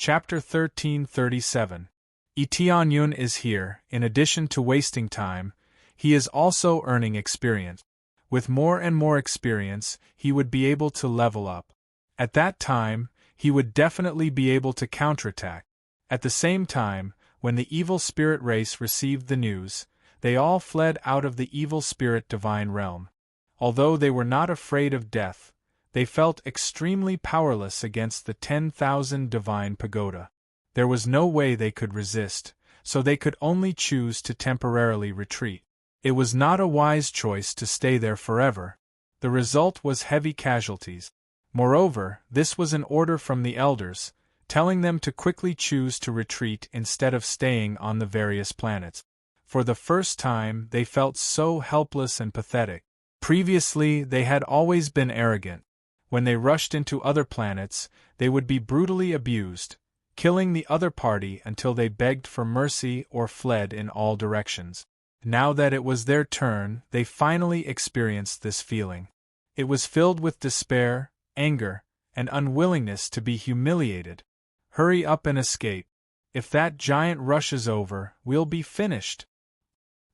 Chapter 1337. Tianyun is here. In addition to wasting time, he is also earning experience. With more and more experience, he would be able to level up. At that time, he would definitely be able to counterattack. At the same time, when the evil spirit race received the news, they all fled out of the evil spirit divine realm. Although they were not afraid of death, they felt extremely powerless against the 10,000 divine pagoda. There was no way they could resist, so they could only choose to temporarily retreat. It was not a wise choice to stay there forever. The result was heavy casualties. Moreover, this was an order from the elders, telling them to quickly choose to retreat instead of staying on the various planets. For the first time, they felt so helpless and pathetic. Previously, they had always been arrogant. When they rushed into other planets, they would be brutally abused, killing the other party until they begged for mercy or fled in all directions. Now that it was their turn, they finally experienced this feeling. It was filled with despair, anger, and unwillingness to be humiliated. Hurry up and escape. If that giant rushes over, we'll be finished.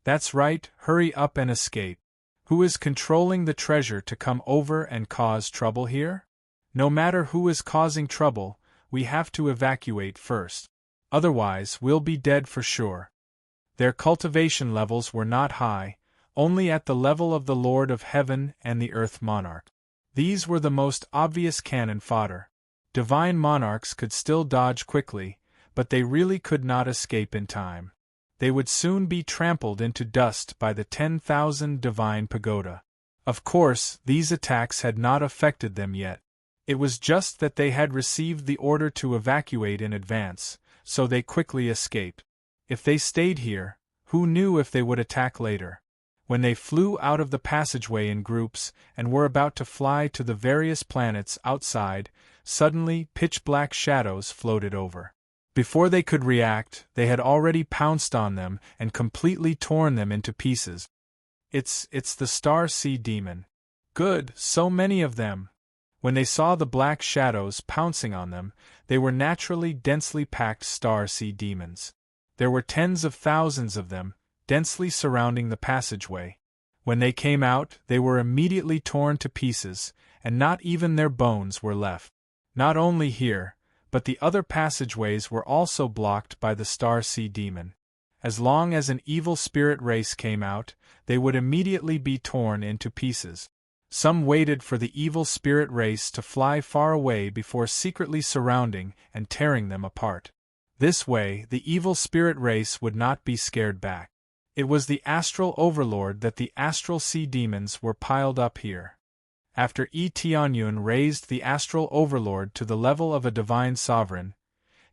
That's right, hurry up and escape. Who is controlling the treasure to come over and cause trouble here? No matter who is causing trouble, we have to evacuate first. Otherwise, we'll be dead for sure. Their cultivation levels were not high, only at the level of the Lord of Heaven and the Earth Monarch. These were the most obvious cannon fodder. Divine monarchs could still dodge quickly, but they really could not escape in time. They would soon be trampled into dust by the 10,000 divine pagoda. Of course, these attacks had not affected them yet. It was just that they had received the order to evacuate in advance, so they quickly escaped. If they stayed here, who knew if they would attack later? When they flew out of the passageway in groups and were about to fly to the various planets outside, suddenly pitch-black shadows floated over. Before they could react, they had already pounced on them and completely torn them into pieces. It's the Star Sea Demon. Good, so many of them. When they saw the black shadows pouncing on them, they were naturally densely packed Star Sea Demons. There were tens of thousands of them, densely surrounding the passageway. When they came out, they were immediately torn to pieces, and not even their bones were left. Not only here, but the other passageways were also blocked by the Star Sea Demon. As long as an evil spirit race came out, they would immediately be torn into pieces. Some waited for the evil spirit race to fly far away before secretly surrounding and tearing them apart. This way, the evil spirit race would not be scared back. It was the astral overlord that the astral sea demons were piled up here. After Tianyun raised the astral overlord to the level of a divine sovereign,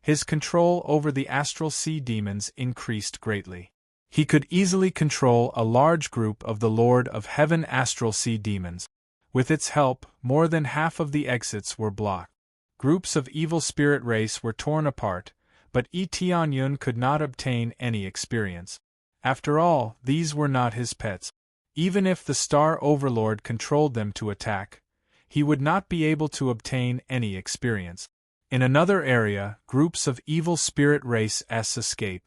his control over the astral sea demons increased greatly. He could easily control a large group of the Lord of Heaven astral sea demons. With its help, more than half of the exits were blocked. Groups of evil spirit race were torn apart, but Tianyun could not obtain any experience. After all, these were not his pets. Even if the Star Overlord controlled them to attack, he would not be able to obtain any experience. In another area, groups of evil spirit race escaped.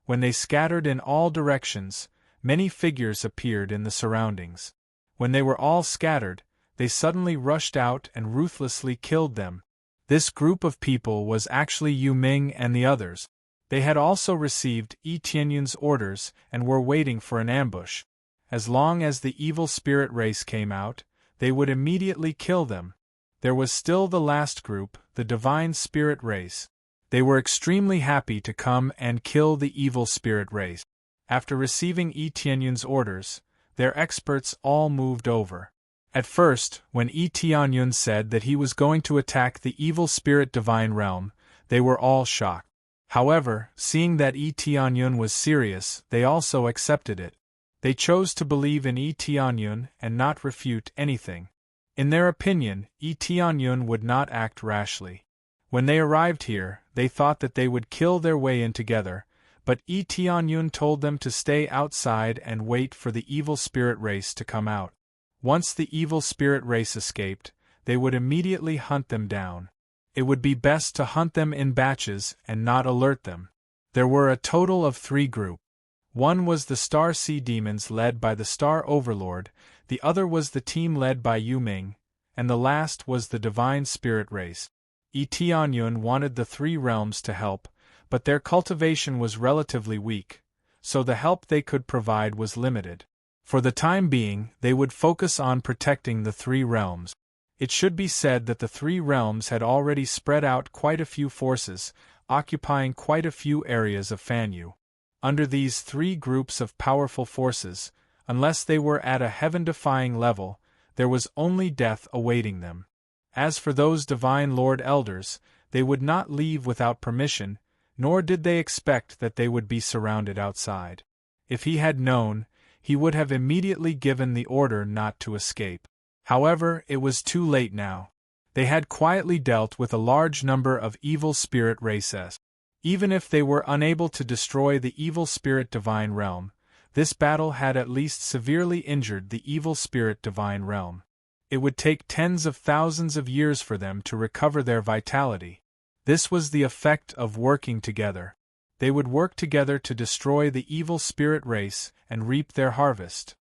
When they scattered in all directions, many figures appeared in the surroundings. When they were all scattered, they suddenly rushed out and ruthlessly killed them. This group of people was actually Yu Ming and the others. They had also received Tianyun's orders and were waiting for an ambush. As long as the evil spirit race came out, they would immediately kill them. There was still the last group, the divine spirit race. They were extremely happy to come and kill the evil spirit race. After receiving Tianyun's orders, their experts all moved over. At first, when Tianyun said that he was going to attack the evil spirit divine realm, they were all shocked. However, seeing that Tianyun was serious, they also accepted it. They chose to believe in Tianyun and not refute anything. In their opinion, Tianyun would not act rashly. When they arrived here, they thought that they would kill their way in together, but Tianyun told them to stay outside and wait for the evil spirit race to come out. Once the evil spirit race escaped, they would immediately hunt them down. It would be best to hunt them in batches and not alert them. There were a total of 3 groups. One was the Star Sea Demons led by the Star Overlord, the other was the team led by Yu Ming, and the last was the Divine Spirit race. Tianyun wanted the 3 realms to help, but their cultivation was relatively weak, so the help they could provide was limited. For the time being, they would focus on protecting the 3 realms. It should be said that the 3 realms had already spread out quite a few forces, occupying quite a few areas of Fanyu. Under these 3 groups of powerful forces, unless they were at a heaven-defying level, there was only death awaiting them. As for those Divine Lord Elders, they would not leave without permission, nor did they expect that they would be surrounded outside. If he had known, he would have immediately given the order not to escape. However, it was too late now. They had quietly dealt with a large number of evil spirit races. Even if they were unable to destroy the evil spirit divine realm, this battle had at least severely injured the evil spirit divine realm. It would take tens of thousands of years for them to recover their vitality. This was the effect of working together. They would work together to destroy the evil spirit race and reap their harvest.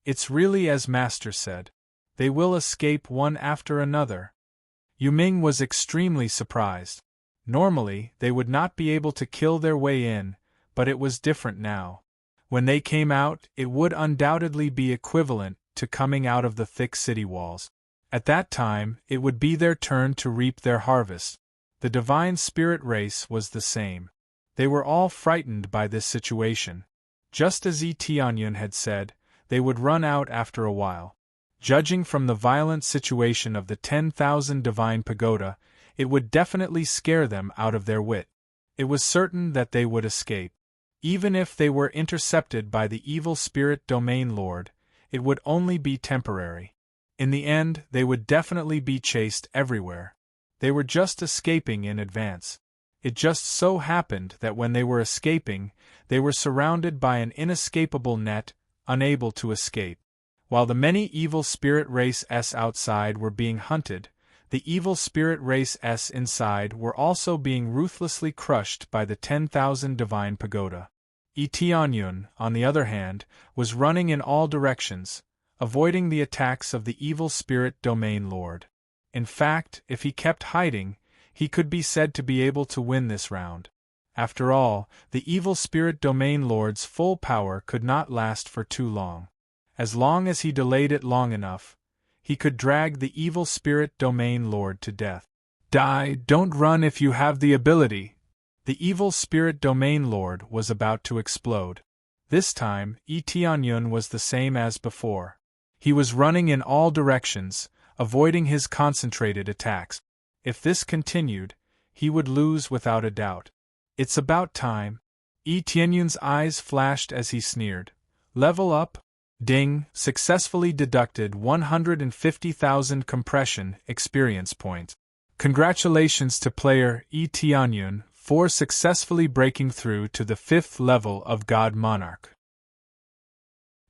It's really as Master said. They will escape one after another. Yu Ming was extremely surprised. Normally, they would not be able to kill their way in, but it was different now. When they came out, it would undoubtedly be equivalent to coming out of the thick city walls. At that time, it would be their turn to reap their harvest. The Divine Spirit race was the same. They were all frightened by this situation. Just as Tianyun had said, they would run out after a while. Judging from the violent situation of the 10,000 Divine Pagoda, it would definitely scare them out of their wit. It was certain that they would escape. Even if they were intercepted by the evil spirit domain lord, it would only be temporary. In the end, they would definitely be chased everywhere. They were just escaping in advance. It just so happened that when they were escaping, they were surrounded by an inescapable net, unable to escape. While the many evil spirit race S outside were being hunted, the evil spirit race S inside were also being ruthlessly crushed by the 10,000 Divine Pagoda. Tianyun, on the other hand, was running in all directions, avoiding the attacks of the evil spirit domain lord. In fact, if he kept hiding, he could be said to be able to win this round. After all, the evil spirit domain lord's full power could not last for too long. As long as he delayed it long enough, he could drag the evil spirit domain lord to death. Don't run if you have the ability. The evil spirit domain lord was about to explode. This time, Tianyun was the same as before. He was running in all directions, avoiding his concentrated attacks. If this continued, he would lose without a doubt. It's about time. Tianyun's eyes flashed as he sneered. Level up? Ding, successfully deducted 150,000 compression experience points. Congratulations to player Tianyun for successfully breaking through to the 5th level of God Monarch.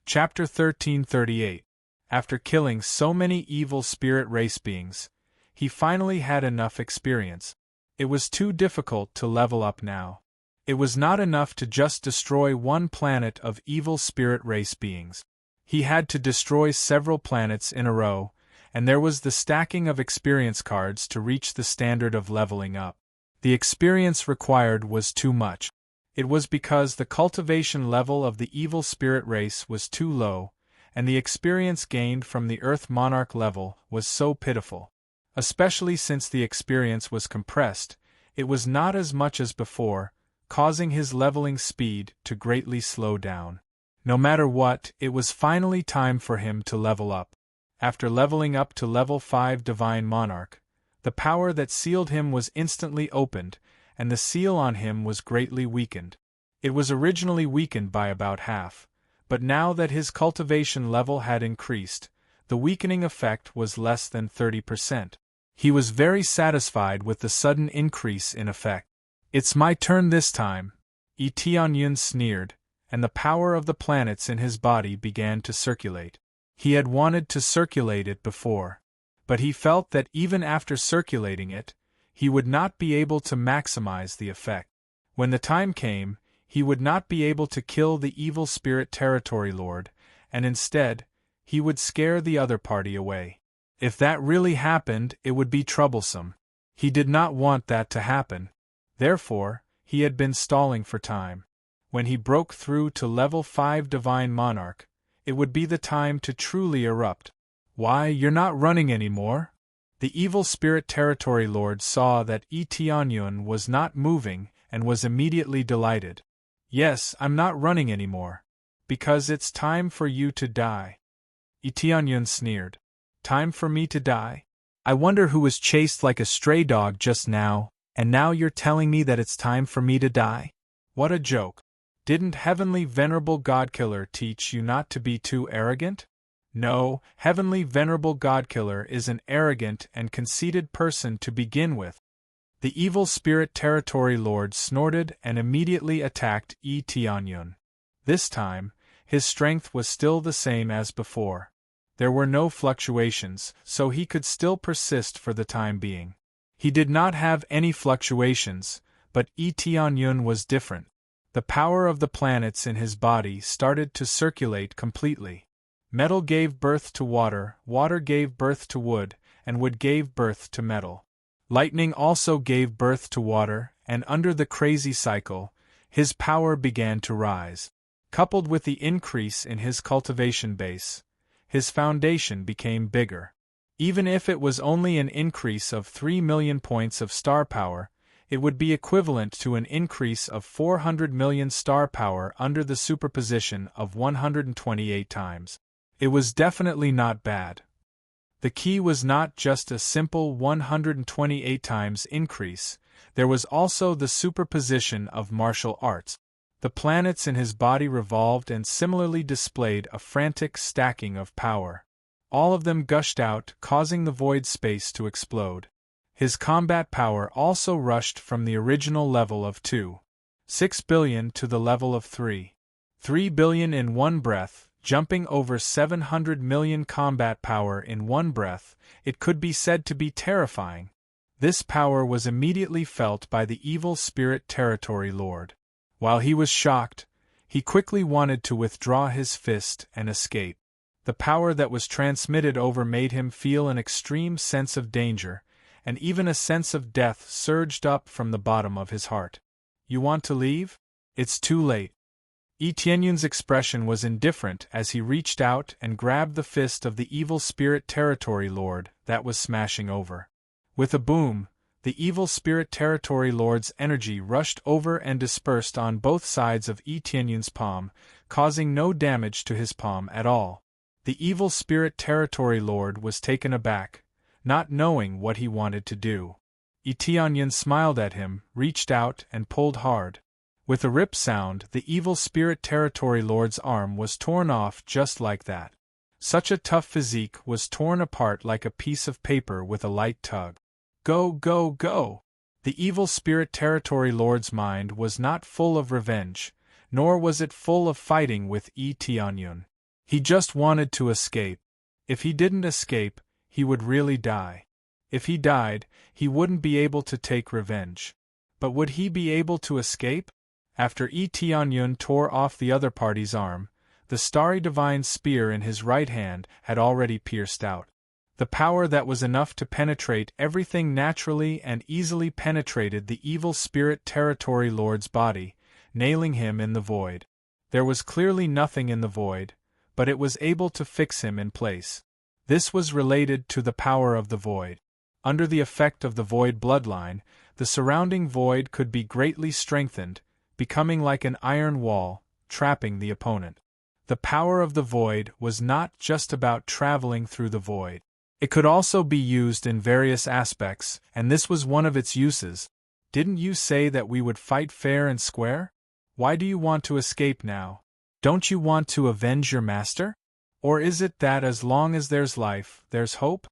Chapter 1338. After killing so many evil spirit race beings, he finally had enough experience. It was too difficult to level up now. It was not enough to just destroy one planet of evil spirit race beings. He had to destroy several planets in a row, and there was the stacking of experience cards to reach the standard of leveling up. The experience required was too much. It was because the cultivation level of the evil spirit race was too low, and the experience gained from the Earth Monarch level was so pitiful. Especially since the experience was compressed, it was not as much as before, causing his leveling speed to greatly slow down. No matter what, it was finally time for him to level up. After leveling up to level 5 Divine Monarch, the power that sealed him was instantly opened, and the seal on him was greatly weakened. It was originally weakened by about half, but now that his cultivation level had increased, the weakening effect was less than 30%. He was very satisfied with the sudden increase in effect. It's my turn this time, Tianyun sneered, and the power of the planets in his body began to circulate. He had wanted to circulate it before, but he felt that even after circulating it, he would not be able to maximize the effect. When the time came, he would not be able to kill the evil spirit territory lord, and instead, he would scare the other party away. If that really happened, it would be troublesome. He did not want that to happen. Therefore, he had been stalling for time. When he broke through to level 5 Divine Monarch, it would be the time to truly erupt. Why, you're not running anymore? The evil spirit territory lord saw that Tianyun was not moving and was immediately delighted. Yes, I'm not running anymore. Because it's time for you to die. Tianyun sneered. Time for me to die? I wonder who was chased like a stray dog just now, and now you're telling me that it's time for me to die? What a joke. Didn't Heavenly Venerable Godkiller teach you not to be too arrogant? No, Heavenly Venerable Godkiller is an arrogant and conceited person to begin with. The evil spirit territory lord snorted and immediately attacked Tianyun. This time, his strength was still the same as before. There were no fluctuations, so he could still persist for the time being. He did not have any fluctuations, but Tianyun was different. The power of the planets in his body started to circulate completely. Metal gave birth to water, water gave birth to wood, and wood gave birth to metal. Lightning also gave birth to water, and under the crazy cycle, his power began to rise. Coupled with the increase in his cultivation base, his foundation became bigger. Even if it was only an increase of 3 million points of star power, it would be equivalent to an increase of 400 million star power under the superposition of 128 times. It was definitely not bad. The key was not just a simple 128 times increase, there was also the superposition of martial arts. The planets in his body revolved and similarly displayed a frantic stacking of power. All of them gushed out, causing the void space to explode. His combat power also rushed from the original level of 2.6 billion to the level of 3 billion in one breath, jumping over 700 million combat power in one breath. It could be said to be terrifying. This power was immediately felt by the evil spirit territory lord. While he was shocked, he quickly wanted to withdraw his fist and escape. The power that was transmitted over made him feel an extreme sense of danger, and even a sense of death surged up from the bottom of his heart. You want to leave? It's too late. Tianyun's expression was indifferent as he reached out and grabbed the fist of the evil spirit territory lord that was smashing over. With a boom, the evil spirit territory lord's energy rushed over and dispersed on both sides of Tianyun's palm, causing no damage to his palm at all. The evil spirit territory lord was taken aback, not knowing what he wanted to do. Tianyun smiled at him, reached out and pulled hard. With a rip sound, the evil spirit territory lord's arm was torn off just like that. Such a tough physique was torn apart like a piece of paper with a light tug. Go, go, go! The evil spirit territory lord's mind was not full of revenge, nor was it full of fighting with Tianyun. He just wanted to escape. If he didn't escape, he would really die. If he died, he wouldn't be able to take revenge. But would he be able to escape? After Tianyun tore off the other party's arm, the starry divine spear in his right hand had already pierced out. The power that was enough to penetrate everything naturally and easily penetrated the evil spirit territory lord's body, nailing him in the void. There was clearly nothing in the void, but it was able to fix him in place. This was related to the power of the void. Under the effect of the void bloodline, the surrounding void could be greatly strengthened, becoming like an iron wall, trapping the opponent. The power of the void was not just about traveling through the void. It could also be used in various aspects, and this was one of its uses. Didn't you say that we would fight fair and square? Why do you want to escape now? Don't you want to avenge your master? Or is it that as long as there's life, there's hope?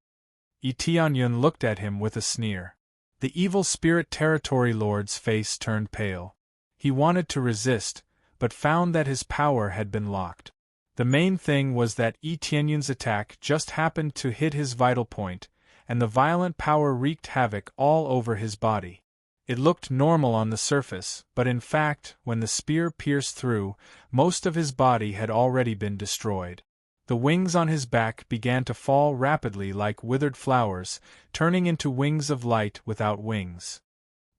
Tianyun looked at him with a sneer. The evil spirit territory lord's face turned pale. He wanted to resist, but found that his power had been locked. The main thing was that Tianyun's attack just happened to hit his vital point, and the violent power wreaked havoc all over his body. It looked normal on the surface, but in fact, when the spear pierced through, most of his body had already been destroyed. The wings on his back began to fall rapidly like withered flowers, turning into wings of light without wings.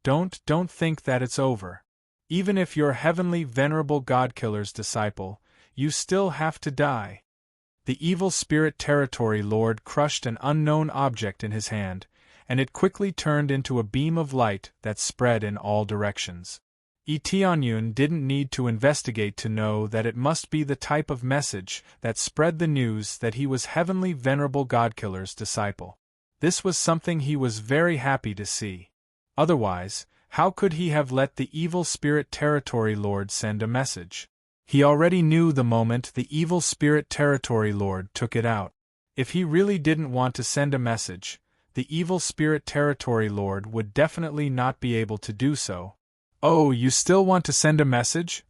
Don't think that it's over. Even if you're heavenly venerable God-killer's disciple, you still have to die. The evil spirit territory lord crushed an unknown object in his hand, and it quickly turned into a beam of light that spread in all directions. Tianyun didn't need to investigate to know that it must be the type of message that spread the news that he was heavenly venerable God-killer's disciple. This was something he was very happy to see. Otherwise, how could he have let the evil spirit territory lord send a message? He already knew the moment the evil spirit territory lord took it out. If he really didn't want to send a message, the evil spirit territory lord would definitely not be able to do so. Oh, you still want to send a message?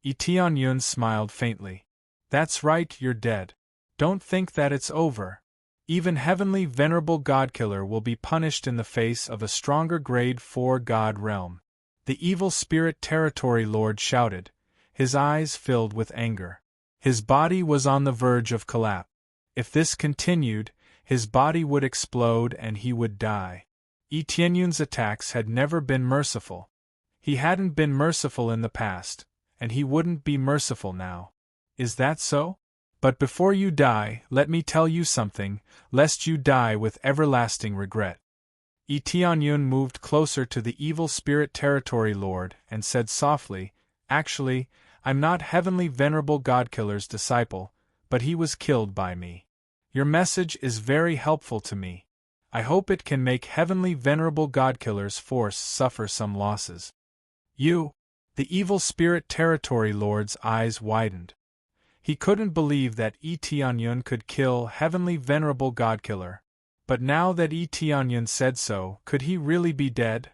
Tianyun smiled faintly. That's right, you're dead. Don't think that it's over. Even heavenly venerable God-killer will be punished in the face of a stronger grade 4 God realm. The evil spirit territory lord shouted, his eyes filled with anger. His body was on the verge of collapse. If this continued, his body would explode and he would die. Tianyun's attacks had never been merciful. He hadn't been merciful in the past, and he wouldn't be merciful now. Is that so? But before you die, let me tell you something, lest you die with everlasting regret. Tianyun moved closer to the evil spirit territory lord and said softly, actually, I'm not heavenly venerable God-killer's disciple, but he was killed by me. Your message is very helpful to me. I hope it can make heavenly venerable God-killer's force suffer some losses. You? The evil spirit territory lord's eyes widened. He couldn't believe that Tianyun could kill heavenly venerable God-killer. But now that Tianyun said so, could he really be dead?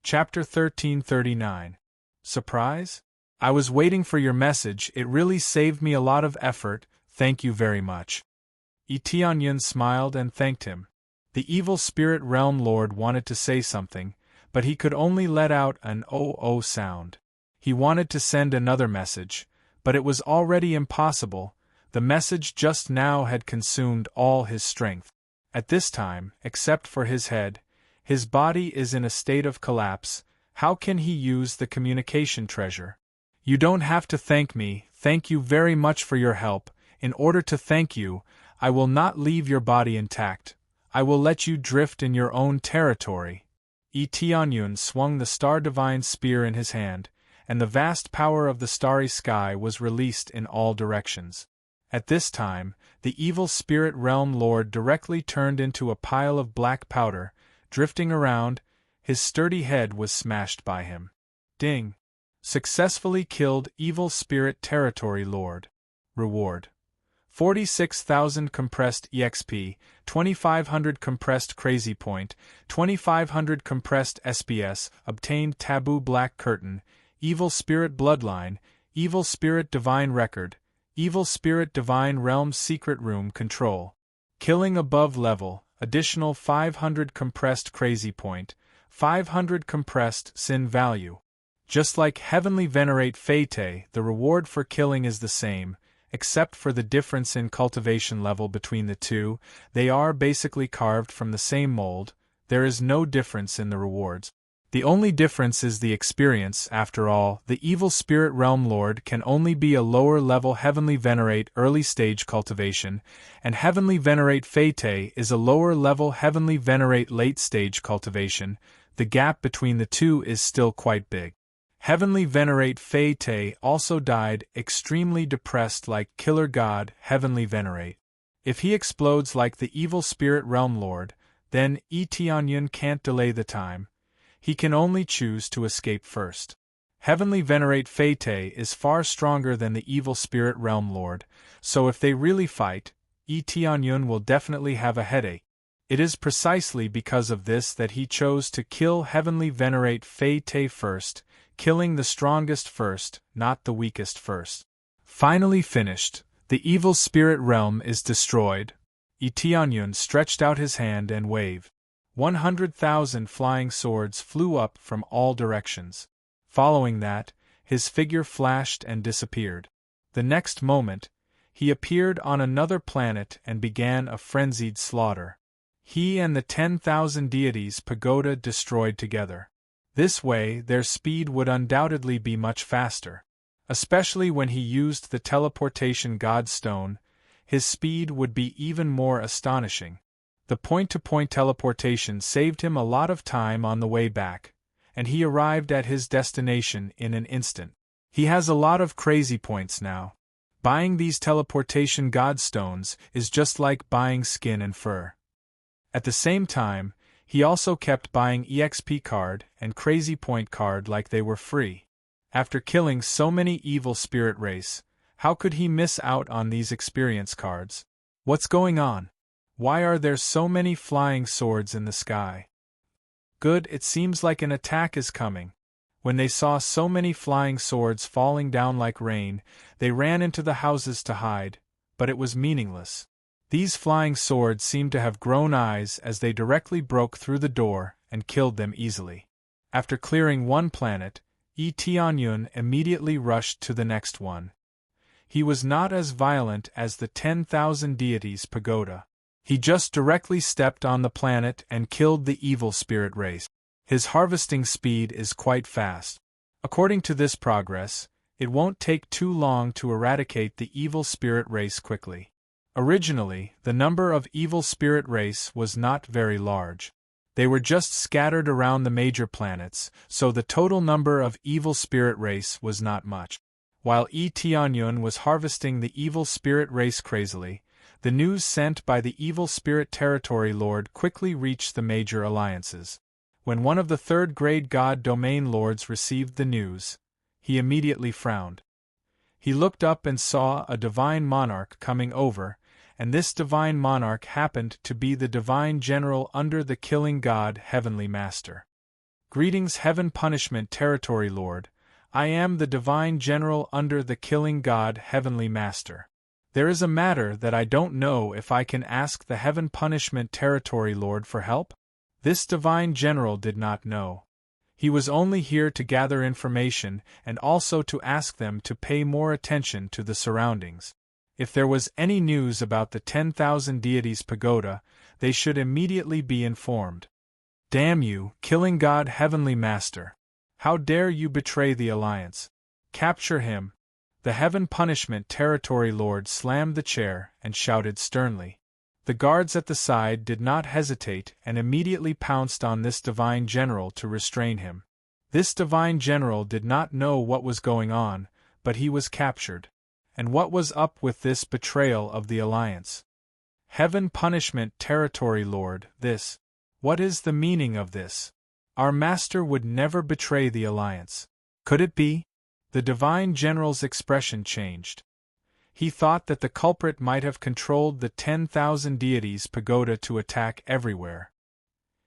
Chapter 1339. Surprise? I was waiting for your message, it really saved me a lot of effort, thank you very much. Tianyun smiled and thanked him. The evil spirit realm lord wanted to say something, but he could only let out an oh sound. He wanted to send another message, but it was already impossible. The message just now had consumed all his strength. At this time, except for his head, his body is in a state of collapse. How can he use the communication treasure? You don't have to thank me, thank you very much for your help. In order to thank you, I will not leave your body intact. I will let you drift in your own territory. Tianyun swung the Star Divine spear in his hand, and the vast power of the starry sky was released in all directions. At this time, the evil spirit realm lord directly turned into a pile of black powder, drifting around. His sturdy head was smashed by him. Ding! Successfully killed evil spirit territory lord. Reward: 46,000 compressed EXP, 2,500 compressed crazy point, 2,500 compressed SPS, obtained taboo black curtain, evil spirit bloodline, evil spirit divine record, evil spirit divine realm secret room control. Killing above level, additional 500 compressed crazy point, 500 compressed sin value. Just like Heavenly Venerate Fate, the reward for killing is the same, except for the difference in cultivation level between the two. They are basically carved from the same mold. There is no difference in the rewards. The only difference is the experience. After all, the evil spirit realm lord can only be a lower level Heavenly Venerate early stage cultivation, and Heavenly Venerate Fate is a lower level Heavenly Venerate late stage cultivation. The gap between the two is still quite big. Heavenly Venerate Fate also died extremely depressed like Killer God Heavenly Venerate. If he explodes like the evil spirit realm lord, then Tianyun can't delay the time. He can only choose to escape first. Heavenly Venerate Fate is far stronger than the evil spirit realm lord, so if they really fight, Tianyun will definitely have a headache. It is precisely because of this that he chose to kill Heavenly Venerate Fate first, killing the strongest first, not the weakest first. Finally finished, the evil spirit realm is destroyed. Tianyun stretched out his hand and waved. 100,000 flying swords flew up from all directions. Following that, his figure flashed and disappeared. The next moment, he appeared on another planet and began a frenzied slaughter. He and the 10,000 deities pagoda destroyed together. This way, their speed would undoubtedly be much faster. Especially when he used the teleportation god stone, his speed would be even more astonishing. The point-to-point teleportation saved him a lot of time on the way back, and he arrived at his destination in an instant. He has a lot of crazy points now. Buying these teleportation god stones is just like buying skin and fur. At the same time, he also kept buying EXP card and crazy point card like they were free. After killing so many evil spirit race, how could he miss out on these experience cards? What's going on? Why are there so many flying swords in the sky? Good, it seems like an attack is coming. When they saw so many flying swords falling down like rain, they ran into the houses to hide, but it was meaningless. These flying swords seemed to have grown eyes as they directly broke through the door and killed them easily. After clearing one planet, Tianyun immediately rushed to the next one. He was not as violent as the 10,000 deities pagoda. He just directly stepped on the planet and killed the evil spirit race. His harvesting speed is quite fast. According to this progress, it won't take too long to eradicate the evil spirit race quickly. Originally, the number of evil spirit race was not very large. They were just scattered around the major planets, so the total number of evil spirit race was not much. While Tianyun was harvesting the evil spirit race crazily, the news sent by the evil spirit territory lord quickly reached the major alliances. When one of the third-grade god domain lords received the news, he immediately frowned. He looked up and saw a divine monarch coming over, and this divine monarch happened to be the divine general under the killing god Heavenly Master. Greetings, Heaven Punishment Territory Lord. I am the divine general under the killing god Heavenly Master. There is a matter that I don't know if I can ask the Heaven Punishment Territory Lord for help? This divine general did not know. He was only here to gather information and also to ask them to pay more attention to the surroundings. If there was any news about the 10,000 deities pagoda, they should immediately be informed. Damn you, killing god Heavenly Master! How dare you betray the alliance? Capture him! The Heaven Punishment Territory Lord slammed the chair and shouted sternly. The guards at the side did not hesitate and immediately pounced on this divine general to restrain him. This divine general did not know what was going on, but he was captured. And what was up with this betrayal of the alliance? Heaven Punishment Territory Lord, this. What is the meaning of this? Our master would never betray the alliance. Could it be? The divine general's expression changed. He thought that the culprit might have controlled the 10,000 deities pagoda to attack everywhere.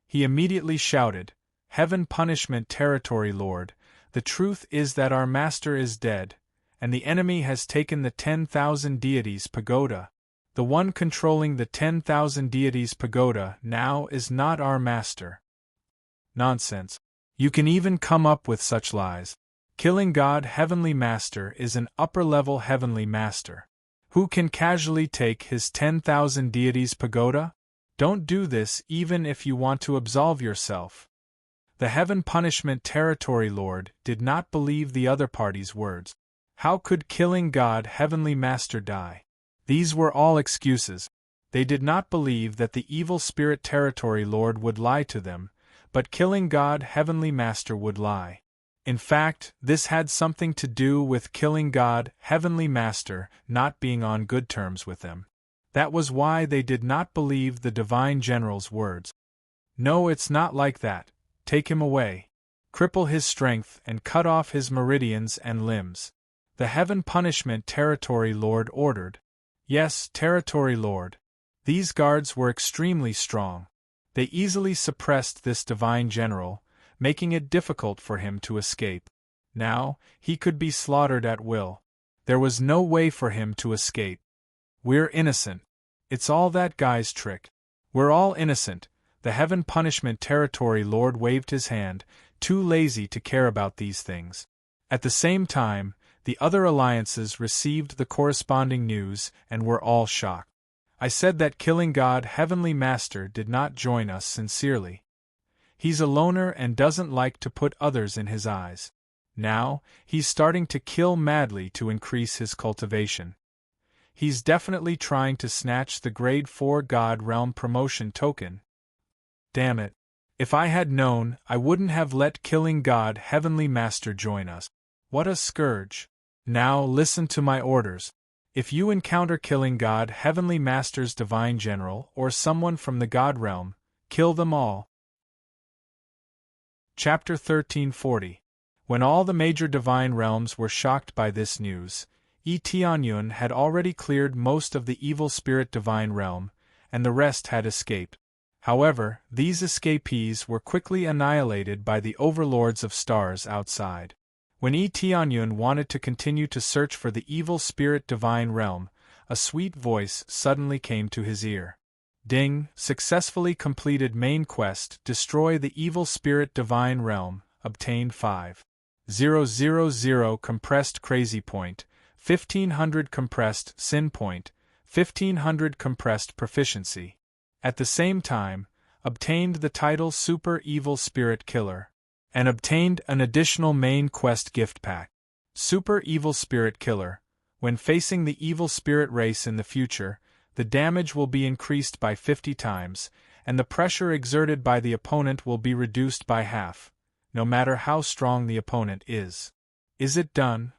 He immediately shouted, Heaven Punishment Territory Lord, the truth is that our master is dead, and the enemy has taken the 10,000 deities pagoda. The one controlling the 10,000 deities pagoda now is not our master. Nonsense. You can even come up with such lies. Killing God Heavenly Master is an upper-level Heavenly Master. Who can casually take his 10,000 deities pagoda? Don't do this even if you want to absolve yourself. The Heaven Punishment Territory Lord did not believe the other party's words. How could killing God Heavenly Master die? These were all excuses. They did not believe that the evil spirit Territory Lord would lie to them, but killing God Heavenly Master would lie. In fact, this had something to do with killing God Heavenly Master not being on good terms with them. That was why they did not believe the Divine General's words. No, it's not like that. Take him away. Cripple his strength and cut off his meridians and limbs. The Heaven Punishment Territory Lord ordered. Yes, Territory Lord. These guards were extremely strong. They easily suppressed this Divine General, making it difficult for him to escape. Now, he could be slaughtered at will. There was no way for him to escape. We're innocent. It's all that guy's trick. We're all innocent. The heaven punishment territory lord waved his hand, too lazy to care about these things. At the same time, the other alliances received the corresponding news and were all shocked. I said that Killing God Heavenly Master did not join us sincerely. He's a loner and doesn't like to put others in his eyes. Now, he's starting to kill madly to increase his cultivation. He's definitely trying to snatch the Grade 4 God Realm promotion token. Damn it. If I had known, I wouldn't have let Killing God Heavenly Master join us. What a scourge. Now listen to my orders. If you encounter Killing God Heavenly Master's Divine General or someone from the God Realm, kill them all. Chapter 1340. When all the major divine realms were shocked by this news, Tianyun had already cleared most of the evil spirit divine realm, and the rest had escaped. However, these escapees were quickly annihilated by the overlords of stars outside. When Tianyun wanted to continue to search for the evil spirit divine realm, a sweet voice suddenly came to his ear. Ding, successfully completed main quest, destroy the evil spirit divine realm, obtained 5,000 compressed crazy point, 1500 compressed sin point, 1500 compressed proficiency. At the same time, obtained the title Super Evil Spirit Killer, and obtained an additional main quest gift pack. Super Evil Spirit Killer. When facing the evil spirit race in the future, the damage will be increased by 50 times, and the pressure exerted by the opponent will be reduced by half, no matter how strong the opponent is. Is it done?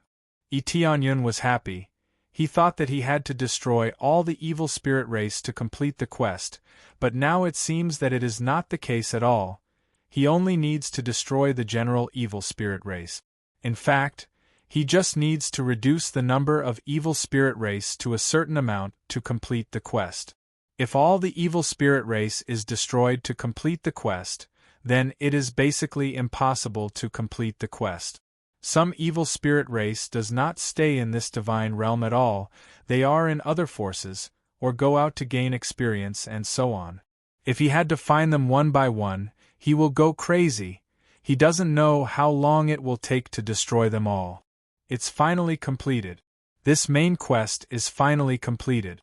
Tianyun was happy. He thought that he had to destroy all the evil spirit race to complete the quest, but now it seems that it is not the case at all. He only needs to destroy the general evil spirit race. In fact, he just needs to reduce the number of evil spirit race to a certain amount to complete the quest. If all the evil spirit race is destroyed to complete the quest, then it is basically impossible to complete the quest. Some evil spirit race does not stay in this divine realm at all, they are in other forces, or go out to gain experience and so on. If he had to find them one by one, he will go crazy. He doesn't know how long it will take to destroy them all. It's finally completed. This main quest is finally completed.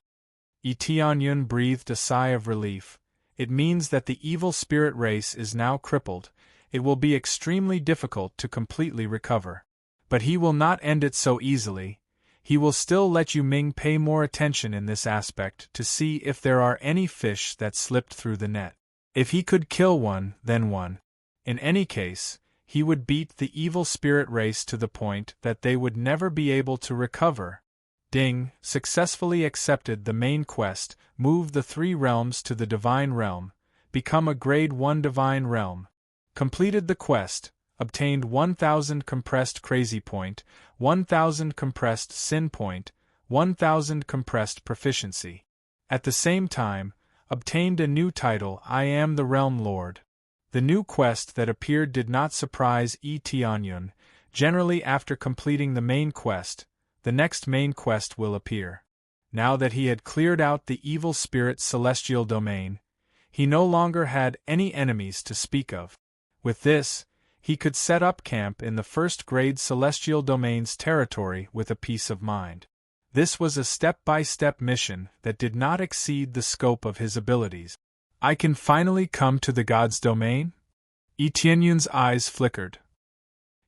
Tianyun breathed a sigh of relief. It means that the evil spirit race is now crippled. It will be extremely difficult to completely recover. But he will not end it so easily. He will still let Yu Ming pay more attention in this aspect to see if there are any fish that slipped through the net. If he could kill one, then one. In any case, he would beat the evil spirit race to the point that they would never be able to recover. Ding, successfully accepted the main quest, move the 3 realms to the divine realm, become a grade 1 divine realm. Completed the quest, obtained 1000 compressed crazy point, 1000 compressed sin point, 1000 compressed proficiency. At the same time, obtained a new title, I Am the Realm Lord. The new quest that appeared did not surprise Tianyun. Generally after completing the main quest, the next main quest will appear. Now that he had cleared out the evil spirit celestial domain, he no longer had any enemies to speak of. With this, he could set up camp in the first-grade celestial domain's territory with a peace of mind. This was a step-by-step mission that did not exceed the scope of his abilities. I can finally come to the god's domain? Tianyun's eyes flickered.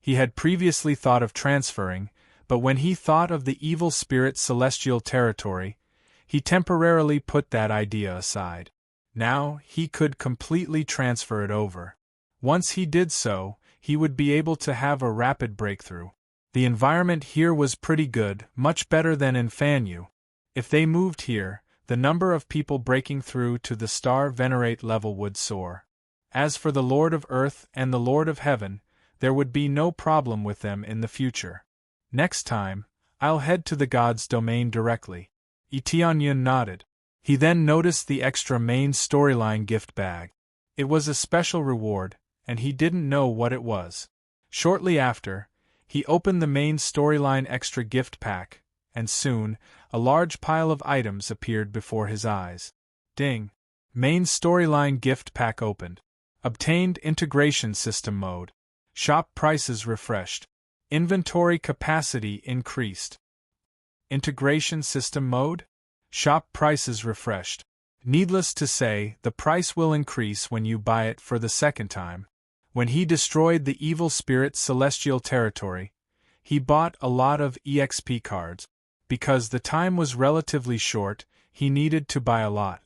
He had previously thought of transferring, but when he thought of the evil spirit celestial territory, he temporarily put that idea aside. Now he could completely transfer it over. Once he did so, he would be able to have a rapid breakthrough. The environment here was pretty good, much better than in Fanyu. If they moved here, the number of people breaking through to the star venerate level would soar. As for the Lord of Earth and the Lord of Heaven, there would be no problem with them in the future. Next time, I'll head to the god's domain directly. Tianyun nodded. He then noticed the extra main storyline gift bag. It was a special reward, and he didn't know what it was. Shortly after, he opened the main storyline extra gift pack, and soon, a large pile of items appeared before his eyes. Ding! Main storyline gift pack opened. Obtained integration system mode. Shop prices refreshed. Inventory capacity increased. Integration system mode? Shop prices refreshed. Needless to say, the price will increase when you buy it for the second time. When he destroyed the evil spirit's celestial territory, he bought a lot of EXP cards. Because the time was relatively short, he needed to buy a lot.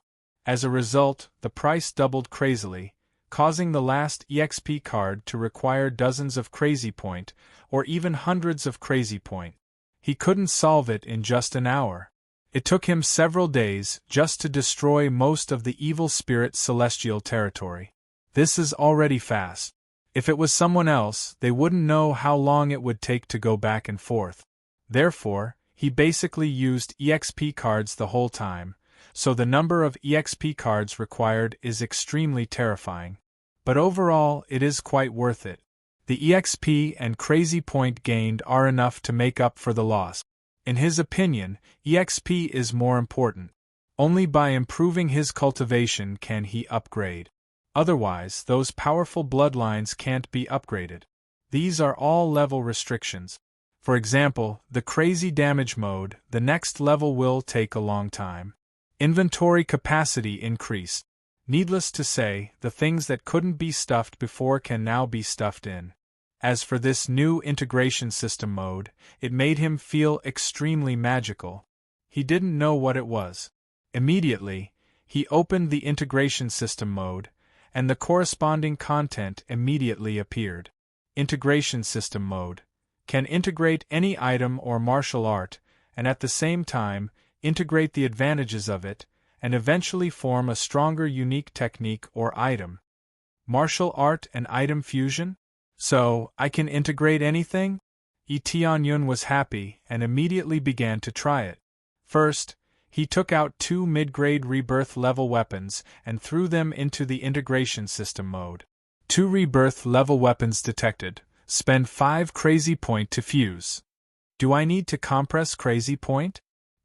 As a result, the price doubled crazily, causing the last EXP card to require dozens of crazy point, or even hundreds of crazy point. He couldn't solve it in just an hour. It took him several days just to destroy most of the evil spirit's celestial territory. This is already fast. If it was someone else, they wouldn't know how long it would take to go back and forth. Therefore, he basically used EXP cards the whole time, so the number of EXP cards required is extremely terrifying. But overall, it is quite worth it. The EXP and crazy point gained are enough to make up for the loss. In his opinion, EXP is more important. Only by improving his cultivation can he upgrade. Otherwise, those powerful bloodlines can't be upgraded. These are all level restrictions. For example, the crazy damage mode, the next level will take a long time. Inventory capacity increased. Needless to say, the things that couldn't be stuffed before can now be stuffed in. As for this new integration system mode, it made him feel extremely magical. He didn't know what it was. Immediately, he opened the integration system mode, and the corresponding content immediately appeared. Integration system mode can integrate any item or martial art, and at the same time, integrate the advantages of it, and eventually form a stronger unique technique or item. Martial art and item fusion? So, I can integrate anything? Tianyun was happy and immediately began to try it. First, he took out 2 mid-grade rebirth level weapons and threw them into the integration system mode. 2 rebirth level weapons detected. Spend 5 crazy point to fuse. Do I need to compress crazy point?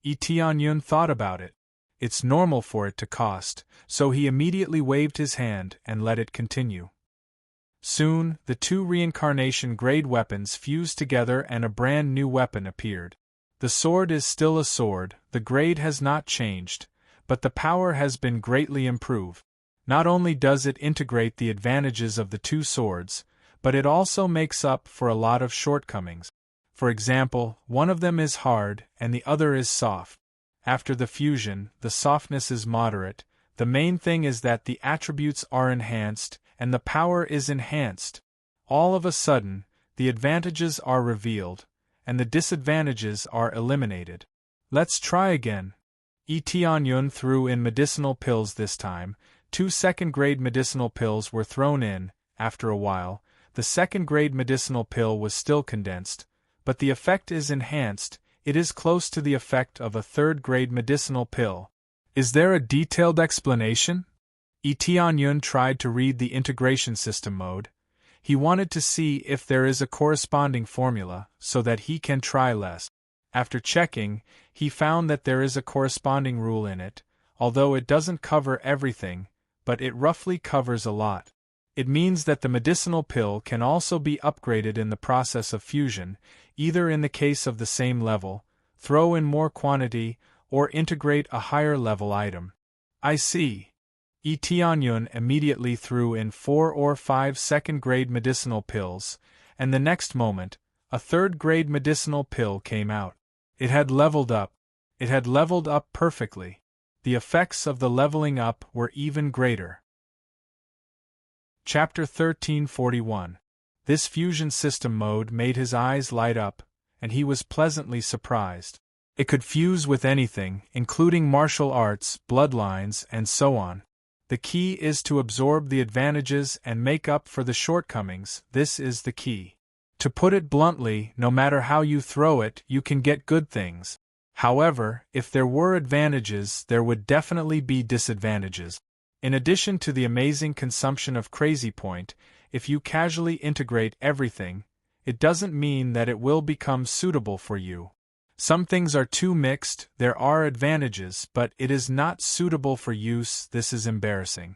Tianyun thought about it. It's normal for it to cost, so he immediately waved his hand and let it continue. Soon, the 2 reincarnation grade weapons fused together and a brand new weapon appeared. The sword is still a sword, the grade has not changed, but the power has been greatly improved. Not only does it integrate the advantages of the 2 swords, but it also makes up for a lot of shortcomings. For example, one of them is hard and the other is soft. After the fusion, the softness is moderate. The main thing is that the attributes are enhanced and the power is enhanced. All of a sudden, the advantages are revealed, and the disadvantages are eliminated. Let's try again. Tianyun threw in medicinal pills this time. 2 second-grade medicinal pills were thrown in. After a while, the second-grade medicinal pill was still condensed, but the effect is enhanced. It is close to the effect of a third-grade medicinal pill. Is there a detailed explanation? Tianyun tried to read the integration system mode. He wanted to see if there is a corresponding formula, so that he can try less. After checking, he found that there is a corresponding rule in it, although it doesn't cover everything, but it roughly covers a lot. It means that the medicinal pill can also be upgraded in the process of fusion, either in the case of the same level, throw in more quantity, or integrate a higher level item. I see. Tianyun immediately threw in 4 or 5 second-grade medicinal pills, and the next moment, a third-grade medicinal pill came out. It had leveled up. It had leveled up perfectly. The effects of the leveling up were even greater. Chapter 1341. This fusion system mode made his eyes light up, and he was pleasantly surprised. It could fuse with anything, including martial arts, bloodlines, and so on. The key is to absorb the advantages and make up for the shortcomings. This is the key. To put it bluntly, no matter how you throw it, you can get good things. However, if there were advantages, there would definitely be disadvantages. In addition to the amazing consumption of crazy point, if you casually integrate everything, it doesn't mean that it will become suitable for you. Some things are too mixed, there are advantages, but it is not suitable for use. This is embarrassing.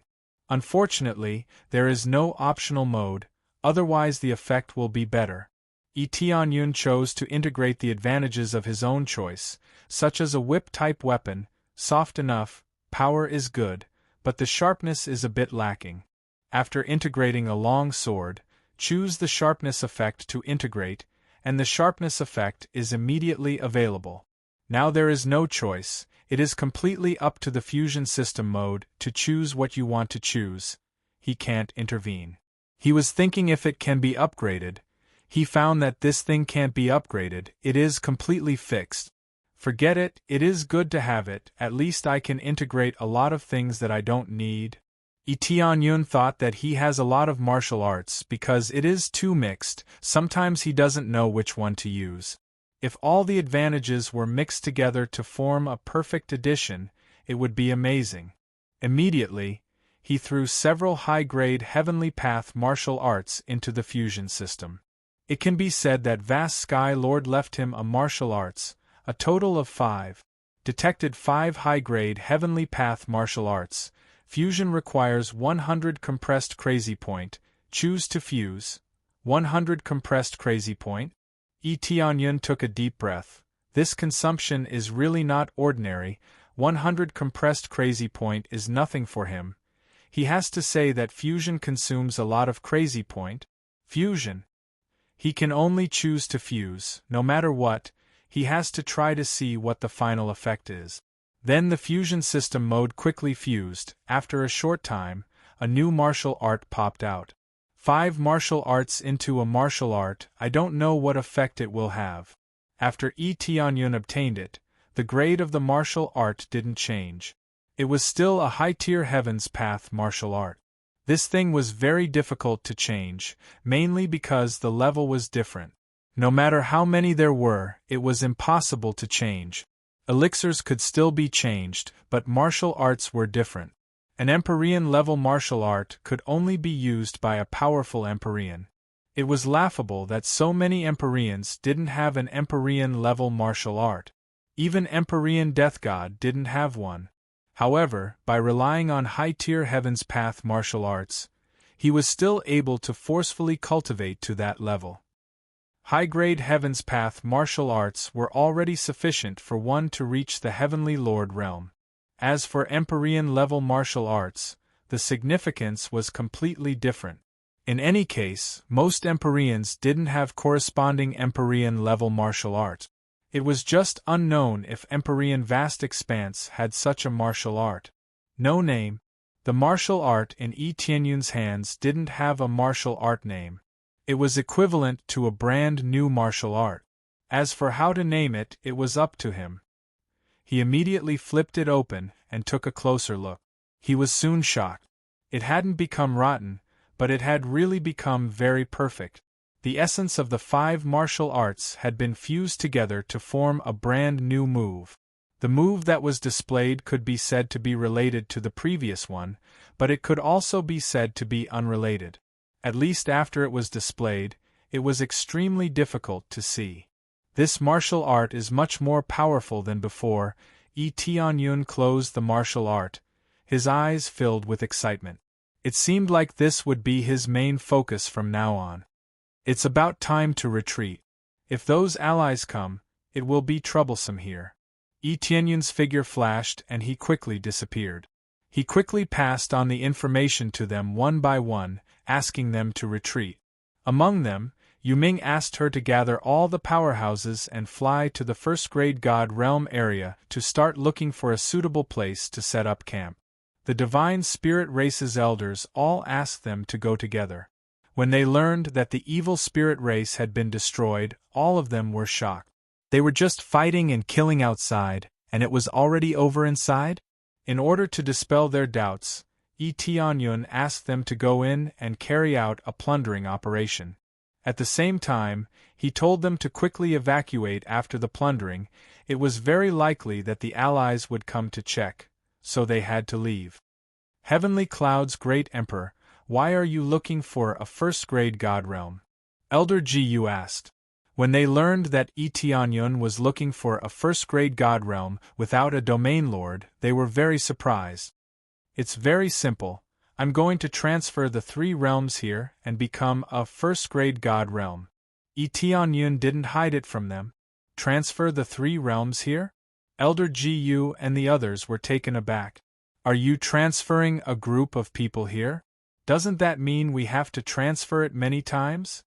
Unfortunately, there is no optional mode, otherwise the effect will be better. Tianyun chose to integrate the advantages of his own choice, such as a whip-type weapon, soft enough, power is good, but the sharpness is a bit lacking. After integrating a long sword, choose the sharpness effect to integrate, and the sharpness effect is immediately available. Now there is no choice, it is completely up to the fusion system mode to choose what you want to choose. He can't intervene. He was thinking if it can be upgraded. He found that this thing can't be upgraded, it is completely fixed. Forget it, it is good to have it, at least I can integrate a lot of things that I don't need. Tianyun thought that he has a lot of martial arts because it is too mixed, sometimes he doesn't know which one to use. If all the advantages were mixed together to form a perfect addition, it would be amazing. Immediately, he threw several high-grade Heavenly Path martial arts into the fusion system. It can be said that Vast Sky Lord left him a martial arts, a total of 5. Detected 5 high-grade Heavenly Path martial arts. Fusion requires 100 compressed crazy point. Choose to fuse. 100 compressed crazy point. Tianyun took a deep breath. This consumption is really not ordinary. 100 compressed crazy point is nothing for him. He has to say that fusion consumes a lot of crazy point. Fusion. He can only choose to fuse, no matter what, he has to try to see what the final effect is. Then the fusion system mode quickly fused. After a short time, a new martial art popped out. 5 martial arts into a martial art, I don't know what effect it will have. After Tianyun obtained it, the grade of the martial art didn't change. It was still a high-tier Heaven's Path martial art. This thing was very difficult to change, mainly because the level was different. No matter how many there were, it was impossible to change. Elixirs could still be changed, but martial arts were different. An Empyrean-level martial art could only be used by a powerful Empyrean. It was laughable that so many Empyreans didn't have an Empyrean-level martial art. Even Empyrean Death God didn't have one. However, by relying on high-tier Heaven's Path martial arts, he was still able to forcefully cultivate to that level. High-grade Heaven's Path martial arts were already sufficient for one to reach the Heavenly Lord realm. As for Empyrean-level martial arts, the significance was completely different. In any case, most Empyreans didn't have corresponding Empyrean-level martial art. It was just unknown if Empyrean Vast Expanse had such a martial art. No name. The martial art in Tianyun's hands didn't have a martial art name. It was equivalent to a brand new martial art. As for how to name it, it was up to him. He immediately flipped it open and took a closer look. He was soon shocked. It hadn't become rotten, but it had really become very perfect. The essence of the 5 martial arts had been fused together to form a brand new move. The move that was displayed could be said to be related to the previous one, but it could also be said to be unrelated. At least after it was displayed, it was extremely difficult to see. This martial art is much more powerful than before. Tianyun closed the martial art, his eyes filled with excitement. It seemed like this would be his main focus from now on. It's about time to retreat. If those allies come, it will be troublesome here. Tianyun's figure flashed and he quickly disappeared. He quickly passed on the information to them one by one, asking them to retreat. Among them, Yuming asked her to gather all the powerhouses and fly to the first-grade God realm area to start looking for a suitable place to set up camp. The Divine Spirit Race's elders all asked them to go together. When they learned that the evil spirit race had been destroyed, all of them were shocked. They were just fighting and killing outside, and it was already over inside? In order to dispel their doubts, Tianyun asked them to go in and carry out a plundering operation. At the same time, he told them to quickly evacuate after the plundering. It was very likely that the allies would come to check, so they had to leave. Heavenly Cloud's Great Emperor, why are you looking for a first-grade God realm? Elder Gu asked. When they learned that Tianyun was looking for a first-grade god realm without a domain lord, they were very surprised. It's very simple. I'm going to transfer the 3 realms here and become a first-grade god realm. Tianyun didn't hide it from them. Transfer the 3 realms here? Elder Gu and the others were taken aback. Are you transferring a group of people here? Doesn't that mean we have to transfer it many times?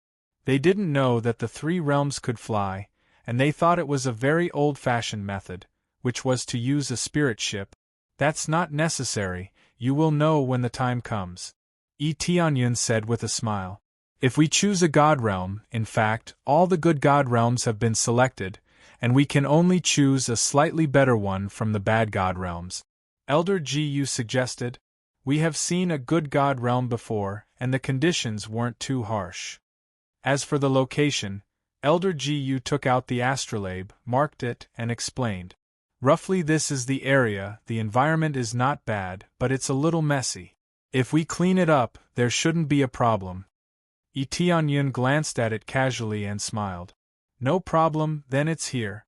They didn't know that the 3 realms could fly, and they thought it was a very old-fashioned method, which was to use a spirit ship. That's not necessary, you will know when the time comes. Tianyun said with a smile. If we choose a god realm, in fact, all the good god realms have been selected, and we can only choose a slightly better one from the bad god realms. Elder Gu suggested. We have seen a good god realm before, and the conditions weren't too harsh. As for the location, Elder Gu took out the astrolabe, marked it, and explained. Roughly this is the area, the environment is not bad, but it's a little messy. If we clean it up, there shouldn't be a problem. Tianyun glanced at it casually and smiled. No problem, then it's here.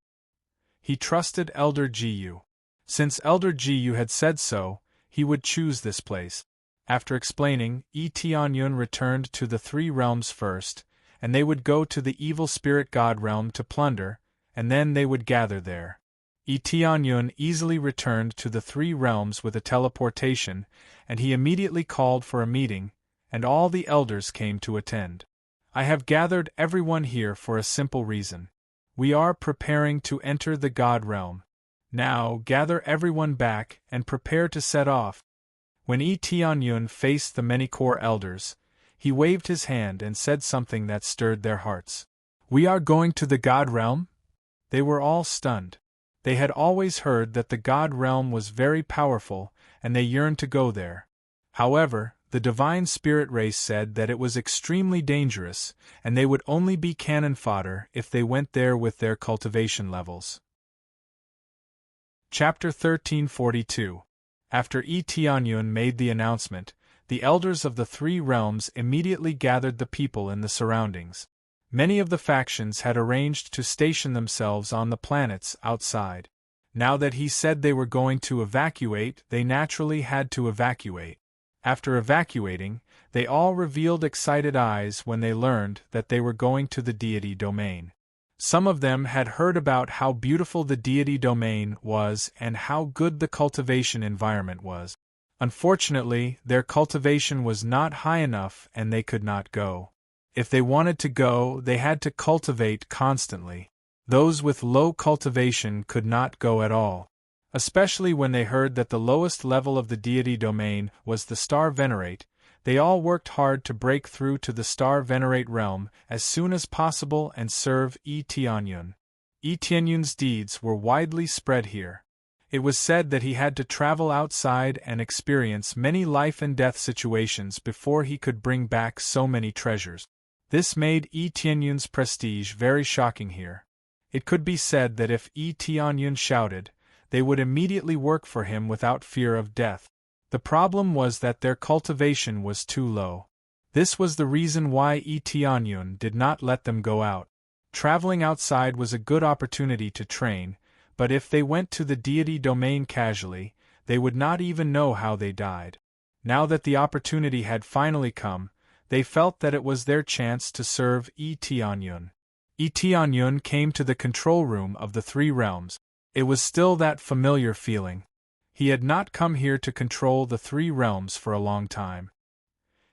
He trusted Elder Gu. Since Elder Gu had said so, he would choose this place. After explaining, Tianyun returned to the 3 realms first, and they would go to the evil spirit god realm to plunder, and then they would gather there. Tianyun easily returned to the 3 realms with a teleportation, and he immediately called for a meeting, and all the elders came to attend. I have gathered everyone here for a simple reason. We are preparing to enter the god realm. Now gather everyone back and prepare to set off. When Tianyun faced the many core elders, he waved his hand and said something that stirred their hearts. We are going to the god realm? They were all stunned. They had always heard that the god realm was very powerful, and they yearned to go there. However, the divine spirit race said that it was extremely dangerous, and they would only be cannon fodder if they went there with their cultivation levels. Chapter 1342. After Tianyun made the announcement, the elders of the 3 realms immediately gathered the people in the surroundings. Many of the factions had arranged to station themselves on the planets outside. Now that he said they were going to evacuate, they naturally had to evacuate. After evacuating, they all revealed excited eyes when they learned that they were going to the deity domain. Some of them had heard about how beautiful the deity domain was and how good the cultivation environment was. Unfortunately, their cultivation was not high enough and they could not go. If they wanted to go, they had to cultivate constantly. Those with low cultivation could not go at all. Especially when they heard that the lowest level of the deity domain was the Star Venerate, they all worked hard to break through to the Star Venerate realm as soon as possible and serve Tianyun. Tianyun's deeds were widely spread here. It was said that he had to travel outside and experience many life-and-death situations before he could bring back so many treasures. This made Tianyun's prestige very shocking here. It could be said that if Tianyun shouted, they would immediately work for him without fear of death. The problem was that their cultivation was too low. This was the reason why Tianyun did not let them go out. Traveling outside was a good opportunity to train, but if they went to the deity domain casually, they would not even know how they died. Now that the opportunity had finally come, they felt that it was their chance to serve Tianyun. Tianyun came to the control room of the 3 realms. It was still that familiar feeling. He had not come here to control the 3 realms for a long time.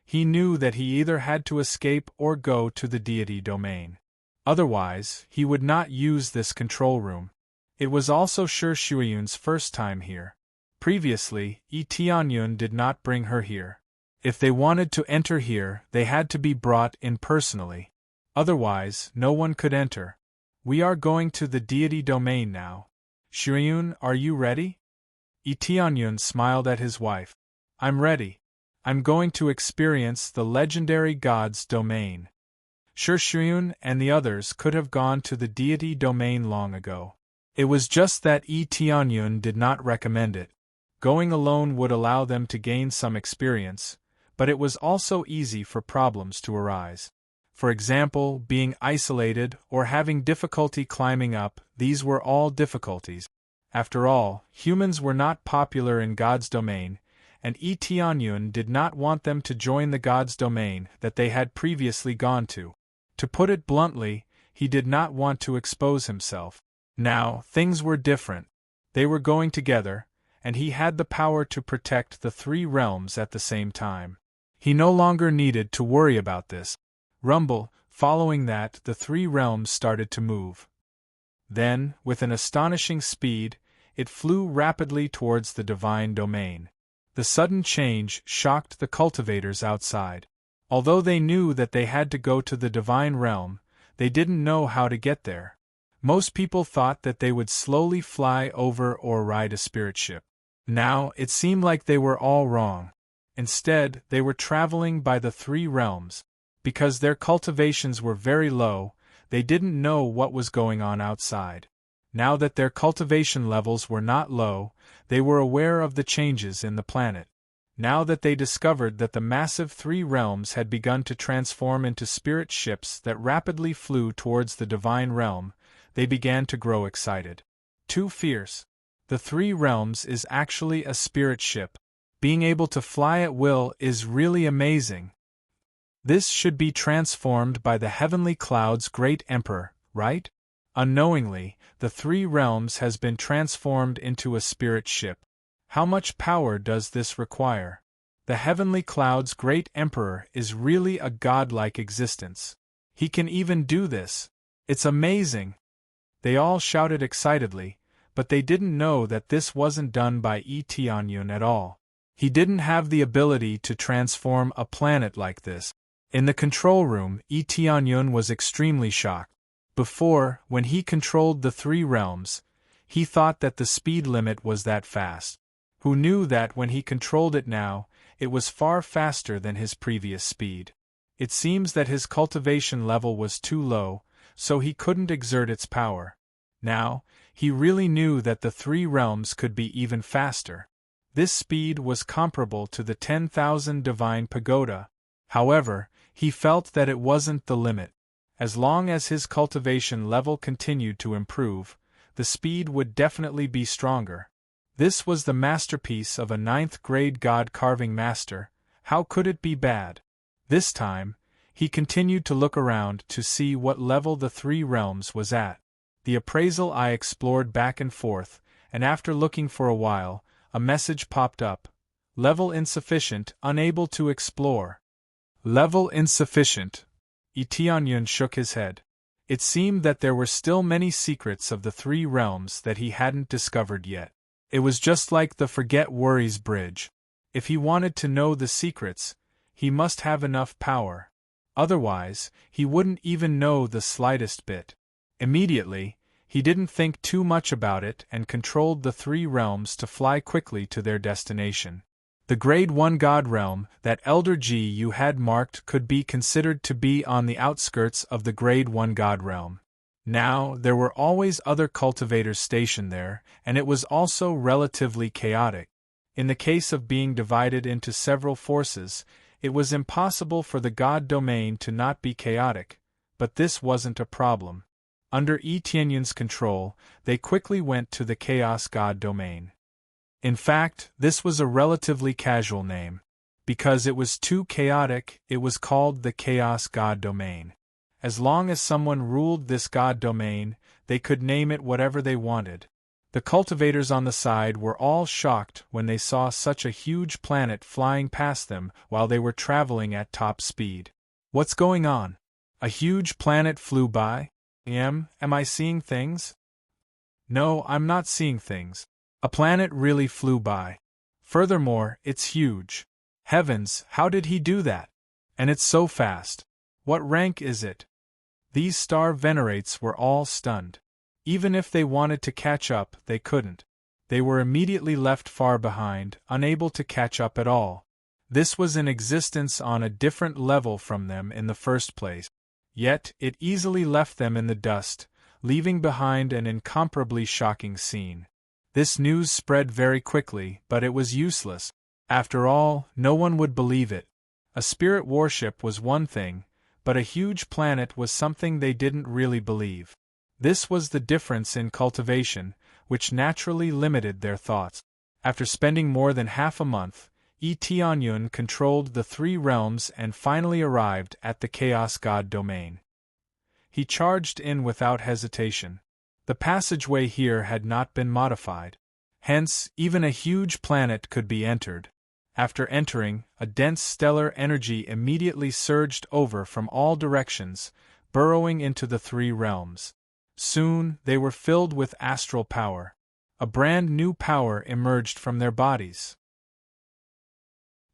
He knew that he either had to escape or go to the deity domain. Otherwise, he would not use this control room. It was also Sure Shuiyun's first time here. Previously, Tianyun did not bring her here. If they wanted to enter here, they had to be brought in personally. Otherwise, no one could enter. We are going to the deity domain now. Shuiyun, are you ready? Tianyun smiled at his wife. I'm ready. I'm going to experience the legendary god's domain. Sure Shuiyun and the others could have gone to the deity domain long ago. It was just that Tianyun did not recommend it. Going alone would allow them to gain some experience, but it was also easy for problems to arise. For example, being isolated or having difficulty climbing up, these were all difficulties. After all, humans were not popular in God's domain, and Tianyun did not want them to join the God's domain that they had previously gone to. To put it bluntly, he did not want to expose himself. Now, things were different. They were going together, and he had the power to protect the three realms at the same time. He no longer needed to worry about this. Rumble, following that, the three realms started to move. Then, with an astonishing speed, it flew rapidly towards the divine domain. The sudden change shocked the cultivators outside. Although they knew that they had to go to the divine realm, they didn't know how to get there. Most people thought that they would slowly fly over or ride a spirit ship. Now, it seemed like they were all wrong. Instead, they were traveling by the three realms. Because their cultivations were very low, they didn't know what was going on outside. Now that their cultivation levels were not low, they were aware of the changes in the planet. Now that they discovered that the massive three realms had begun to transform into spirit ships that rapidly flew towards the divine realm, they began to grow excited. Too fierce. The three realms is actually a spirit ship. Being able to fly at will is really amazing. This should be transformed by the heavenly cloud's great emperor, right? Unknowingly, the three realms has been transformed into a spirit ship. How much power does this require? The heavenly cloud's great emperor is really a godlike existence. He can even do this. It's amazing. They all shouted excitedly, but they didn't know that this wasn't done by Tianyun at all. He didn't have the ability to transform a planet like this. In the control room, Tianyun was extremely shocked. Before, when he controlled the three realms, he thought that the speed limit was that fast. Who knew that when he controlled it now, it was far faster than his previous speed. It seems that his cultivation level was too low, so he couldn't exert its power. Now, he really knew that the three realms could be even faster. This speed was comparable to the 10,000 divine pagoda. However, he felt that it wasn't the limit. As long as his cultivation level continued to improve, the speed would definitely be stronger. This was the masterpiece of a 9th-grade god-carving master. How could it be bad? This time, he continued to look around to see what level the three realms was at. The appraisal eye explored back and forth, and after looking for a while, a message popped up. Level insufficient, unable to explore. Level insufficient. Tianyun shook his head. It seemed that there were still many secrets of the three realms that he hadn't discovered yet. It was just like the Forget Worries bridge. If he wanted to know the secrets, he must have enough power. Otherwise, he wouldn't even know the slightest bit. Immediately, he didn't think too much about it and controlled the three realms to fly quickly to their destination. The Grade 1 God Realm that Elder G you had marked could be considered to be on the outskirts of the Grade 1 God Realm. Now, there were always other cultivators stationed there, and it was also relatively chaotic. In the case of being divided into several forces, it was impossible for the God domain to not be chaotic, but this wasn't a problem. Under Tianyun's control, they quickly went to the Chaos God domain. In fact, this was a relatively casual name. Because it was too chaotic, it was called the Chaos God domain. As long as someone ruled this God domain, they could name it whatever they wanted. The cultivators on the side were all shocked when they saw such a huge planet flying past them while they were traveling at top speed. What's going on? A huge planet flew by? Am I seeing things? No, I'm not seeing things. A planet really flew by. Furthermore, it's huge. Heavens, how did he do that? And it's so fast. What rank is it? These star venerates were all stunned. Even if they wanted to catch up, they couldn't. They were immediately left far behind, unable to catch up at all. This was in existence on a different level from them in the first place. Yet, it easily left them in the dust, leaving behind an incomparably shocking scene. This news spread very quickly, but it was useless. After all, no one would believe it. A spirit warship was one thing, but a huge planet was something they didn't really believe. This was the difference in cultivation, which naturally limited their thoughts. After spending more than half a month, Tianyun controlled the three realms and finally arrived at the Chaos God domain. He charged in without hesitation. The passageway here had not been modified. Hence, even a huge planet could be entered. After entering, a dense stellar energy immediately surged over from all directions, burrowing into the three realms. Soon, they were filled with astral power. A brand new power emerged from their bodies.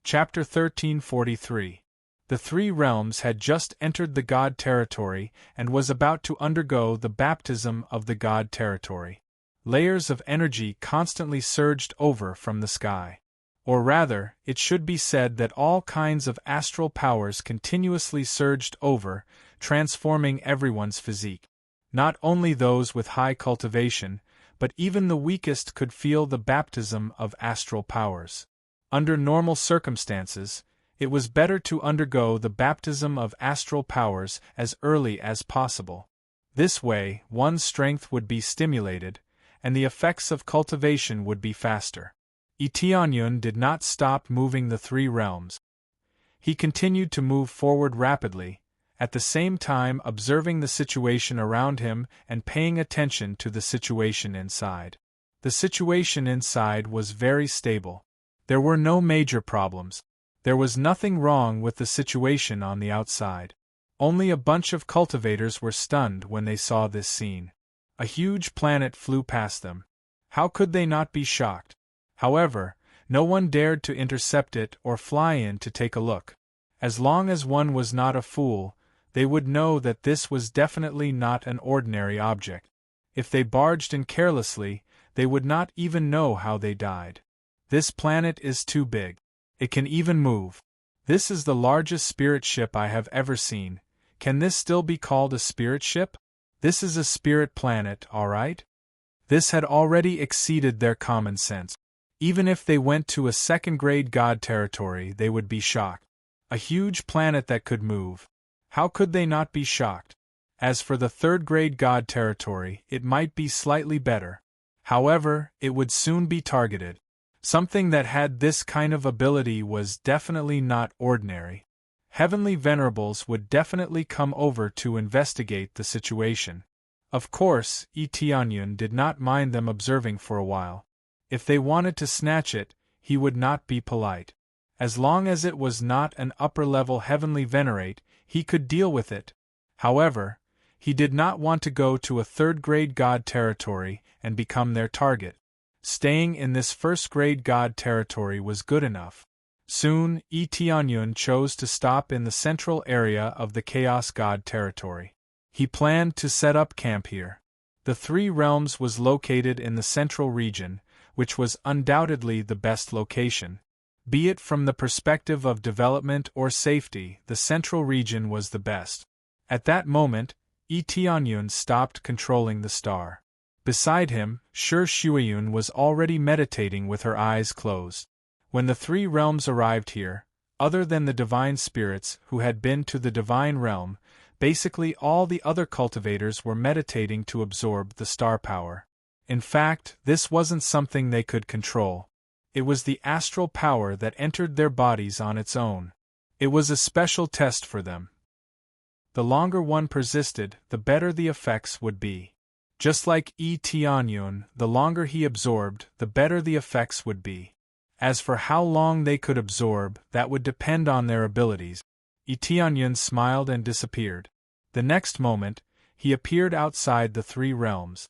Chapter 1343. The three realms had just entered the God territory and was about to undergo the baptism of the God territory. Layers of energy constantly surged over from the sky. Or rather, it should be said that all kinds of astral powers continuously surged over, transforming everyone's physique. Not only those with high cultivation, but even the weakest could feel the baptism of astral powers. Under normal circumstances, it was better to undergo the baptism of astral powers as early as possible. This way, one's strength would be stimulated, and the effects of cultivation would be faster. Tianyun did not stop moving the three realms. He continued to move forward rapidly, at the same time observing the situation around him and paying attention to the situation inside. The situation inside was very stable. There were no major problems. There was nothing wrong with the situation on the outside. Only a bunch of cultivators were stunned when they saw this scene. A huge planet flew past them. How could they not be shocked? However, no one dared to intercept it or fly in to take a look. As long as one was not a fool, they would know that this was definitely not an ordinary object. If they barged in carelessly, they would not even know how they died. This planet is too big. It can even move. This is the largest spirit ship I have ever seen. Can this still be called a spirit ship? This is a spirit planet, all right? This had already exceeded their common sense. Even if they went to a second-grade God territory, they would be shocked. A huge planet that could move. How could they not be shocked? As for the third-grade God territory, it might be slightly better. However, it would soon be targeted. Something that had this kind of ability was definitely not ordinary. Heavenly Venerables would definitely come over to investigate the situation. Of course, Tianyun did not mind them observing for a while. If they wanted to snatch it, he would not be polite. As long as it was not an upper-level Heavenly Venerate, he could deal with it. However, he did not want to go to a third-grade God territory and become their target. Staying in this first-grade God territory was good enough. Soon, Tianyun chose to stop in the central area of the Chaos God territory. He planned to set up camp here. The Three Realms was located in the central region, which was undoubtedly the best location. Be it from the perspective of development or safety, the central region was the best. At that moment, Tianyun stopped controlling the star. Beside him, Shuiyun was already meditating with her eyes closed. When the Three Realms arrived here, other than the divine spirits who had been to the divine realm, basically all the other cultivators were meditating to absorb the star power. In fact, this wasn't something they could control. It was the astral power that entered their bodies on its own. It was a special test for them. The longer one persisted, the better the effects would be. Just like Tianyun, the longer he absorbed, the better the effects would be. As for how long they could absorb, that would depend on their abilities. Tianyun smiled and disappeared. The next moment, he appeared outside the Three Realms.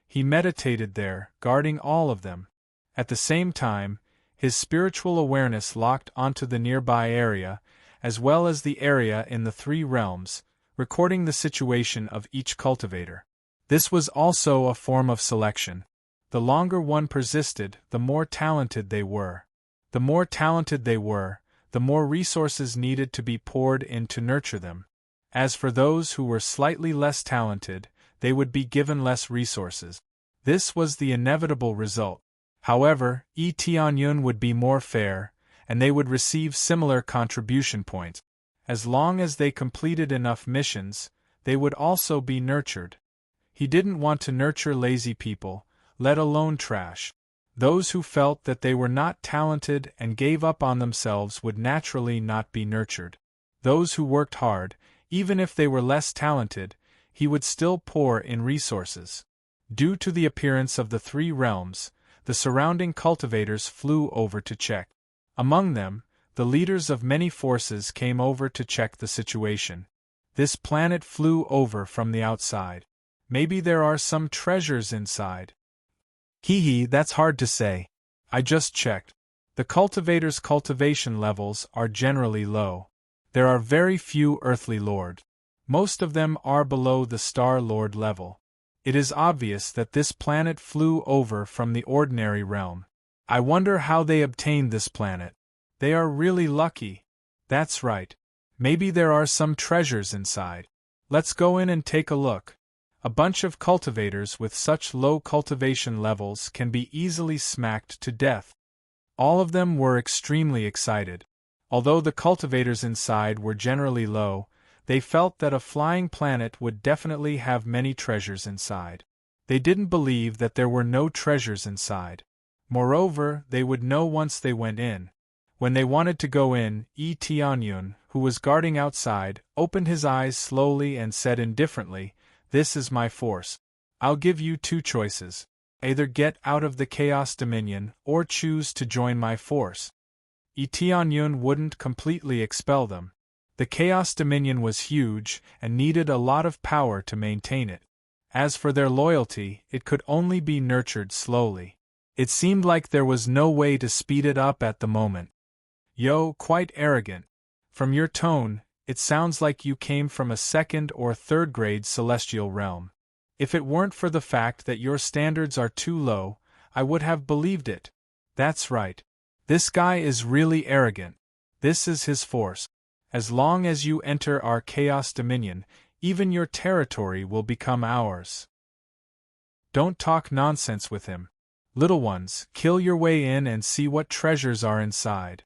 He meditated there, guarding all of them. At the same time, his spiritual awareness locked onto the nearby area, as well as the area in the Three Realms, recording the situation of each cultivator. This was also a form of selection. The longer one persisted, the more talented they were. The more talented they were, the more resources needed to be poured in to nurture them. As for those who were slightly less talented, they would be given less resources. This was the inevitable result. However, Tianyun would be more fair, and they would receive similar contribution points. As long as they completed enough missions, they would also be nurtured. He didn't want to nurture lazy people, let alone trash. Those who felt that they were not talented and gave up on themselves would naturally not be nurtured. Those who worked hard, even if they were less talented, he would still pour in resources. Due to the appearance of the three realms, the surrounding cultivators flew over to check. Among them, the leaders of many forces came over to check the situation. This planet flew over from the outside. Maybe there are some treasures inside. Hee, that's hard to say. I just checked. The cultivators' cultivation levels are generally low. There are very few earthly lords. Most of them are below the Star Lord level. It is obvious that this planet flew over from the ordinary realm. I wonder how they obtained this planet. They are really lucky. That's right. Maybe there are some treasures inside. Let's go in and take a look. A bunch of cultivators with such low cultivation levels can be easily smacked to death. All of them were extremely excited. Although the cultivators inside were generally low, they felt that a flying planet would definitely have many treasures inside. They didn't believe that there were no treasures inside. Moreover, they would know once they went in. When they wanted to go in, Tianyun, who was guarding outside, opened his eyes slowly and said indifferently, "This is my force. I'll give you two choices. Either get out of the Chaos Dominion or choose to join my force." Tianyun wouldn't completely expel them. The Chaos Dominion was huge and needed a lot of power to maintain it. As for their loyalty, it could only be nurtured slowly. It seemed like there was no way to speed it up at the moment. Yo, quite arrogant. From your tone, it sounds like you came from a second or third grade celestial realm. If it weren't for the fact that your standards are too low, I would have believed it. That's right. This guy is really arrogant. This is his force. As long as you enter our Chaos Dominion, even your territory will become ours. Don't talk nonsense with him. Little ones, kill your way in and see what treasures are inside.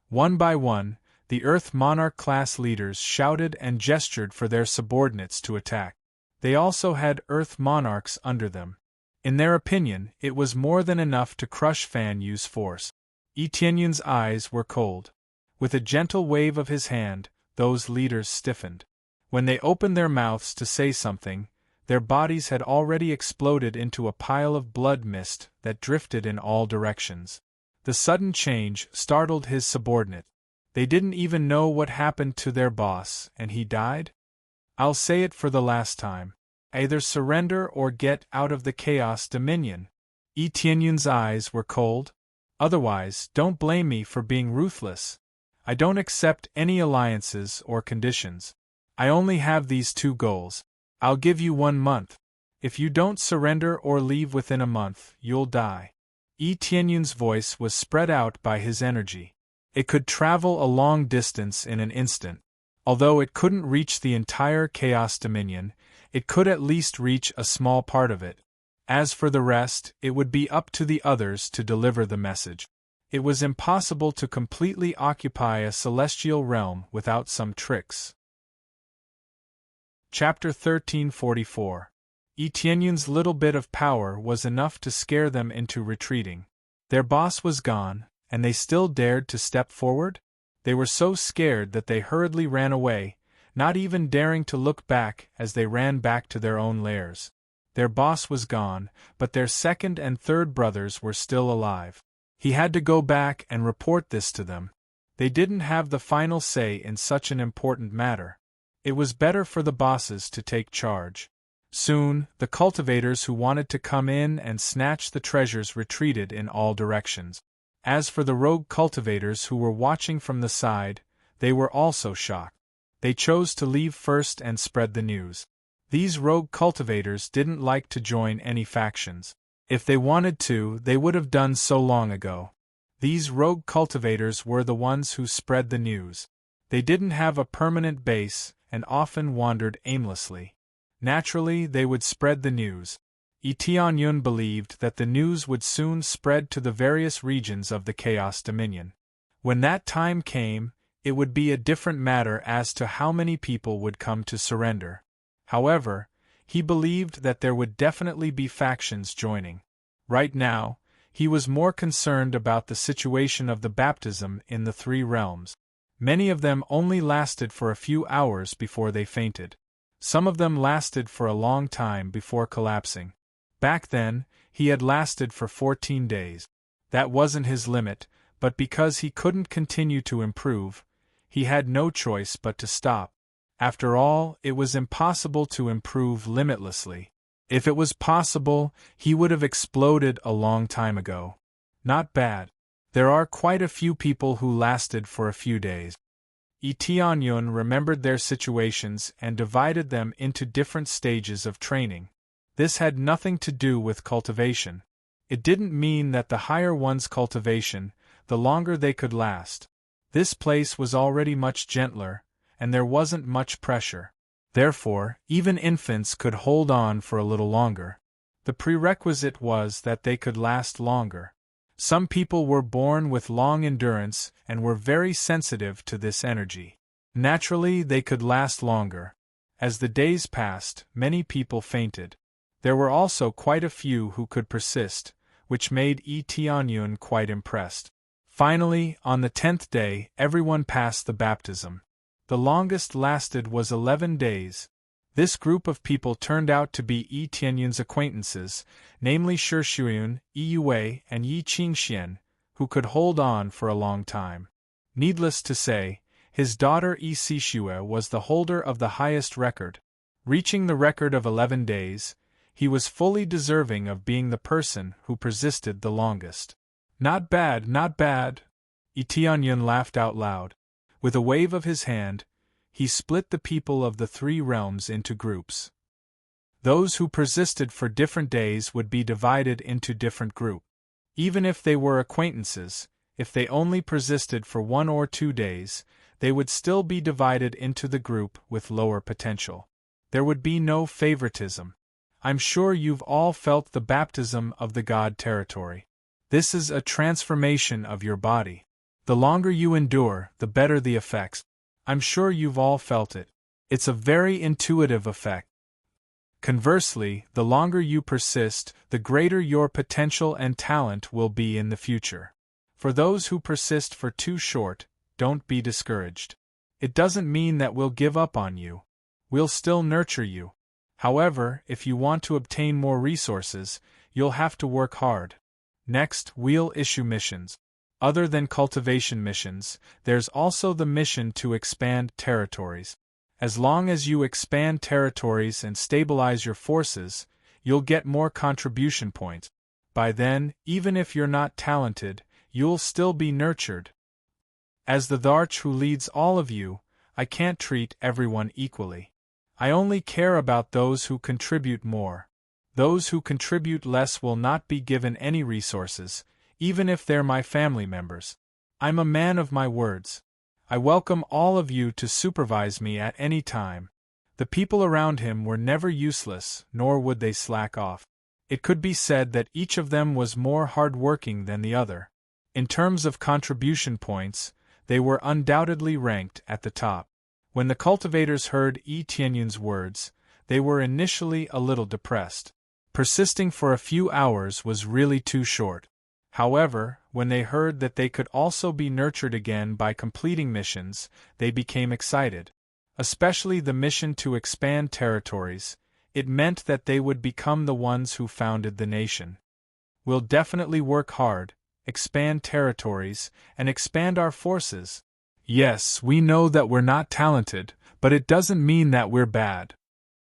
One by one, the Earth Monarch class leaders shouted and gestured for their subordinates to attack. They also had Earth Monarchs under them. In their opinion, it was more than enough to crush Fan Yu's force. Tianyun's eyes were cold. With a gentle wave of his hand, those leaders stiffened. When they opened their mouths to say something, their bodies had already exploded into a pile of blood mist that drifted in all directions. The sudden change startled his subordinate. They didn't even know what happened to their boss, and he died? I'll say it for the last time. Either surrender or get out of the Chaos Dominion. Tianyun's eyes were cold. Otherwise, don't blame me for being ruthless. I don't accept any alliances or conditions. I only have these two goals. I'll give you 1 month. If you don't surrender or leave within a month, you'll die. Tianyun's voice was spread out by his energy. It could travel a long distance in an instant. Although it couldn't reach the entire Chaos Dominion, it could at least reach a small part of it. As for the rest, it would be up to the others to deliver the message. It was impossible to completely occupy a celestial realm without some tricks. Chapter 1344. Tianyun's little bit of power was enough to scare them into retreating. Their boss was gone, and they still dared to step forward? They were so scared that they hurriedly ran away, not even daring to look back as they ran back to their own lairs. Their boss was gone, but their second and third brothers were still alive. He had to go back and report this to them. They didn't have the final say in such an important matter. It was better for the bosses to take charge. Soon, the cultivators who wanted to come in and snatch the treasures retreated in all directions. As for the rogue cultivators who were watching from the side, they were also shocked. They chose to leave first and spread the news. These rogue cultivators didn't like to join any factions. If they wanted to, they would have done so long ago. These rogue cultivators were the ones who spread the news. They didn't have a permanent base and often wandered aimlessly. Naturally, they would spread the news. Tianyun believed that the news would soon spread to the various regions of the Chaos Dominion. When that time came, It would be a different matter as to how many people would come to surrender. However, he believed that there would definitely be factions joining. Right now, he was more concerned about the situation of the baptism in the three realms. Many of them only lasted for a few hours before they fainted. Some of them lasted for a long time before collapsing. Back then, he had lasted for 14 days. That wasn't his limit, but because he couldn't continue to improve, he had no choice but to stop. After all, it was impossible to improve limitlessly. If it was possible, he would have exploded a long time ago. Not bad. There are quite a few people who lasted for a few days. Tianyun remembered their situations and divided them into different stages of training. This had nothing to do with cultivation. It didn't mean that the higher one's cultivation, the longer they could last. This place was already much gentler, and there wasn't much pressure. Therefore, even infants could hold on for a little longer. The prerequisite was that they could last longer. Some people were born with long endurance and were very sensitive to this energy. Naturally, they could last longer. As the days passed, many people fainted. There were also quite a few who could persist, which made Tianyun quite impressed. Finally, on the 10th day, everyone passed the baptism. The longest lasted was 11 days. This group of people turned out to be Tianyun's acquaintances, namely Shishuyun, Yue, and Yi Qingxian, who could hold on for a long time. Needless to say, his daughter Sishue was the holder of the highest record. Reaching the record of 11 days, he was fully deserving of being the person who persisted the longest. Not bad, not bad. Tianyun laughed out loud. With a wave of his hand, he split the people of the three realms into groups. Those who persisted for different days would be divided into different groups. Even if they were acquaintances, if they only persisted for 1 or 2 days, they would still be divided into the group with lower potential. There would be no favoritism. I'm sure you've all felt the baptism of the God territory. This is a transformation of your body. The longer you endure, the better the effects. I'm sure you've all felt it. It's a very intuitive effect. Conversely, the longer you persist, the greater your potential and talent will be in the future. For those who persist for too short, don't be discouraged. It doesn't mean that we'll give up on you. We'll still nurture you. However, if you want to obtain more resources, you'll have to work hard. Next, we'll issue missions. Other than cultivation missions, there's also the mission to expand territories. As long as you expand territories and stabilize your forces, you'll get more contribution points. By then, even if you're not talented, you'll still be nurtured. As the Dharch who leads all of you, I can't treat everyone equally. I only care about those who contribute more. Those who contribute less will not be given any resources, even if they're my family members. I'm a man of my words. I welcome all of you to supervise me at any time. The people around him were never useless, nor would they slack off. It could be said that each of them was more hard-working than the other. In terms of contribution points, they were undoubtedly ranked at the top. When the cultivators heard Tianyun's words, they were initially a little depressed. Persisting for a few hours was really too short. However, when they heard that they could also be nurtured again by completing missions, they became excited. Especially the mission to expand territories, it meant that they would become the ones who founded the nation. We'll definitely work hard, expand territories, and expand our forces. Yes, we know that we're not talented, but it doesn't mean that we're bad.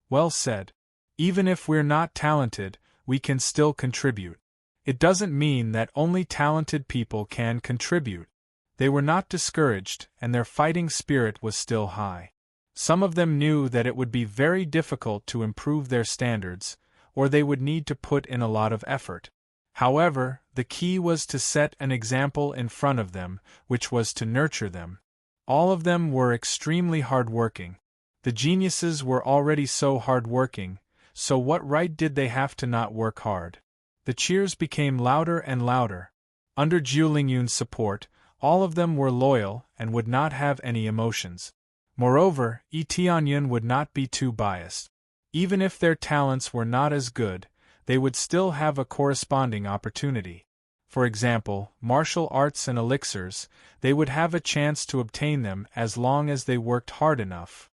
Well said. Even if we're not talented, we can still contribute. It doesn't mean that only talented people can contribute. They were not discouraged, and their fighting spirit was still high. Some of them knew that it would be very difficult to improve their standards, or they would need to put in a lot of effort. However, the key was to set an example in front of them, which was to nurture them. All of them were extremely hard-working. The geniuses were already so hard-working, so what right did they have to not work hard? The cheers became louder and louder. Under Jiulingyun's support, all of them were loyal and would not have any emotions. Moreover, Tianyun would not be too biased. Even if their talents were not as good, they would still have a corresponding opportunity. For example, martial arts and elixirs, they would have a chance to obtain them as long as they worked hard enough.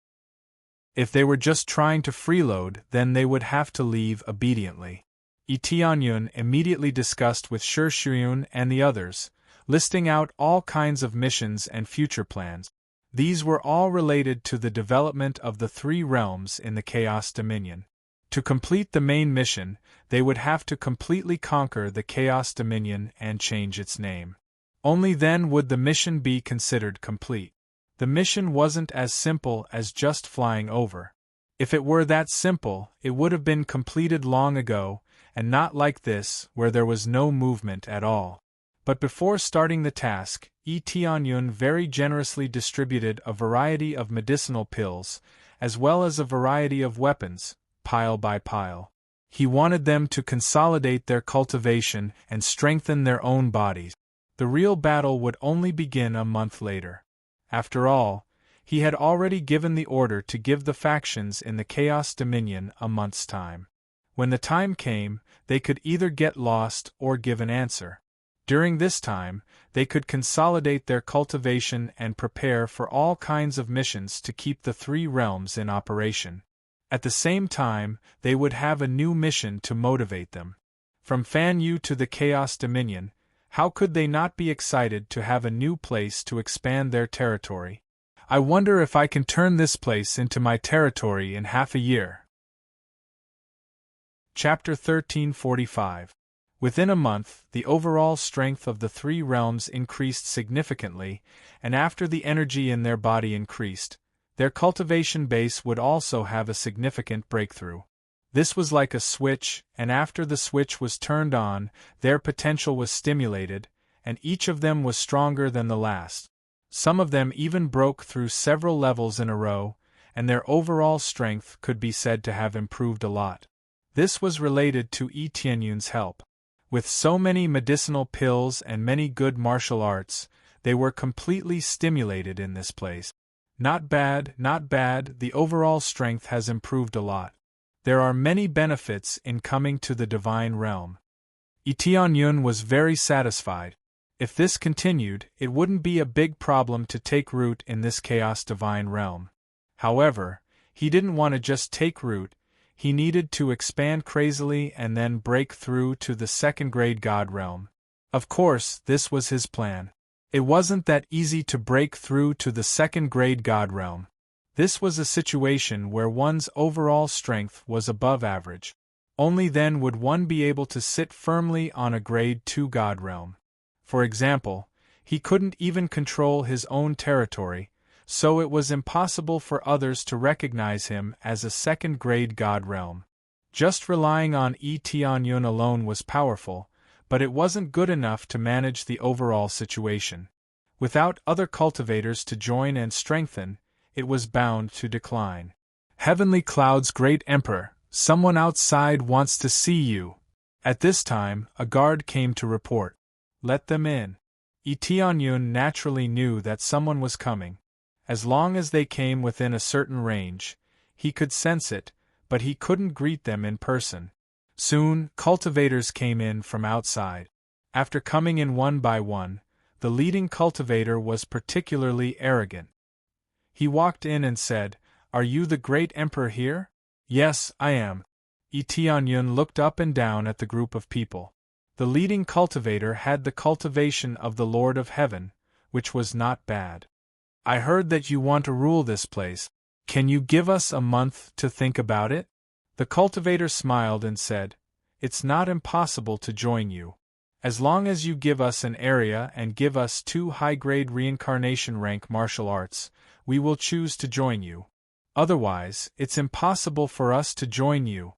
If they were just trying to freeload, then they would have to leave obediently. Tianyun immediately discussed with Shiyun and the others, listing out all kinds of missions and future plans. These were all related to the development of the three realms in the Chaos Dominion. To complete the main mission, they would have to completely conquer the Chaos Dominion and change its name. Only then would the mission be considered complete. The mission wasn't as simple as just flying over. If it were that simple, it would have been completed long ago, and not like this, where there was no movement at all. But before starting the task, Tianyun very generously distributed a variety of medicinal pills, as well as a variety of weapons, pile by pile. He wanted them to consolidate their cultivation and strengthen their own bodies. The real battle would only begin a month later. After all, he had already given the order to give the factions in the Chaos Dominion a month's time. When the time came, they could either get lost or give an answer. During this time, they could consolidate their cultivation and prepare for all kinds of missions to keep the three realms in operation. At the same time, they would have a new mission to motivate them. From Fan Yu to the Chaos Dominion, how could they not be excited to have a new place to expand their territory? I wonder if I can turn this place into my territory in half a year. Chapter 1345. Within a month, the overall strength of the three realms increased significantly, and after the energy in their body increased, their cultivation base would also have a significant breakthrough. This was like a switch, and after the switch was turned on, their potential was stimulated, and each of them was stronger than the last. Some of them even broke through several levels in a row, and their overall strength could be said to have improved a lot. This was related to Tianyun's help. With so many medicinal pills and many good martial arts, they were completely stimulated in this place. Not bad, not bad, the overall strength has improved a lot. There are many benefits in coming to the divine realm. Tianyun was very satisfied. If this continued, it wouldn't be a big problem to take root in this chaos divine realm. However, he didn't want to just take root. He needed to expand crazily and then break through to the second-grade God realm. Of course, this was his plan. It wasn't that easy to break through to the second-grade God realm. This was a situation where one's overall strength was above average. Only then would one be able to sit firmly on a grade 2 God realm. For example, he couldn't even control his own territory, so it was impossible for others to recognize him as a second-grade God realm. Just relying on Tianyun alone was powerful, but it wasn't good enough to manage the overall situation. Without other cultivators to join and strengthen, it was bound to decline. Heavenly Cloud's great emperor, someone outside wants to see you. At this time, a guard came to report. Let them in. Tianyun naturally knew that someone was coming. As long as they came within a certain range, he could sense it, but he couldn't greet them in person. Soon, cultivators came in from outside. After coming in one by one, the leading cultivator was particularly arrogant. He walked in and said, "Are you the great emperor here?" "Yes, I am." Tianyun looked up and down at the group of people. The leading cultivator had the cultivation of the Lord of Heaven, which was not bad. "I heard that you want to rule this place. Can you give us a month to think about it?" The cultivator smiled and said, "It's not impossible to join you. As long as you give us an area and give us 2 high-grade reincarnation rank martial arts, we will choose to join you. Otherwise, it's impossible for us to join you."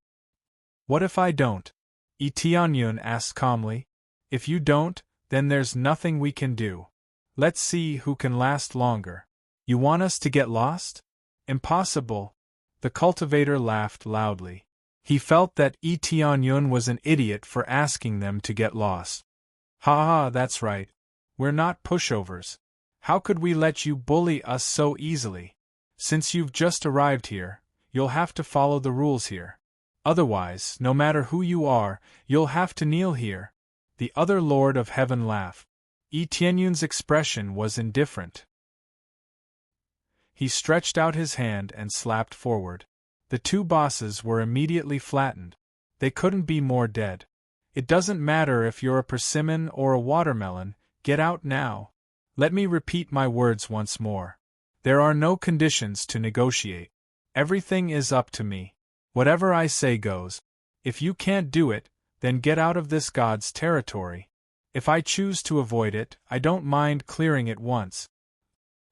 "What if I don't?" Tianyun asked calmly. "If you don't, then there's nothing we can do. Let's see who can last longer. You want us to get lost?" "Impossible." The cultivator laughed loudly. He felt that Tianyun was an idiot for asking them to get lost. "Ha ha, that's right. We're not pushovers. How could we let you bully us so easily? Since you've just arrived here, you'll have to follow the rules here. Otherwise, no matter who you are, you'll have to kneel here." The other Lord of Heaven laughed. Tianyun's expression was indifferent. He stretched out his hand and slapped forward. The two bosses were immediately flattened. They couldn't be more dead. "It doesn't matter if you're a persimmon or a watermelon, get out now. Let me repeat my words once more. There are no conditions to negotiate. Everything is up to me. Whatever I say goes. If you can't do it, then get out of this god's territory. If I choose to avoid it, I don't mind clearing it once.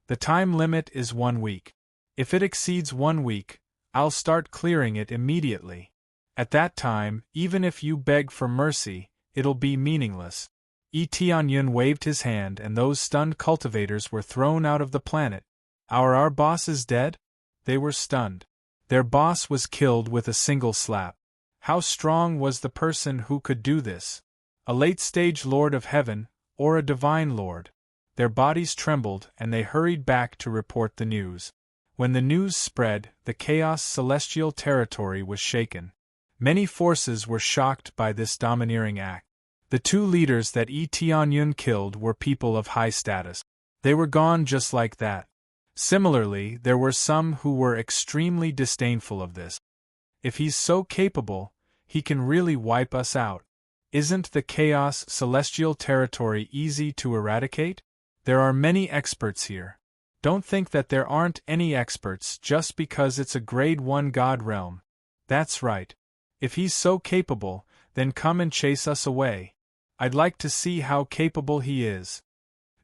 The time limit is 1 week. If it exceeds 1 week, I'll start clearing it immediately. At that time, even if you beg for mercy, it'll be meaningless." Tianyun waved his hand and those stunned cultivators were thrown out of the planet. Our boss is dead? They were stunned. Their boss was killed with a single slap. How strong was the person who could do this? A late-stage Lord of Heaven, or a divine Lord? Their bodies trembled and they hurried back to report the news. When the news spread, the chaos celestial territory was shaken. Many forces were shocked by this domineering act. The 2 leaders that Tianyun killed were people of high status. They were gone just like that. Similarly, there were some who were extremely disdainful of this. If he's so capable, he can really wipe us out. Isn't the chaos celestial territory easy to eradicate? There are many experts here. Don't think that there aren't any experts just because it's a grade 1 god realm. That's right. If he's so capable, then come and chase us away. I'd like to see how capable he is.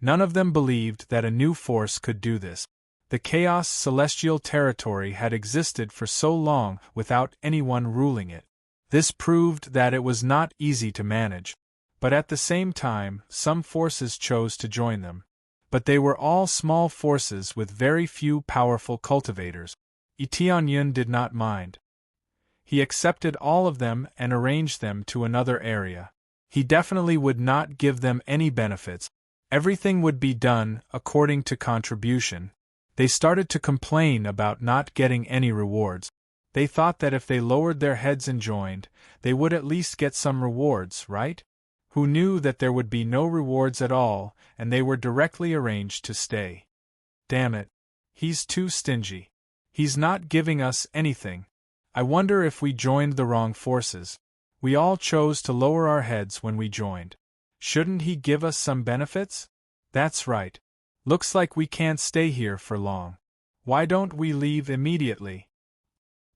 None of them believed that a new force could do this. The chaos celestial territory had existed for so long without anyone ruling it. This proved that it was not easy to manage. But at the same time, some forces chose to join them. But they were all small forces with very few powerful cultivators. Tianyun did not mind. He accepted all of them and arranged them to another area. He definitely would not give them any benefits. Everything would be done according to contribution. They started to complain about not getting any rewards. They thought that if they lowered their heads and joined, they would at least get some rewards, right? Who knew that there would be no rewards at all, and they were directly arranged to stay. Damn it. He's too stingy. He's not giving us anything. I wonder if we joined the wrong forces. We all chose to lower our heads when we joined. Shouldn't he give us some benefits? That's right. Looks like we can't stay here for long. Why don't we leave immediately?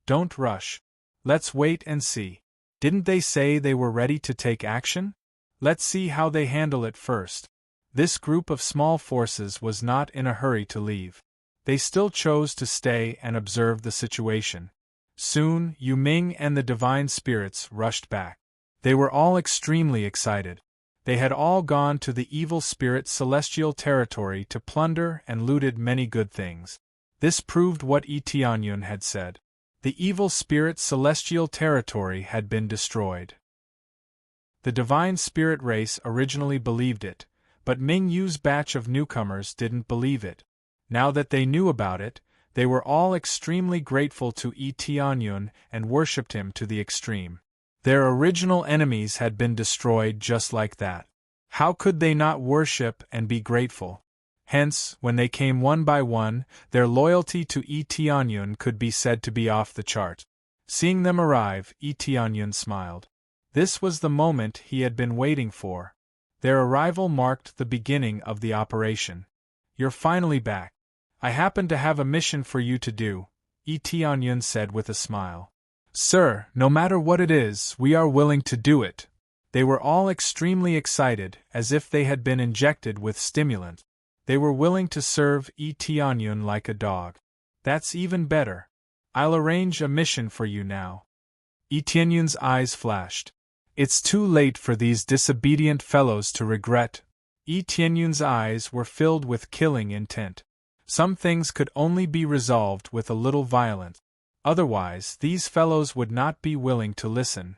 Don't rush. Let's wait and see. Didn't they say they were ready to take action? Let's see how they handle it first. This group of small forces was not in a hurry to leave. They still chose to stay and observe the situation. Soon, Yu Ming and the divine spirits rushed back. They were all extremely excited. They had all gone to the evil spirit celestial territory to plunder and looted many good things. This proved what Tianyun had said. The evil spirit celestial territory had been destroyed. The divine spirit race originally believed it, but Ming Yu's batch of newcomers didn't believe it. Now that they knew about it, they were all extremely grateful to Tianyun and worshipped him to the extreme. Their original enemies had been destroyed just like that. How could they not worship and be grateful? Hence, when they came one by one, their loyalty to Tianyun could be said to be off the chart. Seeing them arrive, Tianyun smiled. This was the moment he had been waiting for. Their arrival marked the beginning of the operation. You're finally back. I happen to have a mission for you to do, Tianyun said with a smile. Sir, no matter what it is, we are willing to do it. They were all extremely excited, as if they had been injected with stimulant. They were willing to serve Tianyun like a dog. That's even better. I'll arrange a mission for you now. Tianyun's eyes flashed. It's too late for these disobedient fellows to regret. Tianyun's eyes were filled with killing intent. Some things could only be resolved with a little violence. Otherwise, these fellows would not be willing to listen.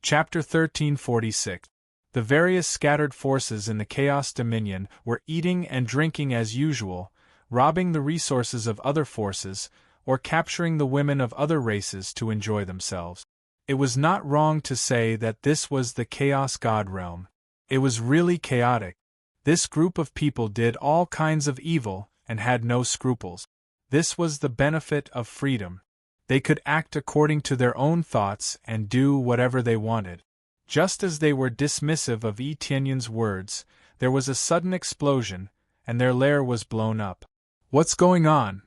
Chapter 1346. The various scattered forces in the Chaos Dominion were eating and drinking as usual, robbing the resources of other forces, or capturing the women of other races to enjoy themselves. It was not wrong to say that this was the Chaos God realm. It was really chaotic. This group of people did all kinds of evil and had no scruples. This was the benefit of freedom. They could act according to their own thoughts and do whatever they wanted. Just as they were dismissive of Etienne's words, there was a sudden explosion, and their lair was blown up. "What's going on?"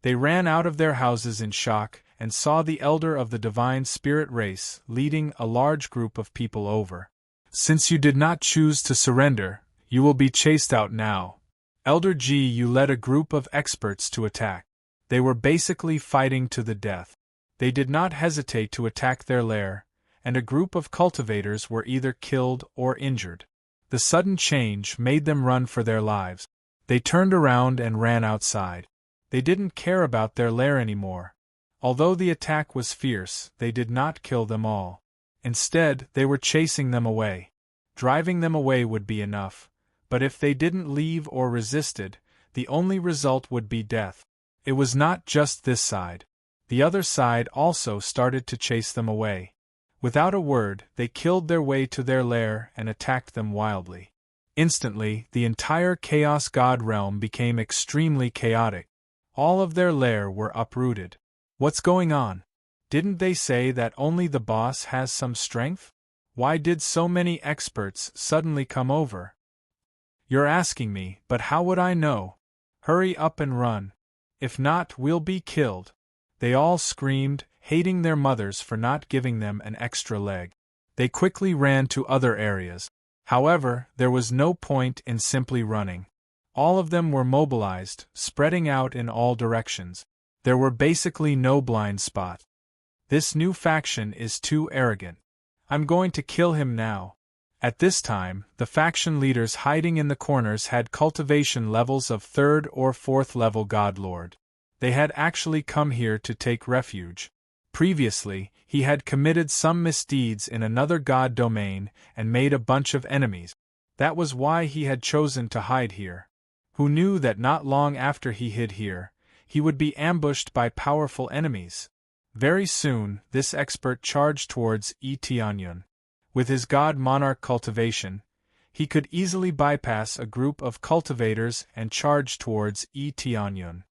They ran out of their houses in shock and saw the elder of the divine spirit race leading a large group of people over. "Since you did not choose to surrender, you will be chased out now. Elder G, you led a group of experts to attack. They were basically fighting to the death. They did not hesitate to attack their lair, and a group of cultivators were either killed or injured. The sudden change made them run for their lives. They turned around and ran outside. They didn't care about their lair anymore. Although the attack was fierce, they did not kill them all. Instead, they were chasing them away. Driving them away would be enough, but if they didn't leave or resisted, the only result would be death. It was not just this side. The other side also started to chase them away. Without a word, they killed their way to their lair and attacked them wildly. Instantly, the entire Chaos God realm became extremely chaotic. All of their lair were uprooted. What's going on? Didn't they say that only the boss has some strength? Why did so many experts suddenly come over? You're asking me, but how would I know? Hurry up and run. If not, we'll be killed. They all screamed, hating their mothers for not giving them an extra leg. They quickly ran to other areas. However, there was no point in simply running. All of them were mobilized, spreading out in all directions. There were basically no blind spot. This new faction is too arrogant. I'm going to kill him now. At this time, the faction leaders hiding in the corners had cultivation levels of 3rd or 4th level Godlord. They had actually come here to take refuge. Previously, he had committed some misdeeds in another god domain and made a bunch of enemies. That was why he had chosen to hide here. Who knew that not long after he hid here, he would be ambushed by powerful enemies? Very soon, this expert charged towards Etienne. With his god monarch cultivation, he could easily bypass a group of cultivators and charge towards Etienne.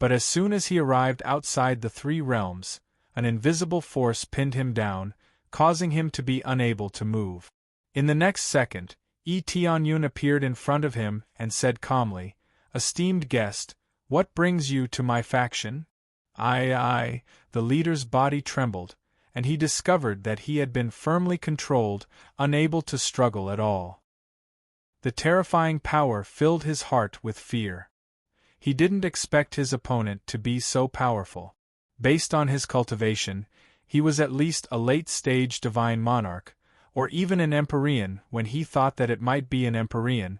But as soon as he arrived outside the 3 realms, an invisible force pinned him down, causing him to be unable to move. In the next second, Etienne appeared in front of him and said calmly, "Esteemed guest, what brings you to my faction?" I. The leader's body trembled, and he discovered that he had been firmly controlled, unable to struggle at all. The terrifying power filled his heart with fear. He didn't expect his opponent to be so powerful. Based on his cultivation, he was at least a late-stage divine monarch, or even an Empyrean when he thought that it might be an Empyrean.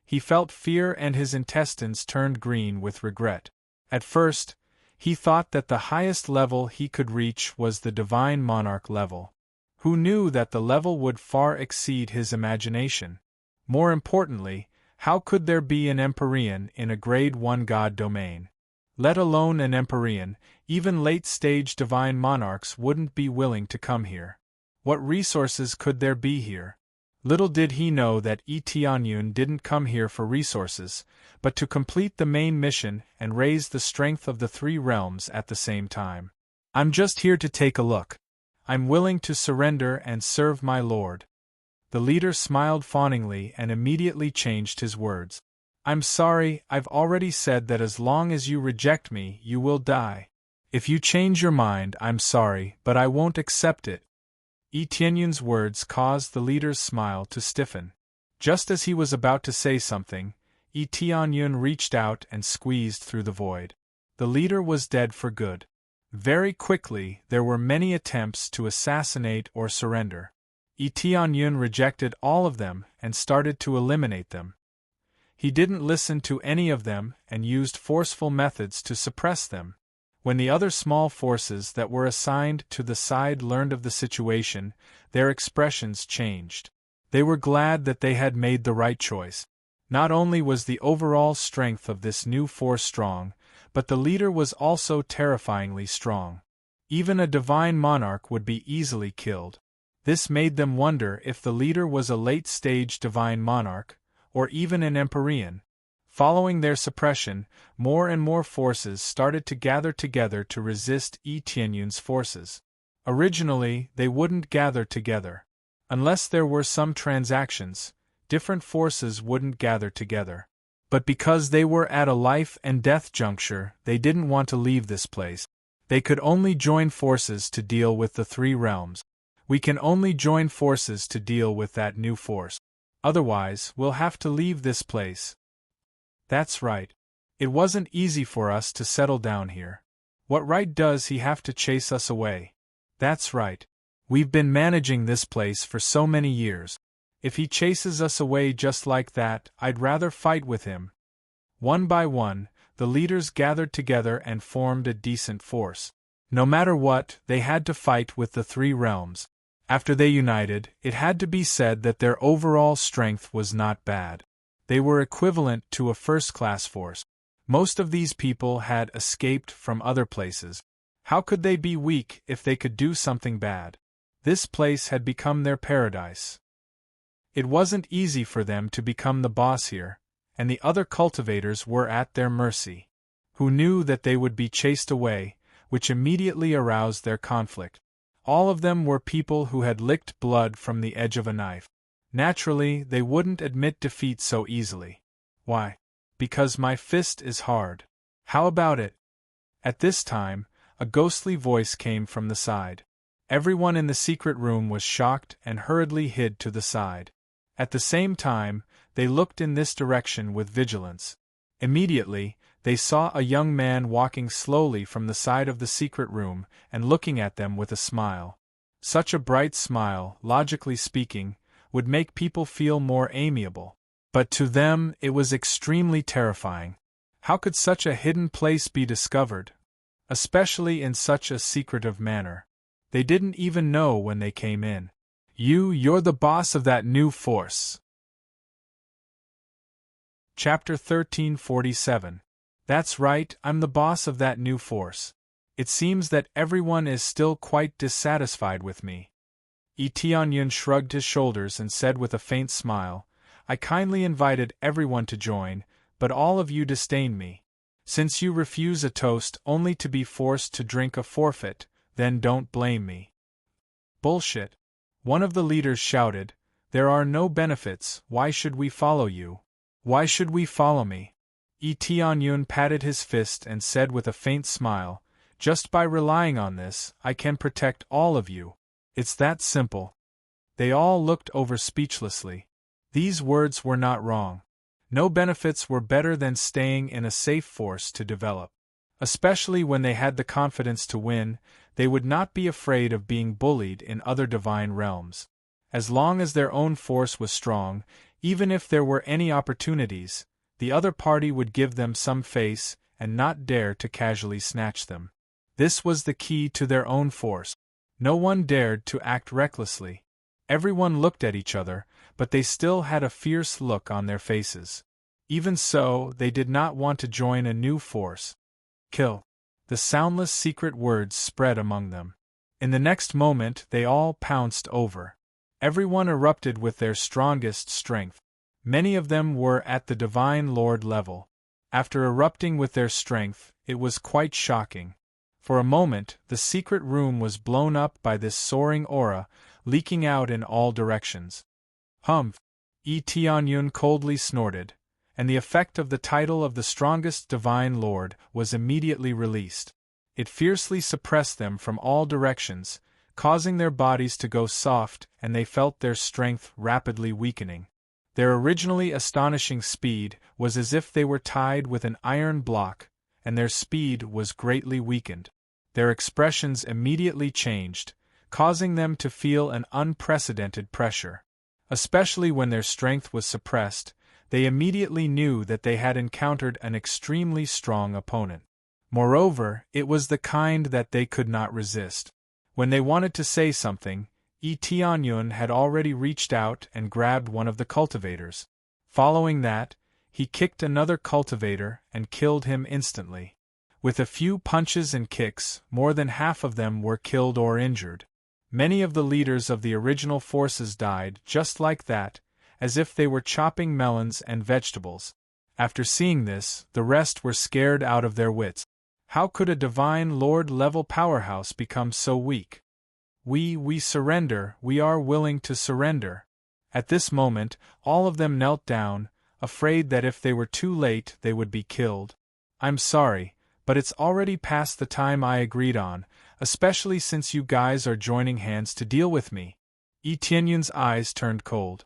He felt fear and his intestines turned green with regret. At first, he thought that the highest level he could reach was the divine monarch level. Who knew that the level would far exceed his imagination? More importantly, how could there be an Empyrean in a grade 1 god domain? Let alone an Empyrean, even late-stage divine monarchs wouldn't be willing to come here. What resources could there be here? Little did he know that Etienne didn't come here for resources, but to complete the main mission and raise the strength of the 3 realms at the same time. "I'm just here to take a look. I'm willing to surrender and serve my lord." The leader smiled fawningly and immediately changed his words. "I'm sorry, I've already said that as long as you reject me, you will die. If you change your mind, I'm sorry, but I won't accept it." Etienne's words caused the leader's smile to stiffen. Just as he was about to say something, Etienne reached out and squeezed through the void. The leader was dead for good. Very quickly, there were many attempts to assassinate or surrender. Etienne rejected all of them and started to eliminate them. He didn't listen to any of them and used forceful methods to suppress them. When the other small forces that were assigned to the side learned of the situation, their expressions changed. They were glad that they had made the right choice. Not only was the overall strength of this new force strong, but the leader was also terrifyingly strong. Even a divine monarch would be easily killed. This made them wonder if the leader was a late-stage divine monarch, or even an Empyrean. Following their suppression, more and more forces started to gather together to resist Tianyun's forces. Originally, they wouldn't gather together. Unless there were some transactions, different forces wouldn't gather together. But because they were at a life and death juncture, they didn't want to leave this place. They could only join forces to deal with the three realms. We can only join forces to deal with that new force. Otherwise, we'll have to leave this place. That's right. It wasn't easy for us to settle down here. What right does he have to chase us away? That's right. We've been managing this place for so many years. If he chases us away just like that, I'd rather fight with him. One by one, the leaders gathered together and formed a decent force. No matter what, they had to fight with the three realms. After they united, it had to be said that their overall strength was not bad. They were equivalent to a first-class force. Most of these people had escaped from other places. How could they be weak if they could do something bad? This place had become their paradise. It wasn't easy for them to become the boss here, and the other cultivators were at their mercy. Who knew that they would be chased away, which immediately aroused their conflict. All of them were people who had licked blood from the edge of a knife. Naturally, they wouldn't admit defeat so easily. Why? Because my fist is hard. How about it? At this time, a ghostly voice came from the side. Everyone in the secret room was shocked and hurriedly hid to the side. At the same time, they looked in this direction with vigilance. Immediately, they saw a young man walking slowly from the side of the secret room and looking at them with a smile. Such a bright smile, logically speaking, would make people feel more amiable. But to them, it was extremely terrifying. How could such a hidden place be discovered? Especially in such a secretive manner. They didn't even know when they came in. You're the boss of that new force. Chapter 1347. That's right, I'm the boss of that new force. It seems that everyone is still quite dissatisfied with me. Tianyun shrugged his shoulders and said with a faint smile, I kindly invited everyone to join, but all of you disdain me. Since you refuse a toast only to be forced to drink a forfeit, then don't blame me. Bullshit. One of the leaders shouted, There are no benefits, why should we follow you? Why should we follow me? Tianyun patted his fist and said with a faint smile, Just by relying on this, I can protect all of you. It's that simple. They all looked over speechlessly. These words were not wrong. No benefits were better than staying in a safe force to develop. Especially when they had the confidence to win, they would not be afraid of being bullied in other divine realms. As long as their own force was strong, even if there were any opportunities, the other party would give them some face and not dare to casually snatch them. This was the key to their own force. No one dared to act recklessly. Everyone looked at each other, but they still had a fierce look on their faces. Even so, they did not want to join a new force. Kill. The soundless secret words spread among them. In the next moment they all pounced over. Everyone erupted with their strongest strength. Many of them were at the Divine Lord level. After erupting with their strength, it was quite shocking. For a moment, the secret room was blown up by this soaring aura, leaking out in all directions. Humph! Tianyun coldly snorted, and the effect of the title of the strongest Divine Lord was immediately released. It fiercely suppressed them from all directions, causing their bodies to go soft, and they felt their strength rapidly weakening. Their originally astonishing speed was as if they were tied with an iron block, and their speed was greatly weakened. Their expressions immediately changed, causing them to feel an unprecedented pressure. Especially when their strength was suppressed, they immediately knew that they had encountered an extremely strong opponent. Moreover, it was the kind that they could not resist. When they wanted to say something, Tianyun had already reached out and grabbed one of the cultivators. Following that, he kicked another cultivator and killed him instantly. With a few punches and kicks, more than half of them were killed or injured. Many of the leaders of the original forces died just like that, as if they were chopping melons and vegetables. After seeing this, the rest were scared out of their wits. How could a divine Lord-level powerhouse become so weak? We surrender, we are willing to surrender. At this moment, all of them knelt down, afraid that if they were too late they would be killed. I'm sorry, but it's already past the time I agreed on, especially since you guys are joining hands to deal with me. Tianyun's eyes turned cold.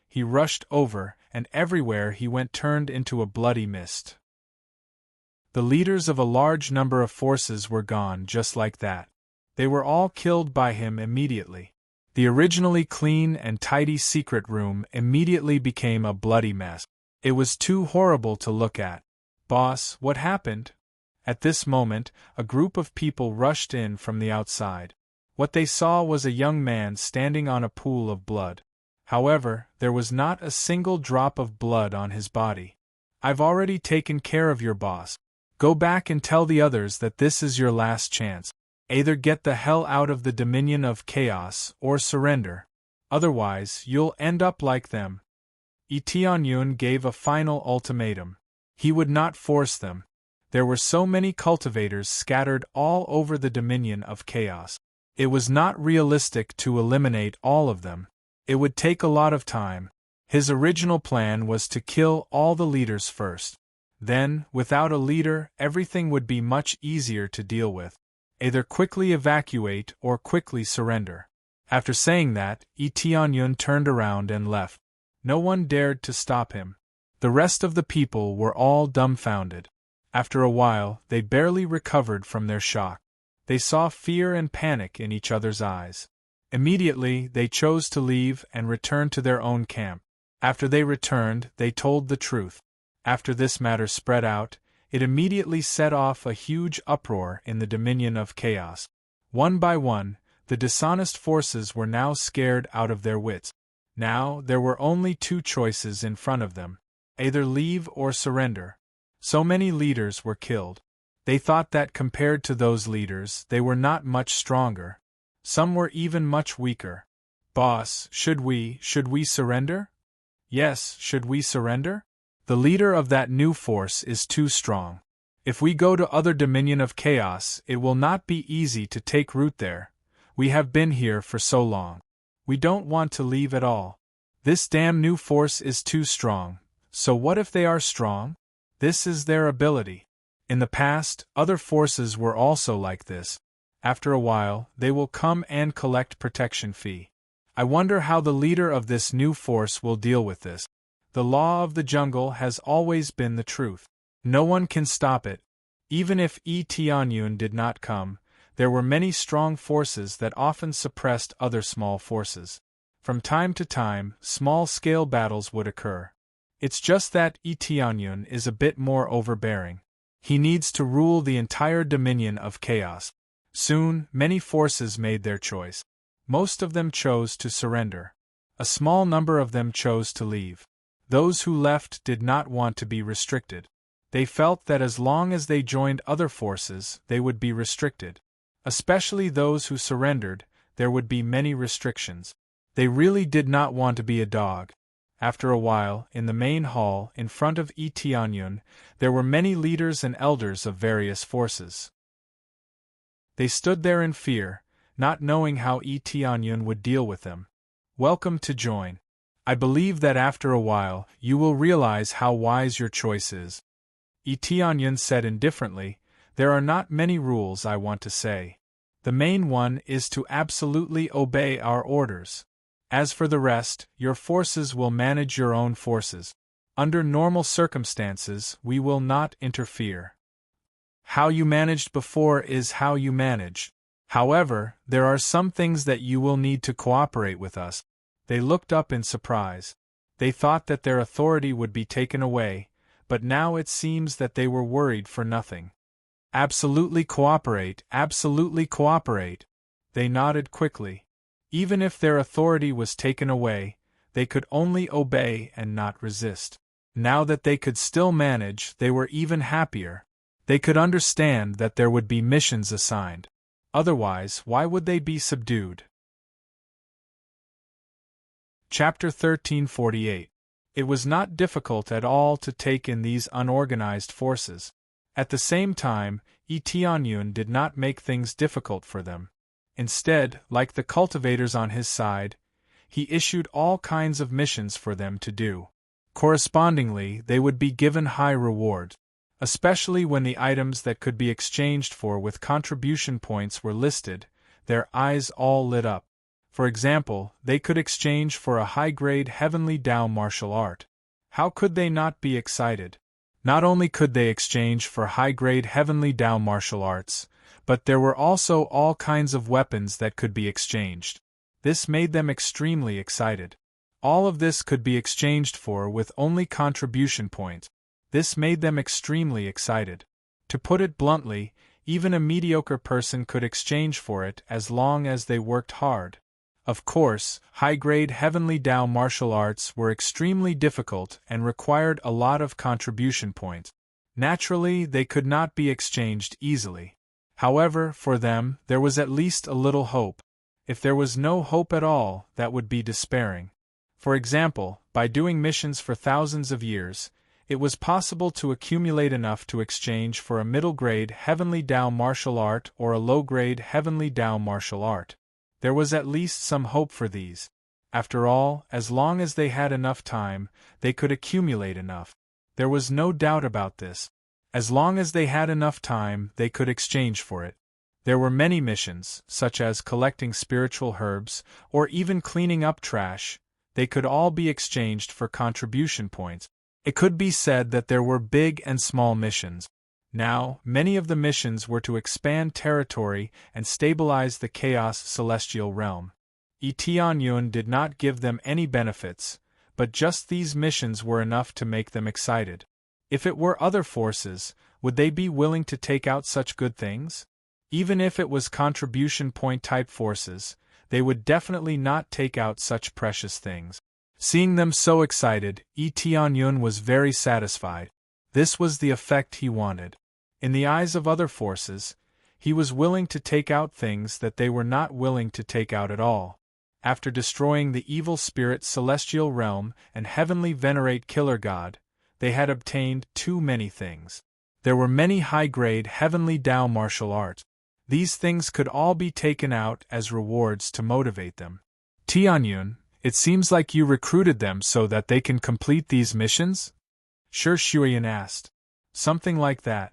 He rushed over, and everywhere he went turned into a bloody mist. The leaders of a large number of forces were gone just like that. They were all killed by him immediately. The originally clean and tidy secret room immediately became a bloody mess. It was too horrible to look at. Boss, what happened? At this moment, a group of people rushed in from the outside. What they saw was a young man standing on a pool of blood. However, there was not a single drop of blood on his body. I've already taken care of your boss. Go back and tell the others that this is your last chance. Either get the hell out of the dominion of chaos or surrender. Otherwise, you'll end up like them. Tianyun gave a final ultimatum. He would not force them. There were so many cultivators scattered all over the dominion of chaos. It was not realistic to eliminate all of them. It would take a lot of time. His original plan was to kill all the leaders first. Then, without a leader, everything would be much easier to deal with. Either quickly evacuate or quickly surrender. After saying that, Tianyun turned around and left. No one dared to stop him. The rest of the people were all dumbfounded. After a while, they barely recovered from their shock. They saw fear and panic in each other's eyes. Immediately, they chose to leave and return to their own camp. After they returned, they told the truth. After this matter spread out, it immediately set off a huge uproar in the dominion of chaos. One by one, the dishonest forces were now scared out of their wits. Now, there were only two choices in front of them: either leave or surrender. So many leaders were killed. They thought that compared to those leaders, they were not much stronger. Some were even much weaker. Boss, should we surrender? Yes, should we surrender? The leader of that new force is too strong. If we go to other dominion of chaos, it will not be easy to take root there. We have been here for so long. We don't want to leave at all. This damn new force is too strong. So what if they are strong? This is their ability. In the past, other forces were also like this. After a while, they will come and collect protection fee. I wonder how the leader of this new force will deal with this. The law of the jungle has always been the truth. No one can stop it. Even if Tianyun did not come, there were many strong forces that often suppressed other small forces. From time to time, small-scale battles would occur. It's just that Tianyun is a bit more overbearing. He needs to rule the entire dominion of chaos. Soon, many forces made their choice. Most of them chose to surrender. A small number of them chose to leave. Those who left did not want to be restricted. They felt that as long as they joined other forces, they would be restricted. Especially those who surrendered, there would be many restrictions. They really did not want to be a dog. After a while, in the main hall, in front of Tianyun, there were many leaders and elders of various forces. They stood there in fear, not knowing how Tianyun would deal with them. Welcome to join. I believe that after a while, you will realize how wise your choice is. Tianyun said indifferently, there are not many rules I want to say. The main one is to absolutely obey our orders. As for the rest, your forces will manage your own forces. Under normal circumstances, we will not interfere. How you managed before is how you manage. However, there are some things that you will need to cooperate with us. They looked up in surprise. They thought that their authority would be taken away, but now it seems that they were worried for nothing. Absolutely cooperate, absolutely cooperate. They nodded quickly. Even if their authority was taken away, they could only obey and not resist. Now that they could still manage, they were even happier. They could understand that there would be missions assigned. Otherwise, why would they be subdued? Chapter 1348. It was not difficult at all to take in these unorganized forces. At the same time, Tianyun did not make things difficult for them. Instead, like the cultivators on his side, he issued all kinds of missions for them to do. Correspondingly, they would be given high reward, especially when the items that could be exchanged for with contribution points were listed. Their eyes all lit up. For example, they could exchange for a high-grade Heavenly Tao martial art. How could they not be excited? Not only could they exchange for high-grade Heavenly Tao martial arts, but there were also all kinds of weapons that could be exchanged. This made them extremely excited. All of this could be exchanged for with only contribution points. This made them extremely excited. To put it bluntly, even a mediocre person could exchange for it as long as they worked hard. Of course, high-grade Heavenly Tao martial arts were extremely difficult and required a lot of contribution points. Naturally, they could not be exchanged easily. However, for them, there was at least a little hope. If there was no hope at all, that would be despairing. For example, by doing missions for thousands of years, it was possible to accumulate enough to exchange for a middle-grade Heavenly Tao martial art or a low-grade Heavenly Tao martial art. There was at least some hope for these. After all, as long as they had enough time, they could accumulate enough. There was no doubt about this. As long as they had enough time, they could exchange for it. There were many missions, such as collecting spiritual herbs, or even cleaning up trash. They could all be exchanged for contribution points. It could be said that there were big and small missions. Now, many of the missions were to expand territory and stabilize the chaos celestial realm. Tianyun did not give them any benefits, but just these missions were enough to make them excited. If it were other forces, would they be willing to take out such good things? Even if it was contribution point type forces, they would definitely not take out such precious things. Seeing them so excited, Tianyun was very satisfied. This was the effect he wanted. In the eyes of other forces, he was willing to take out things that they were not willing to take out at all. After destroying the evil spirit celestial realm and heavenly venerate killer god, they had obtained too many things. There were many high-grade Heavenly Tao martial arts. These things could all be taken out as rewards to motivate them. Tianyun, it seems like you recruited them so that they can complete these missions? Sure, Shuyan asked. Something like that.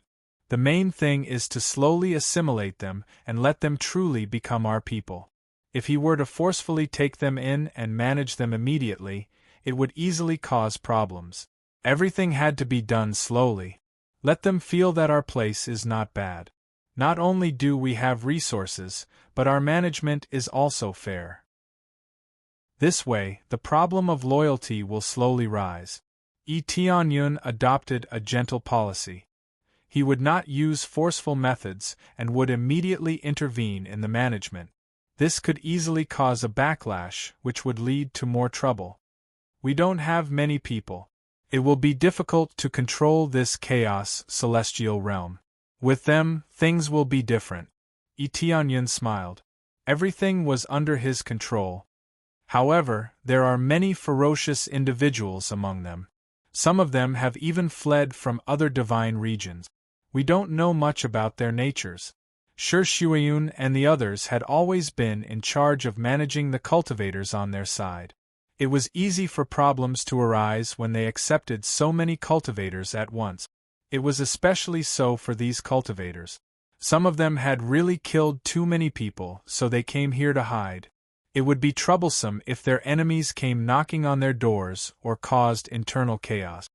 The main thing is to slowly assimilate them and let them truly become our people. If he were to forcefully take them in and manage them immediately, it would easily cause problems. Everything had to be done slowly. Let them feel that our place is not bad. Not only do we have resources, but our management is also fair. This way, the problem of loyalty will slowly rise. Tianyun adopted a gentle policy. He would not use forceful methods and would immediately intervene in the management. This could easily cause a backlash, which would lead to more trouble. We don't have many people. It will be difficult to control this chaos celestial realm. With them, things will be different. Tianyun smiled. Everything was under his control. However, there are many ferocious individuals among them. Some of them have even fled from other divine regions. We don't know much about their natures. Sure, Shuayun and the others had always been in charge of managing the cultivators on their side. It was easy for problems to arise when they accepted so many cultivators at once. It was especially so for these cultivators. Some of them had really killed too many people, so they came here to hide. It would be troublesome if their enemies came knocking on their doors or caused internal chaos.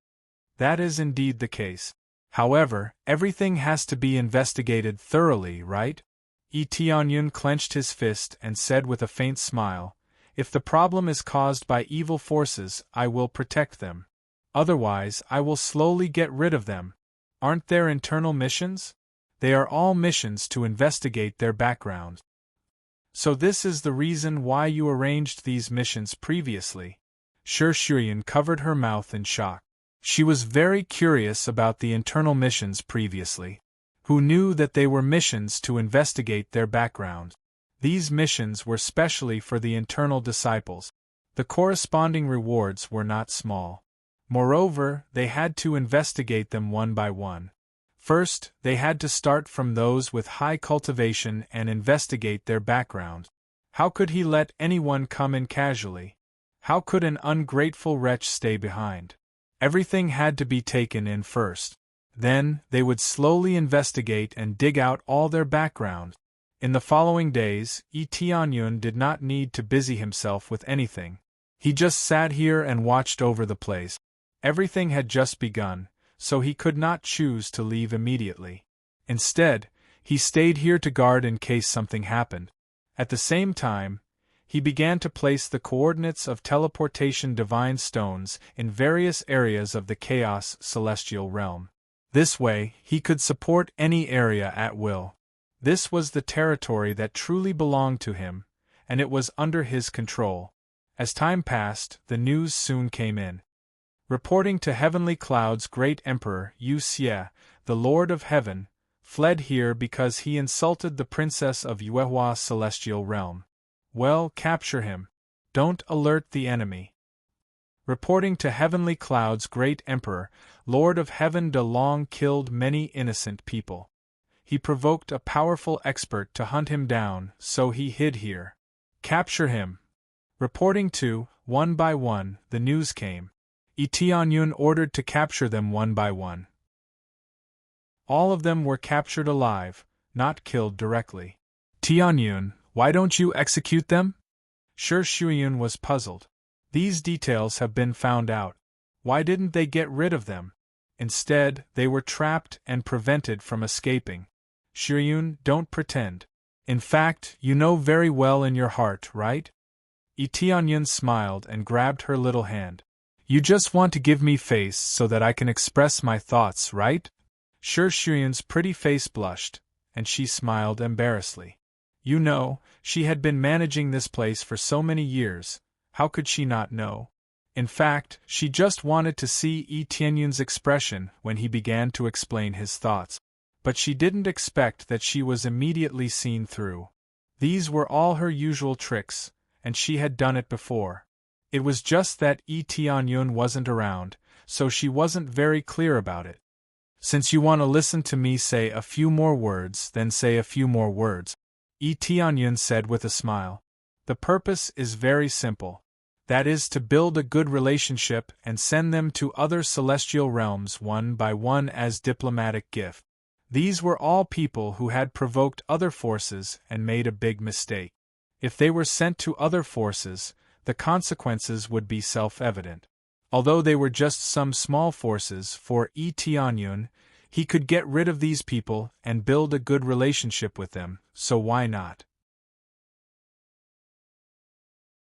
That is indeed the case. However, everything has to be investigated thoroughly, right? Tianyun clenched his fist and said with a faint smile, "If the problem is caused by evil forces, I will protect them. Otherwise, I will slowly get rid of them. Aren't there internal missions? They are all missions to investigate their background. So this is the reason why you arranged these missions previously. Shuyun covered her mouth in shock. She was very curious about the internal missions previously. Who knew that they were missions to investigate their background? These missions were specially for the internal disciples. The corresponding rewards were not small. Moreover, they had to investigate them one by one. First, they had to start from those with high cultivation and investigate their background. How could he let anyone come in casually? How could an ungrateful wretch stay behind? Everything had to be taken in first. Then, they would slowly investigate and dig out all their background. In the following days, Tianyun did not need to busy himself with anything. He just sat here and watched over the place. Everything had just begun, so he could not choose to leave immediately. Instead, he stayed here to guard in case something happened. At the same time, he began to place the coordinates of teleportation divine stones in various areas of the chaos celestial realm. This way, he could support any area at will. This was the territory that truly belonged to him, and it was under his control. As time passed, the news soon came in. Reporting to Heavenly Cloud's great Emperor Yu Xie, the Lord of Heaven, fled here because he insulted the Princess of Yuehua's celestial realm. Well, capture him. Don't alert the enemy. Reporting to Heavenly Cloud's great Emperor, Lord of Heaven De Long killed many innocent people. He provoked a powerful expert to hunt him down, so he hid here. Capture him. Reporting to, one by one, the news came. Tianyun ordered to capture them one by one. All of them were captured alive, not killed directly. Tianyun, why don't you execute them? Shuyun was puzzled. These details have been found out. Why didn't they get rid of them? Instead, they were trapped and prevented from escaping. Shuyun, don't pretend. In fact, you know very well in your heart, right? Tianyun smiled and grabbed her little hand. You just want to give me face so that I can express my thoughts, right? Shuyun's pretty face blushed, and she smiled embarrassedly. You know, she had been managing this place for so many years, how could she not know? In fact, she just wanted to see Tianyun's expression when he began to explain his thoughts. But she didn't expect that she was immediately seen through. These were all her usual tricks, and she had done it before. It was just that Tianyun wasn't around, so she wasn't very clear about it. Since you want to listen to me say a few more words, then say a few more words, Tianyun said with a smile. The purpose is very simple. That is to build a good relationship and send them to other celestial realms one by one as diplomatic gift. These were all people who had provoked other forces and made a big mistake. If they were sent to other forces, the consequences would be self-evident. Although they were just some small forces for Tianyun, he could get rid of these people and build a good relationship with them, so why not?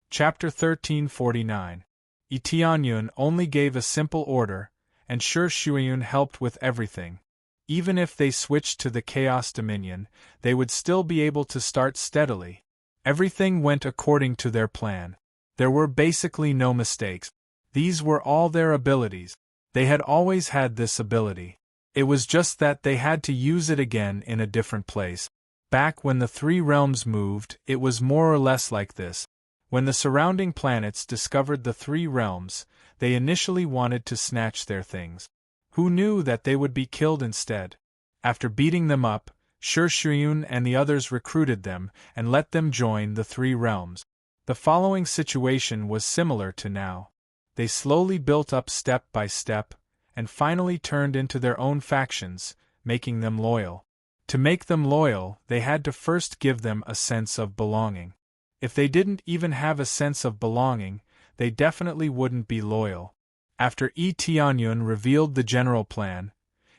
Chapter 1349. Tianyun only gave a simple order, and Shuyun helped with everything. Even if they switched to the Chaos Dominion, they would still be able to start steadily. Everything went according to their plan. There were basically no mistakes. These were all their abilities. They had always had this ability. It was just that they had to use it again in a different place. Back when the three realms moved, it was more or less like this. When the surrounding planets discovered the three realms, they initially wanted to snatch their things. Who knew that they would be killed instead? After beating them up, Shuyun and the others recruited them and let them join the three realms. The following situation was similar to now. They slowly built up step by step, and finally turned into their own factions, making them loyal. To make them loyal, they had to first give them a sense of belonging. If they didn't even have a sense of belonging, they definitely wouldn't be loyal. After Tianyun revealed the general plan,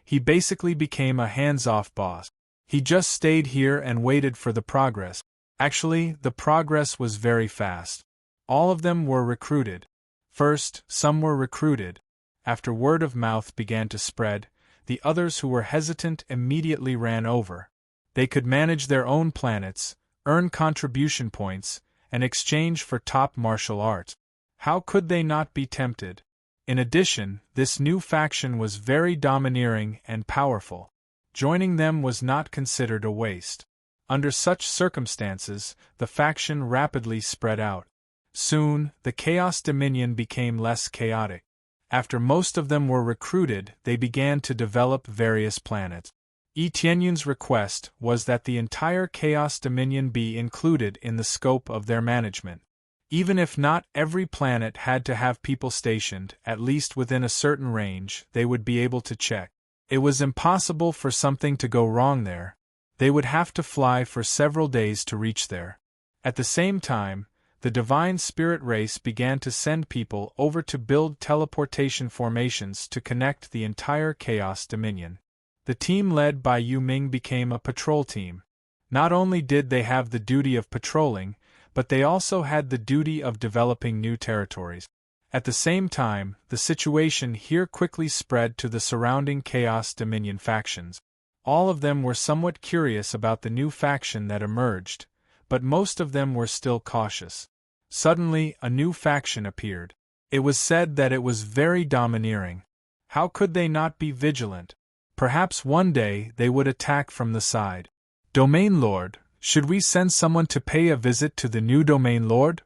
he basically became a hands-off boss. He just stayed here and waited for the progress. Actually, the progress was very fast. All of them were recruited. First, some were recruited. After word of mouth began to spread, the others who were hesitant immediately ran over. They could manage their own planets, earn contribution points, and exchange for top martial arts. How could they not be tempted? In addition, this new faction was very domineering and powerful. Joining them was not considered a waste. Under such circumstances, the faction rapidly spread out. Soon, the Chaos Dominion became less chaotic. After most of them were recruited, they began to develop various planets. Tianyun's request was that the entire Chaos Dominion be included in the scope of their management. Even if not every planet had to have people stationed, at least within a certain range, they would be able to check. It was impossible for something to go wrong there. They would have to fly for several days to reach there. At the same time, the Divine Spirit race began to send people over to build teleportation formations to connect the entire Chaos Dominion. The team led by Yu Ming became a patrol team. Not only did they have the duty of patrolling, but they also had the duty of developing new territories. At the same time, the situation here quickly spread to the surrounding Chaos Dominion factions. All of them were somewhat curious about the new faction that emerged, but most of them were still cautious. Suddenly, a new faction appeared. It was said that it was very domineering. How could they not be vigilant? Perhaps one day they would attack from the side. Domain Lord, should we send someone to pay a visit to the new Domain Lord?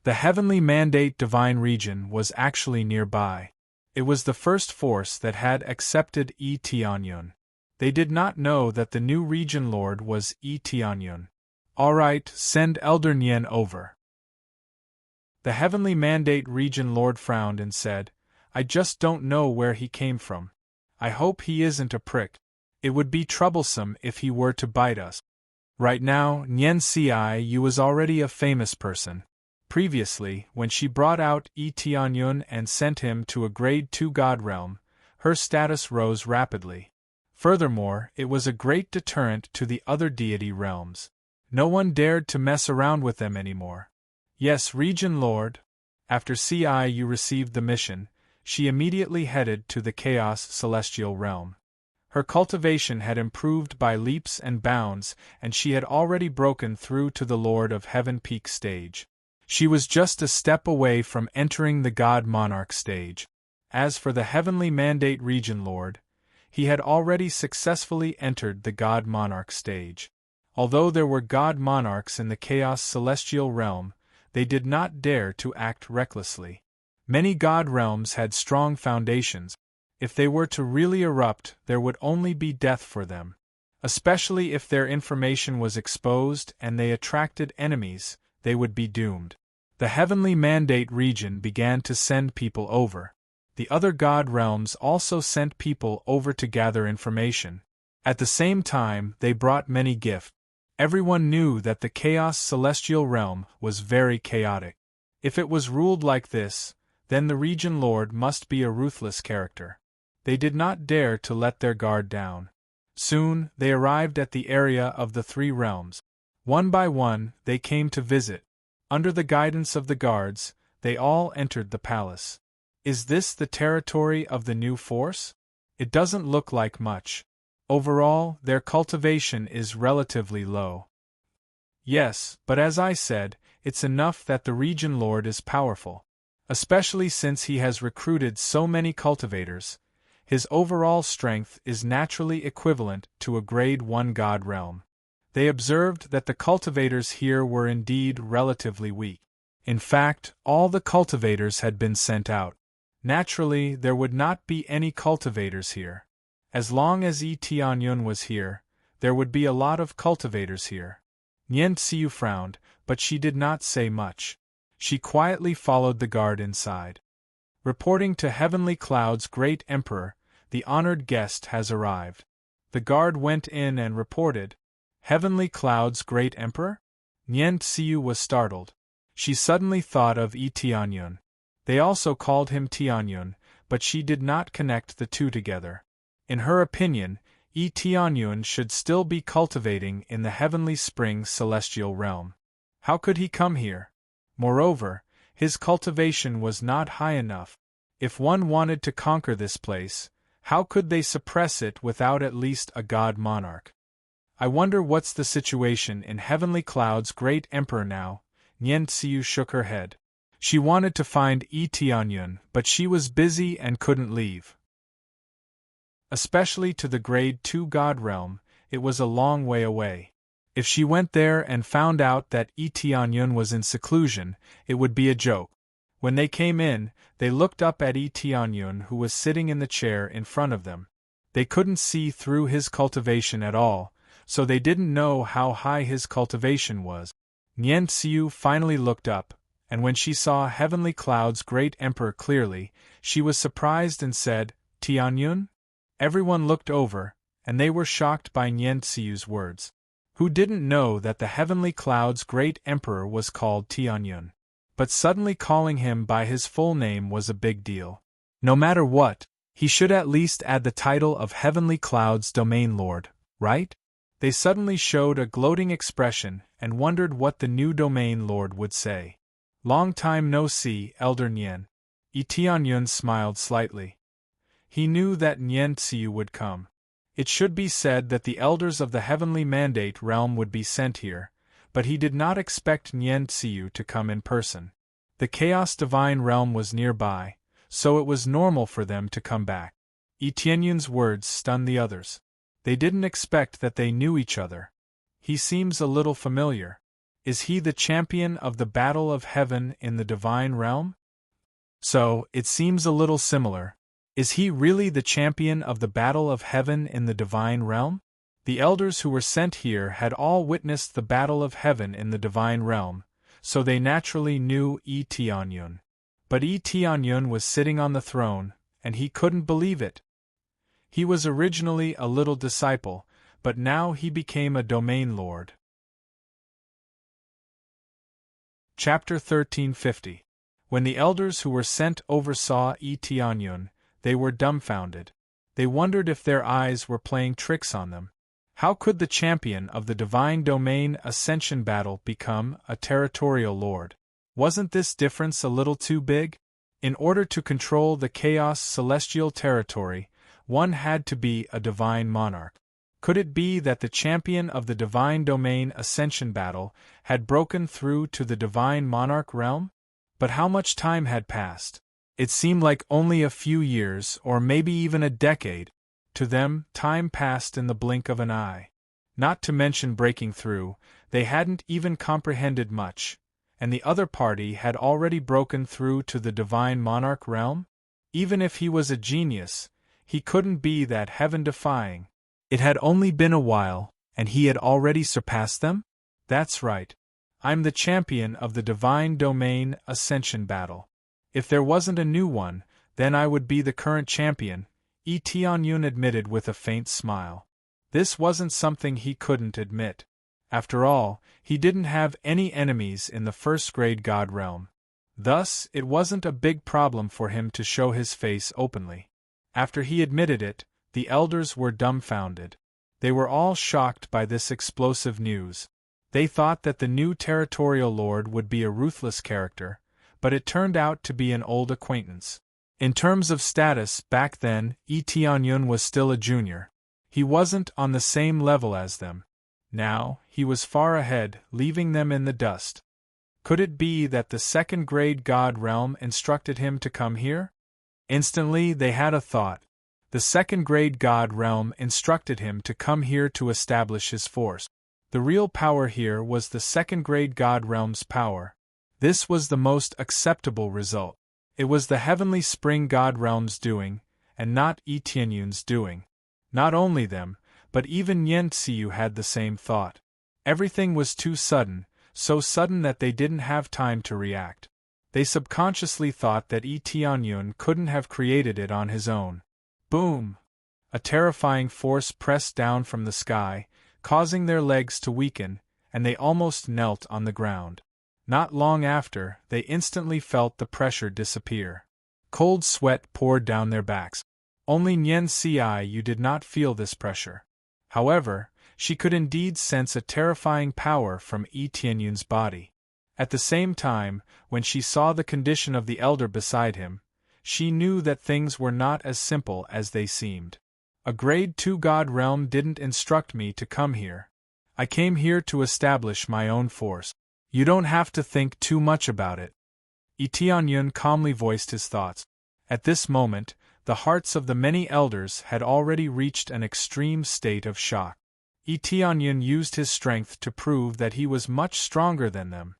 The Heavenly Mandate Divine Region was actually nearby. It was the first force that had accepted Tianyun. They did not know that the new Region Lord was Tianyun. Alright, send Elder Nien over. The Heavenly Mandate Region Lord frowned and said, I just don't know where he came from. I hope he isn't a prick. It would be troublesome if he were to bite us. Right now, Nien Ciu was already a famous person. Previously, when she brought out Tianyun and sent him to a Grade 2 God realm, her status rose rapidly. Furthermore, it was a great deterrent to the other deity realms. No one dared to mess around with them anymore. Yes, Region Lord. After Ciu received the mission, she immediately headed to the Chaos Celestial Realm. Her cultivation had improved by leaps and bounds, and she had already broken through to the Lord of Heaven Peak stage. She was just a step away from entering the God Monarch stage. As for the Heavenly Mandate Region Lord, he had already successfully entered the God Monarch stage. Although there were God Monarchs in the Chaos Celestial Realm, they did not dare to act recklessly. Many God realms had strong foundations. If they were to really erupt, there would only be death for them. Especially if their information was exposed and they attracted enemies, they would be doomed. The Heavenly Mandate region began to send people over. The other God realms also sent people over to gather information. At the same time, they brought many gifts. Everyone knew that the Chaos Celestial Realm was very chaotic. If it was ruled like this, then the Region Lord must be a ruthless character. They did not dare to let their guard down. Soon, they arrived at the area of the three realms. One by one, they came to visit. Under the guidance of the guards, they all entered the palace. Is this the territory of the new force? It doesn't look like much. Overall, their cultivation is relatively low. Yes, but as I said, it's enough that the Region Lord is powerful. Especially since he has recruited so many cultivators, his overall strength is naturally equivalent to a Grade 1 God realm. They observed that the cultivators here were indeed relatively weak. In fact, all the cultivators had been sent out. Naturally, there would not be any cultivators here. As long as Tianyun was here, there would be a lot of cultivators here. Nien Tsiu frowned, but she did not say much. She quietly followed the guard inside. Reporting to Heavenly Cloud's great emperor, the honored guest has arrived. The guard went in and reported, Heavenly Cloud's great emperor? Nien Tsiu was startled. She suddenly thought of Tianyun. They also called him Tianyun, but she did not connect the two together. In her opinion, Tianyun should still be cultivating in the Heavenly Spring Celestial Realm. How could he come here? Moreover, his cultivation was not high enough. If one wanted to conquer this place, how could they suppress it without at least a God Monarch? I wonder what's the situation in Heavenly Cloud's great emperor now. Nyen Tsiu shook her head. She wanted to find Yi Tianyun, but she was busy and couldn't leave. Especially to the Grade 2 God Realm, it was a long way away. If she went there and found out that Yi Tianyun was in seclusion, it would be a joke. When they came in, they looked up at Yi Tianyun, who was sitting in the chair in front of them. They couldn't see through his cultivation at all, so they didn't know how high his cultivation was. Nyen Tsiu finally looked up, and when she saw Heavenly Cloud's great emperor clearly, she was surprised and said, "Tianyun?" Everyone looked over, and they were shocked by Nyen Tsiu's words. Who didn't know that the Heavenly Cloud's great emperor was called Tianyun? But suddenly calling him by his full name was a big deal. No matter what, he should at least add the title of Heavenly Cloud's domain lord, right? They suddenly showed a gloating expression and wondered what the new domain lord would say. Long time no see, Elder Nyen. Yi Tianyun smiled slightly. He knew that Nyen Tsiu would come. It should be said that the elders of the Heavenly Mandate Realm would be sent here, but he did not expect Nyen Tsiu to come in person. The Chaos Divine Realm was nearby, so it was normal for them to come back. Yi Tianyun's words stunned the others. They didn't expect that they knew each other. He seems a little familiar. Is he the champion of the Battle of Heaven in the Divine Realm? So, it seems a little similar. Is he really the champion of the Battle of Heaven in the Divine Realm? The elders who were sent here had all witnessed the Battle of Heaven in the Divine Realm, so they naturally knew Yi Tianyun. But Yi Tianyun was sitting on the throne, and he couldn't believe it. He was originally a little disciple, but now he became a domain lord. Chapter 1350. When the elders who were sent oversaw Yi Tianyun, they were dumbfounded. They wondered if their eyes were playing tricks on them. How could the champion of the Divine Domain Ascension Battle become a territorial lord? Wasn't this difference a little too big? In order to control the Chaos Celestial Territory, one had to be a divine monarch. Could it be that the champion of the Divine Domain Ascension Battle had broken through to the Divine Monarch realm? But how much time had passed? It seemed like only a few years, or maybe even a decade. To them, time passed in the blink of an eye. Not to mention breaking through, they hadn't even comprehended much, and the other party had already broken through to the Divine Monarch realm? Even if he was a genius, he couldn't be that heaven-defying. It had only been a while, and he had already surpassed them? That's right. I'm the champion of the Divine Domain Ascension Battle. If there wasn't a new one, then I would be the current champion, Yi Tianyun admitted with a faint smile. This wasn't something he couldn't admit. After all, he didn't have any enemies in the first-grade God realm. Thus, it wasn't a big problem for him to show his face openly. After he admitted it, the elders were dumbfounded. They were all shocked by this explosive news. They thought that the new territorial lord would be a ruthless character, but it turned out to be an old acquaintance. In terms of status, back then, Yi Tianyun was still a junior. He wasn't on the same level as them. Now, he was far ahead, leaving them in the dust. Could it be that the second-grade God realm instructed him to come here? Instantly, they had a thought. The second-grade God realm instructed him to come here to establish his force. The real power here was the second-grade God realm's power. This was the most acceptable result. It was the Heavenly Spring God Realm's doing, and not Yi Tianyun's doing. Not only them, but even Nyen Tsiu had the same thought. Everything was too sudden, so sudden that they didn't have time to react. They subconsciously thought that Yi Tianyun couldn't have created it on his own. Boom! A terrifying force pressed down from the sky, causing their legs to weaken, and they almost knelt on the ground. Not long after, they instantly felt the pressure disappear. Cold sweat poured down their backs. Only Nyen Tsiu did not feel this pressure. However, she could indeed sense a terrifying power from Yi Tianyun's body. At the same time, when she saw the condition of the elder beside him, she knew that things were not as simple as they seemed. A Grade 2 God realm didn't instruct me to come here, I came here to establish my own force. You don't have to think too much about it. Itianyun calmly voiced his thoughts. At this moment, the hearts of the many elders had already reached an extreme state of shock. Itianyun used his strength to prove that he was much stronger than them.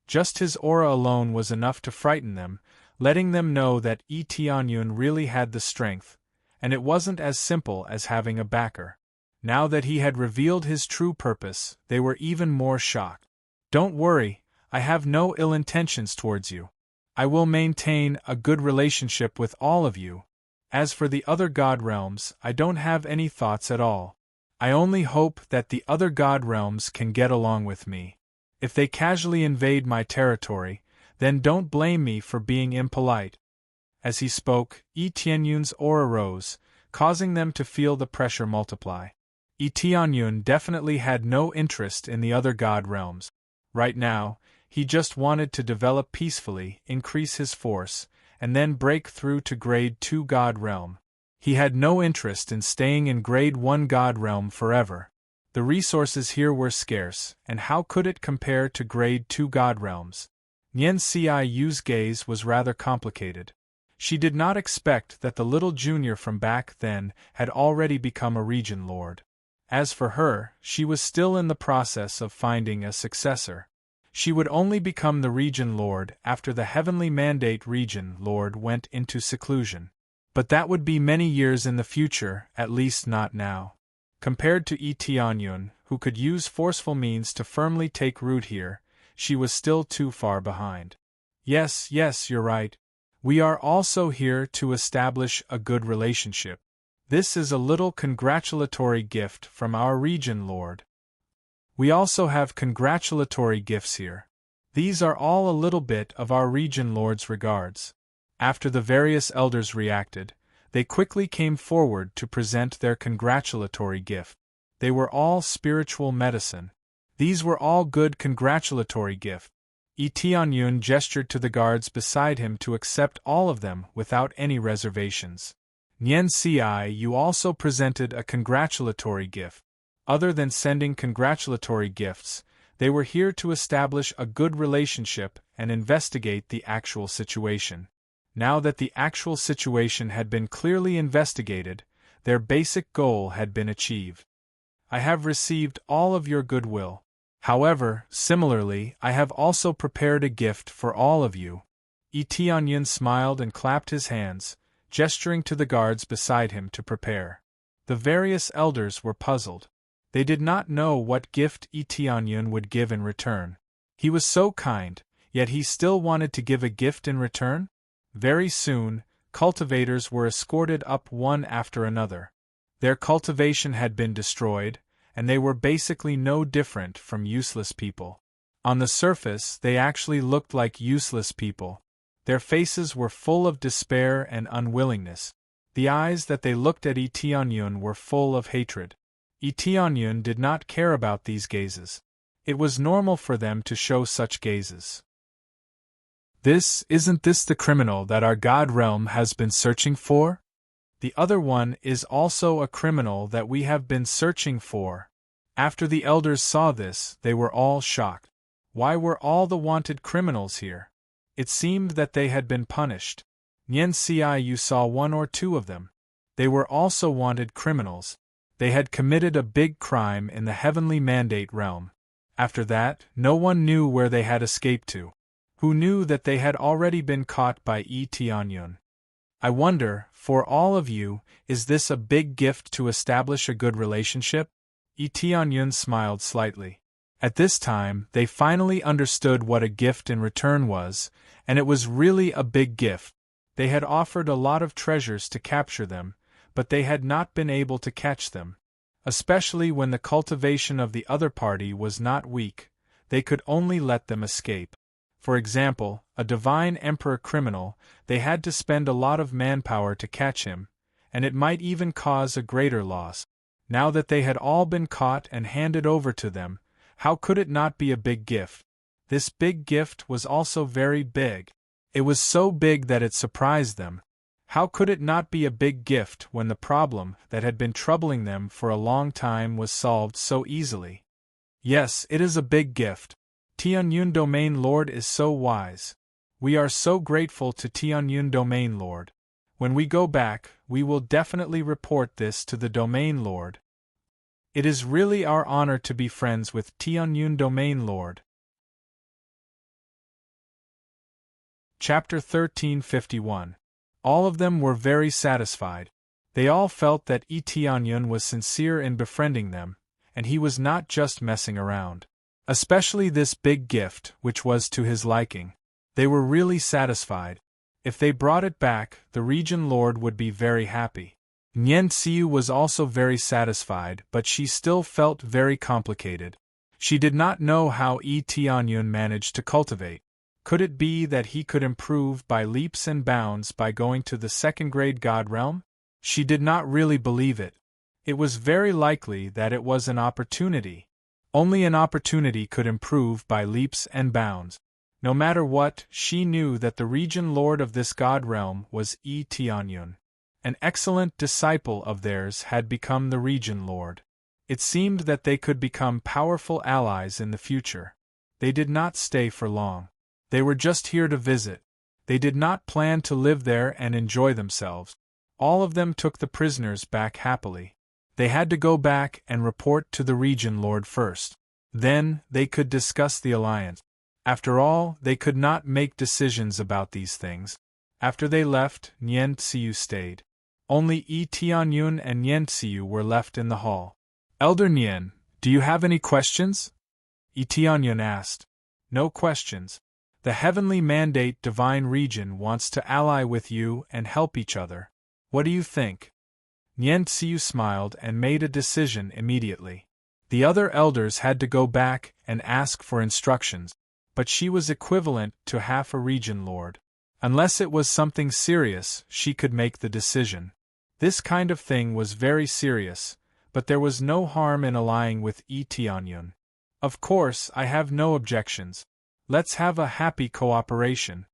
Just his aura alone was enough to frighten them, letting them know that Itianyun really had the strength, and it wasn't as simple as having a backer. Now that he had revealed his true purpose, they were even more shocked. Don't worry, I have no ill intentions towards you. I will maintain a good relationship with all of you. As for the other god realms, I don't have any thoughts at all. I only hope that the other god realms can get along with me. If they casually invade my territory, then don't blame me for being impolite. As he spoke, Itianyun's aura rose, causing them to feel the pressure multiply. Itianyun definitely had no interest in the other god realms. Right now, he just wanted to develop peacefully, increase his force, and then break through to Grade 2 God Realm. He had no interest in staying in Grade 1 God Realm forever. The resources here were scarce, and how could it compare to Grade 2 God Realms? Nian Xiao's gaze was rather complicated. She did not expect that the little junior from back then had already become a region lord. As for her, she was still in the process of finding a successor. She would only become the region lord after the heavenly mandate region lord went into seclusion. But that would be many years in the future, at least not now. Compared to Itianyun, who could use forceful means to firmly take root here, she was still too far behind. Yes, you're right. We are also here to establish a good relationship. This is a little congratulatory gift from our region lord. We also have congratulatory gifts here. These are all a little bit of our region lord's regards. After the various elders reacted, they quickly came forward to present their congratulatory gift. They were all spiritual medicine. These were all good congratulatory gifts. Itianyun gestured to the guards beside him to accept all of them without any reservations. Nian Xiao also presented a congratulatory gift. Other than sending congratulatory gifts, they were here to establish a good relationship and investigate the actual situation. Now that the actual situation had been clearly investigated, their basic goal had been achieved. I have received all of your goodwill. However, similarly, I have also prepared a gift for all of you. Itianyun smiled and clapped his hands, gesturing to the guards beside him to prepare. The various elders were puzzled. They did not know what gift Itianyun would give in return. He was so kind, yet he still wanted to give a gift in return? Very soon, cultivators were escorted up one after another. Their cultivation had been destroyed, and they were basically no different from useless people. On the surface, they actually looked like useless people. Their faces were full of despair and unwillingness. The eyes that they looked at Itianyun were full of hatred. Itianyun did not care about these gazes. It was normal for them to show such gazes. Isn't this the criminal that our god realm has been searching for? The other one is also a criminal that we have been searching for. After the elders saw this, they were all shocked. Why were all the wanted criminals here? It seemed that they had been punished. Nian Xiao saw one or two of them. They were also wanted criminals. They had committed a big crime in the heavenly mandate realm. After that, no one knew where they had escaped to. Who knew that they had already been caught by Itianyun? I wonder, for all of you, is this a big gift to establish a good relationship? Itianyun smiled slightly. At this time, they finally understood what a gift in return was, and it was really a big gift. They had offered a lot of treasures to capture them, but they had not been able to catch them. Especially when the cultivation of the other party was not weak, they could only let them escape. For example, a divine emperor criminal, they had to spend a lot of manpower to catch him, and it might even cause a greater loss. Now that they had all been caught and handed over to them, how could it not be a big gift? This big gift was also very big. It was so big that it surprised them. How could it not be a big gift when the problem that had been troubling them for a long time was solved so easily? Yes, it is a big gift. Tianyun Domain Lord is so wise. We are so grateful to Tianyun Domain Lord. When we go back, we will definitely report this to the Domain Lord. It is really our honor to be friends with Tianyun Domain Lord. Chapter 1351. All of them were very satisfied. They all felt that Tianyun was sincere in befriending them, and he was not just messing around. Especially this big gift, which was to his liking. They were really satisfied. If they brought it back, the region lord would be very happy. Nyen Tsiu was also very satisfied, but she still felt very complicated. She did not know how Tianyun managed to cultivate. Could it be that he could improve by leaps and bounds by going to the second-grade god realm? She did not really believe it. It was very likely that it was an opportunity. Only an opportunity could improve by leaps and bounds. No matter what, she knew that the region lord of this god realm was Tianyun. An excellent disciple of theirs had become the region lord. It seemed that they could become powerful allies in the future. They did not stay for long. They were just here to visit. They did not plan to live there and enjoy themselves. All of them took the prisoners back happily. They had to go back and report to the region lord first. Then, they could discuss the alliance. After all, they could not make decisions about these things. After they left, Nyen Tsiu stayed. Only Tianyun and Nyen Tsiu were left in the hall. Elder Nyen, do you have any questions? Tianyun asked. No questions. The heavenly mandate divine region wants to ally with you and help each other. What do you think? Nyen Tsiu smiled and made a decision immediately. The other elders had to go back and ask for instructions, but she was equivalent to half a region lord. Unless it was something serious, she could make the decision. This kind of thing was very serious, but there was no harm in allying with Tianyun. Of course, I have no objections. Let's have a happy cooperation.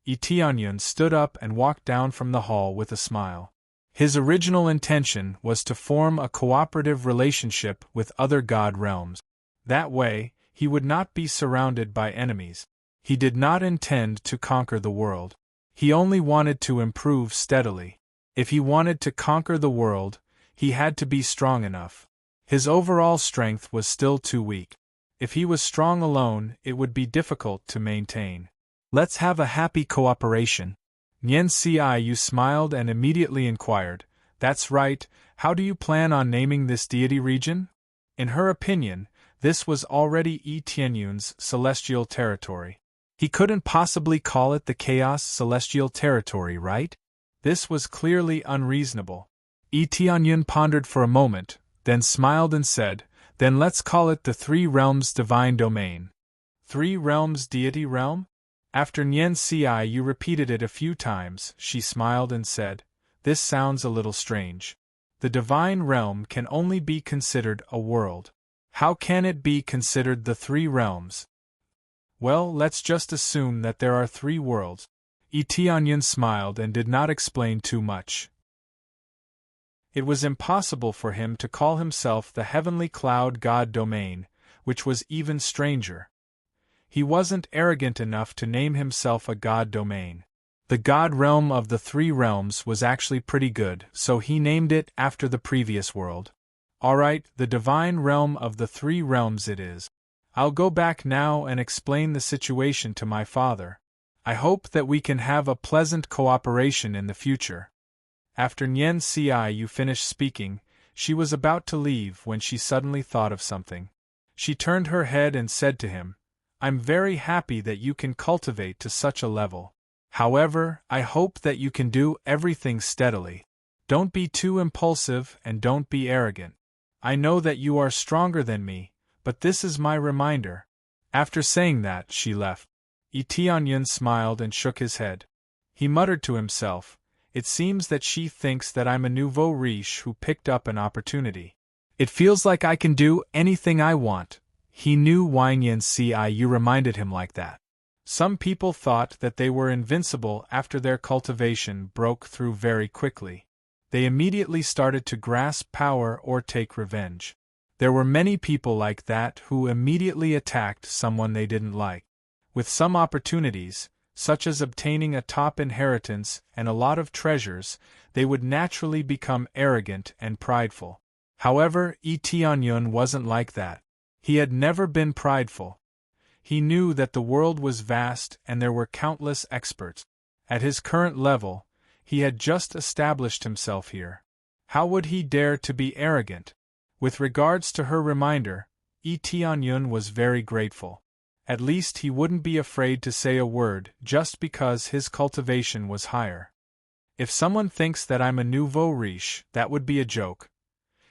Tianyun stood up and walked down from the hall with a smile. His original intention was to form a cooperative relationship with other god realms. That way, he would not be surrounded by enemies. He did not intend to conquer the world. He only wanted to improve steadily. If he wanted to conquer the world, he had to be strong enough. His overall strength was still too weak. If he was strong alone, it would be difficult to maintain. Let's have a happy cooperation. Nyen Tsiu smiled and immediately inquired, That's right, how do you plan on naming this deity region? In her opinion, this was already Tianyun's celestial territory. He couldn't possibly call it the Chaos Celestial Territory, right? This was clearly unreasonable. Tianyun pondered for a moment, then smiled and said, Then let's call it the Three Realms Divine Domain. Three Realms Deity Realm? After Nyen Tsiu repeated it a few times, she smiled and said, This sounds a little strange. The Divine Realm can only be considered a world. How can it be considered the three realms? Well, let's just assume that there are three worlds. Tianyun smiled and did not explain too much. It was impossible for him to call himself the Heavenly Cloud God Domain, which was even stranger. He wasn't arrogant enough to name himself a God Domain. The God Realm of the Three Realms was actually pretty good, so he named it after the previous world. Alright, the Divine Realm of the Three Realms it is. I'll go back now and explain the situation to my father. I hope that we can have a pleasant cooperation in the future. After Nyen Tsiu finished speaking, she was about to leave when she suddenly thought of something. She turned her head and said to him, I'm very happy that you can cultivate to such a level. However, I hope that you can do everything steadily. Don't be too impulsive and don't be arrogant. I know that you are stronger than me, but this is my reminder. After saying that, she left. Tianyun smiled and shook his head. He muttered to himself, It seems that she thinks that I'm a nouveau riche who picked up an opportunity. It feels like I can do anything I want. He knew why Nyen Tsiu reminded him like that. Some people thought that they were invincible after their cultivation broke through very quickly. They immediately started to grasp power or take revenge. There were many people like that who immediately attacked someone they didn't like. With some opportunities, such as obtaining a top inheritance and a lot of treasures, they would naturally become arrogant and prideful. However, Tianyun wasn't like that. He had never been prideful. He knew that the world was vast and there were countless experts. At his current level, he had just established himself here. How would he dare to be arrogant? With regards to her reminder, Tianyun was very grateful. At least he wouldn't be afraid to say a word just because his cultivation was higher. If someone thinks that I'm a nouveau riche, that would be a joke.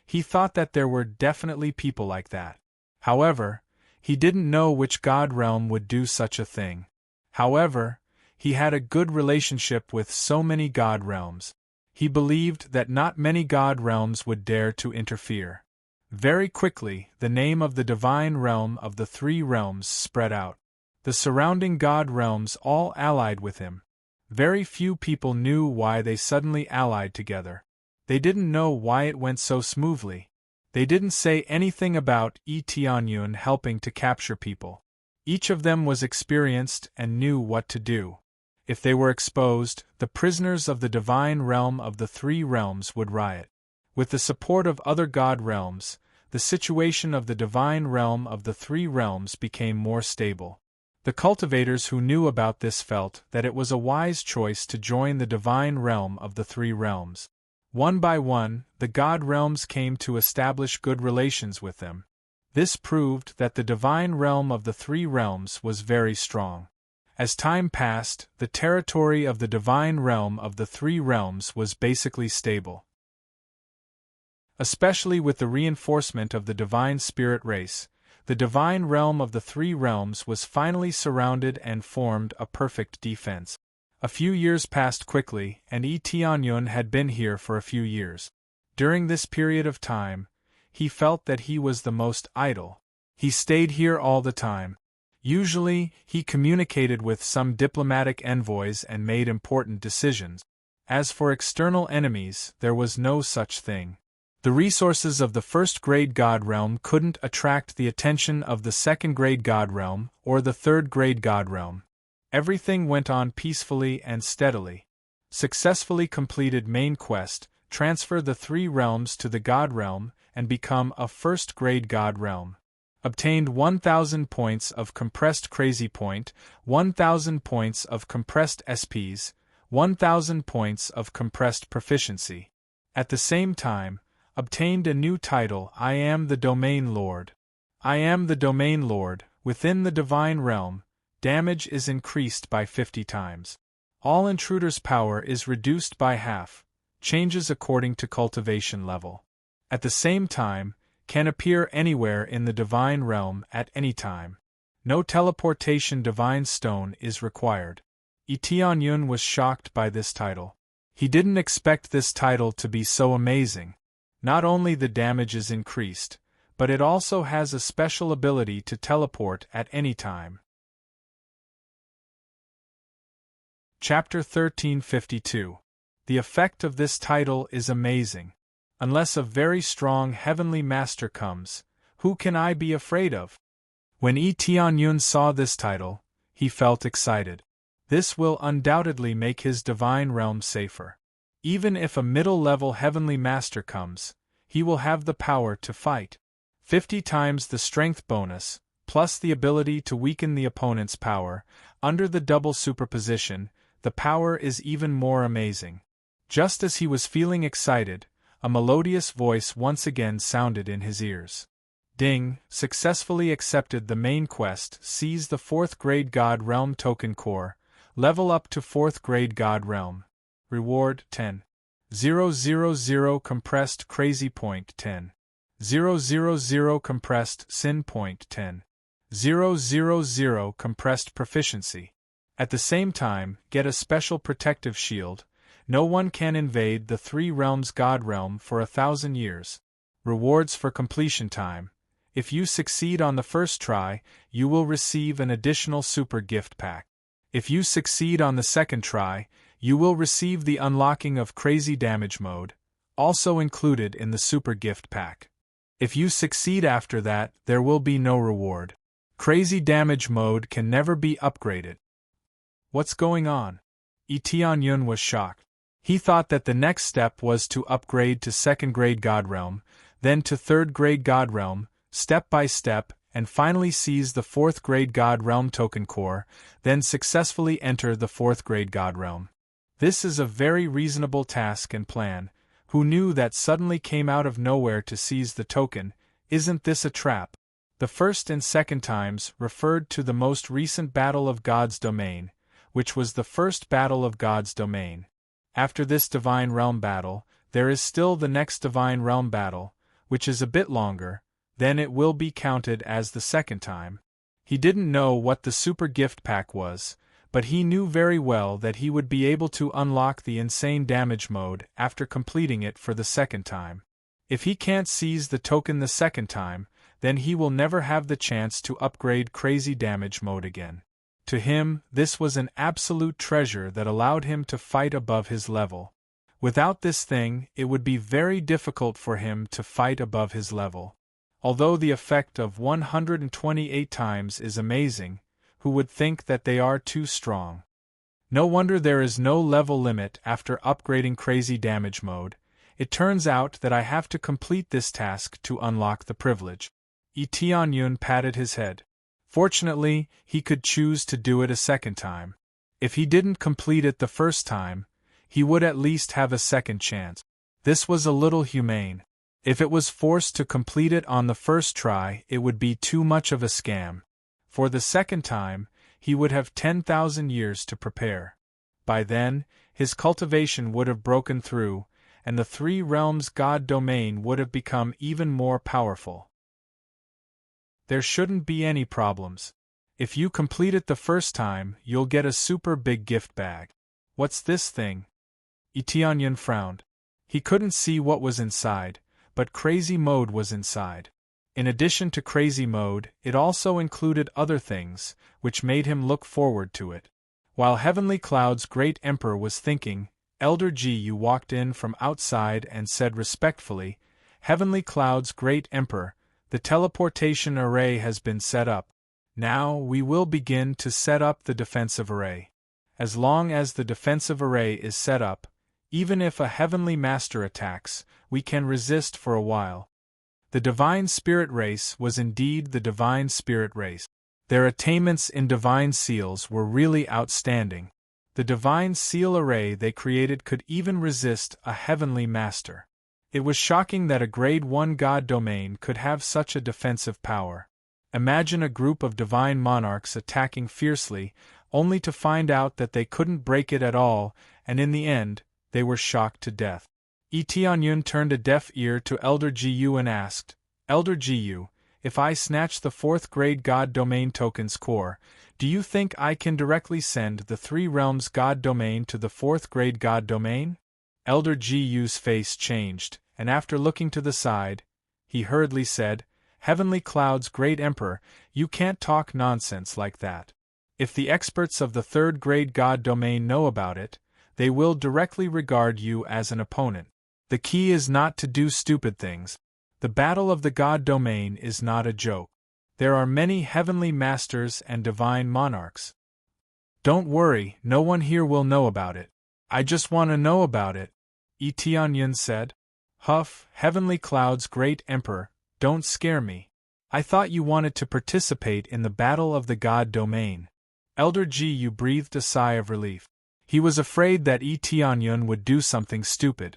He thought that there were definitely people like that. However, he didn't know which god realm would do such a thing. However, he had a good relationship with so many god realms. He believed that not many god realms would dare to interfere. Very quickly, the name of the divine realm of the three realms spread out. The surrounding god realms all allied with him. Very few people knew why they suddenly allied together. They didn't know why it went so smoothly. They didn't say anything about Tianyun helping to capture people. Each of them was experienced and knew what to do. If they were exposed, the prisoners of the divine realm of the three realms would riot. With the support of other god realms, the situation of the divine realm of the three realms became more stable. The cultivators who knew about this felt that it was a wise choice to join the divine realm of the three realms. One by one, the god realms came to establish good relations with them. This proved that the divine realm of the three realms was very strong. As time passed, the territory of the divine realm of the three realms was basically stable. Especially with the reinforcement of the divine spirit race, the divine realm of the three realms was finally surrounded and formed a perfect defense. A few years passed quickly, and Tianyun had been here for a few years. During this period of time, he felt that he was the most idle. He stayed here all the time. Usually, he communicated with some diplomatic envoys and made important decisions. As for external enemies, there was no such thing. The resources of the first-grade god realm couldn't attract the attention of the second-grade god realm or the third-grade god realm. Everything went on peacefully and steadily. Successfully completed main quest, transfer the three realms to the god realm and become a first-grade god realm. Obtained 1,000 points of compressed crazy point, 1,000 points of compressed SPs, 1,000 points of compressed proficiency. At the same time, obtained a new title, I am the Domain Lord. I am the Domain Lord. Within the divine realm, damage is increased by 50 times. All intruders' power is reduced by half, changes according to cultivation level. At the same time, can appear anywhere in the divine realm at any time. No teleportation divine stone is required. Tianyun was shocked by this title. He didn't expect this title to be so amazing. Not only the damage is increased, but it also has a special ability to teleport at any time. Chapter 1352. The effect of this title is amazing. Unless a very strong heavenly master comes, who can I be afraid of? When Tianyun saw this title, he felt excited. This will undoubtedly make his divine realm safer. Even if a middle-level heavenly master comes, he will have the power to fight. 50 times the strength bonus, plus the ability to weaken the opponent's power. Under the double superposition, the power is even more amazing. Just as he was feeling excited, a melodious voice once again sounded in his ears. Ding, successfully accepted the main quest, seize the 4th grade God Realm token core, level up to 4th grade God Realm. Reward 10. 000 compressed crazy point 10. 000 compressed sin point 10. 000 compressed proficiency. At the same time, get a special protective shield. No one can invade the 3 realms God Realm for 1,000 years. Rewards for completion time. If you succeed on the first try, you will receive an additional super gift pack. If you succeed on the second try, you will receive the unlocking of crazy damage mode, also included in the super gift pack. If you succeed after that, there will be no reward. Crazy damage mode can never be upgraded. What's going on? Tianyun was shocked. He thought that the next step was to upgrade to 2nd grade God Realm, then to 3rd grade God Realm, step by step, and finally seize the 4th grade God Realm token core, then successfully enter the 4th grade God Realm. This is a very reasonable task and plan. Who knew that suddenly came out of nowhere to seize the token? Isn't this a trap? The first and second times referred to the most recent Battle of God's Domain, which was the first Battle of God's Domain. After this Divine Realm battle, there is still the next Divine Realm battle, which is a bit longer, then it will be counted as the second time. He didn't know what the super gift pack was, but he knew very well that he would be able to unlock the insane damage mode after completing it for the second time. If he can't seize the token the second time, then he will never have the chance to upgrade crazy damage mode again. To him, this was an absolute treasure that allowed him to fight above his level. Without this thing, it would be very difficult for him to fight above his level. Although the effect of 128 times is amazing, who would think that they are too strong? No wonder there is no level limit after upgrading crazy damage mode. It turns out that I have to complete this task to unlock the privilege. Tianyun patted his head. Fortunately, he could choose to do it a second time. If he didn't complete it the first time, he would at least have a second chance. This was a little humane. If it was forced to complete it on the first try, it would be too much of a scam. For the second time, he would have 10,000 years to prepare. By then, his cultivation would have broken through, and the 3 realms God domain would have become even more powerful. There shouldn't be any problems. If you complete it the first time, you'll get a super big gift bag. What's this thing? Tianyun frowned. He couldn't see what was inside, but crazy mode was inside. In addition to crazy mode, it also included other things, which made him look forward to it. While Heavenly Cloud's great emperor was thinking, Elder Gu walked in from outside and said respectfully, "Heavenly Cloud's great emperor, the teleportation array has been set up. Now we will begin to set up the defensive array. As long as the defensive array is set up, even if a Heavenly Master attacks, we can resist for a while." The Divine Spirit race was indeed the Divine Spirit race. Their attainments in Divine Seals were really outstanding. The Divine Seal array they created could even resist a Heavenly Master. It was shocking that a Grade 1 God domain could have such a defensive power. Imagine a group of Divine Monarchs attacking fiercely, only to find out that they couldn't break it at all, and in the end, they were shocked to death. Tianyun turned a deaf ear to Elder Gu and asked, "Elder Gu, if I snatch the 4th grade God domain token's core, do you think I can directly send the 3 realms God domain to the 4th grade God domain?" Elder Gu's face changed, and after looking to the side, he hurriedly said, "Heavenly Cloud's great emperor, you can't talk nonsense like that. If the experts of the 3rd grade God domain know about it, they will directly regard you as an opponent. The key is not to do stupid things. The battle of the God domain is not a joke. There are many Heavenly Masters and Divine Monarchs. Don't worry, no one here will know about it. I just want to know about it," Tianyun said. "Huff, Heavenly Cloud's great emperor, don't scare me. I thought you wanted to participate in the battle of the God domain." Elder Gu breathed a sigh of relief. He was afraid that Tianyun would do something stupid.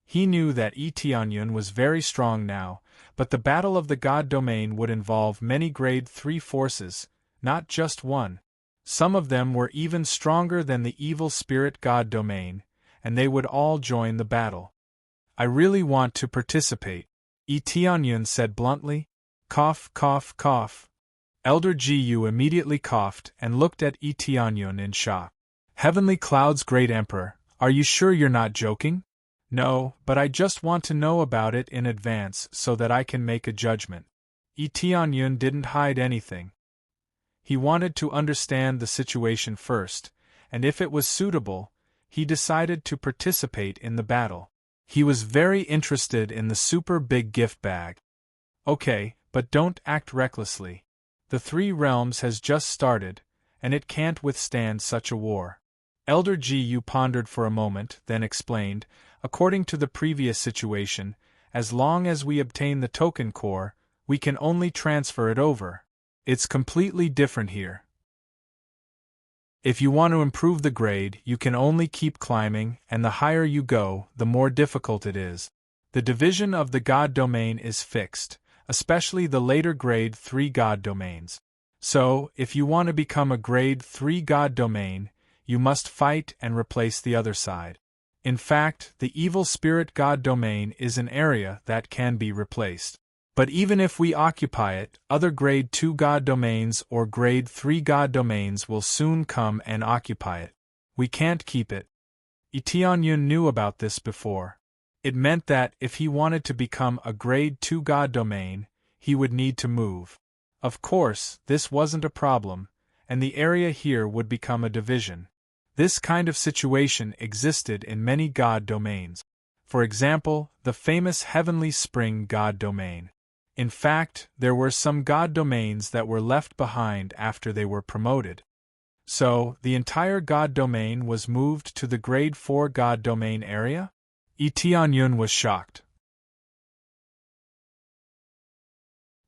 He knew that Tianyun was very strong now, but the battle of the God domain would involve many Grade 3 forces, not just one. Some of them were even stronger than the evil spirit God domain, and they would all join the battle. "I really want to participate," Tianyun said bluntly. Cough, cough, cough. Elder Gu immediately coughed and looked at Tianyun in shock. "Heavenly Cloud's great emperor, are you sure you're not joking?" "No, but I just want to know about it in advance so that I can make a judgment." Tianyun didn't hide anything. He wanted to understand the situation first, and if it was suitable, he decided to participate in the battle. He was very interested in the super big gift bag. Okay, but don't act recklessly. The Three Realms has just started, and it can't withstand such a war. Elder Gu pondered for a moment, then explained, according to the previous situation, as long as we obtain the token core, we can only transfer it over. It's completely different here. If you want to improve the grade, you can only keep climbing, and the higher you go, the more difficult it is. The division of the God domain is fixed, especially the later grade 3 God domains. So, if you want to become a grade 3 God domain, you must fight and replace the other side. In fact, the evil spirit God domain is an area that can be replaced. But even if we occupy it, other grade 2 God domains or grade 3 God domains will soon come and occupy it. We can't keep it. Tianyun knew about this before. It meant that if he wanted to become a grade 2 God domain, he would need to move. Of course, this wasn't a problem, and the area here would become a division. This kind of situation existed in many God domains. For example, the famous Heavenly Spring God domain. In fact, there were some God domains that were left behind after they were promoted. So, the entire God domain was moved to the grade 4 God domain area? Tianyun was shocked.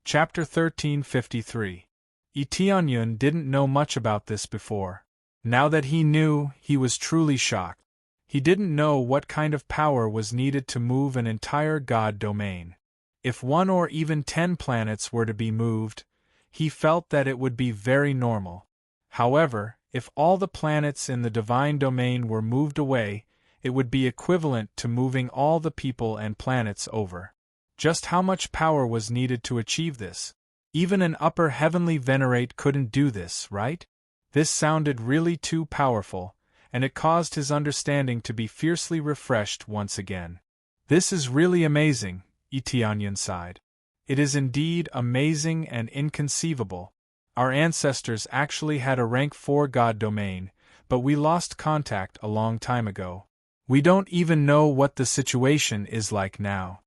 Chapter 1353. Tianyun didn't know much about this before. Now that he knew, he was truly shocked. He didn't know what kind of power was needed to move an entire God domain. If 1 or even 10 planets were to be moved, he felt that it would be very normal. However, if all the planets in the divine domain were moved away, it would be equivalent to moving all the people and planets over. Just how much power was needed to achieve this? Even an upper heavenly venerate couldn't do this, right? This sounded really too powerful, and it caused his understanding to be fiercely refreshed once again. This is really amazing, Tianyun sighed. It is indeed amazing and inconceivable. Our ancestors actually had a rank 4 God domain, but we lost contact a long time ago. We don't even know what the situation is like now.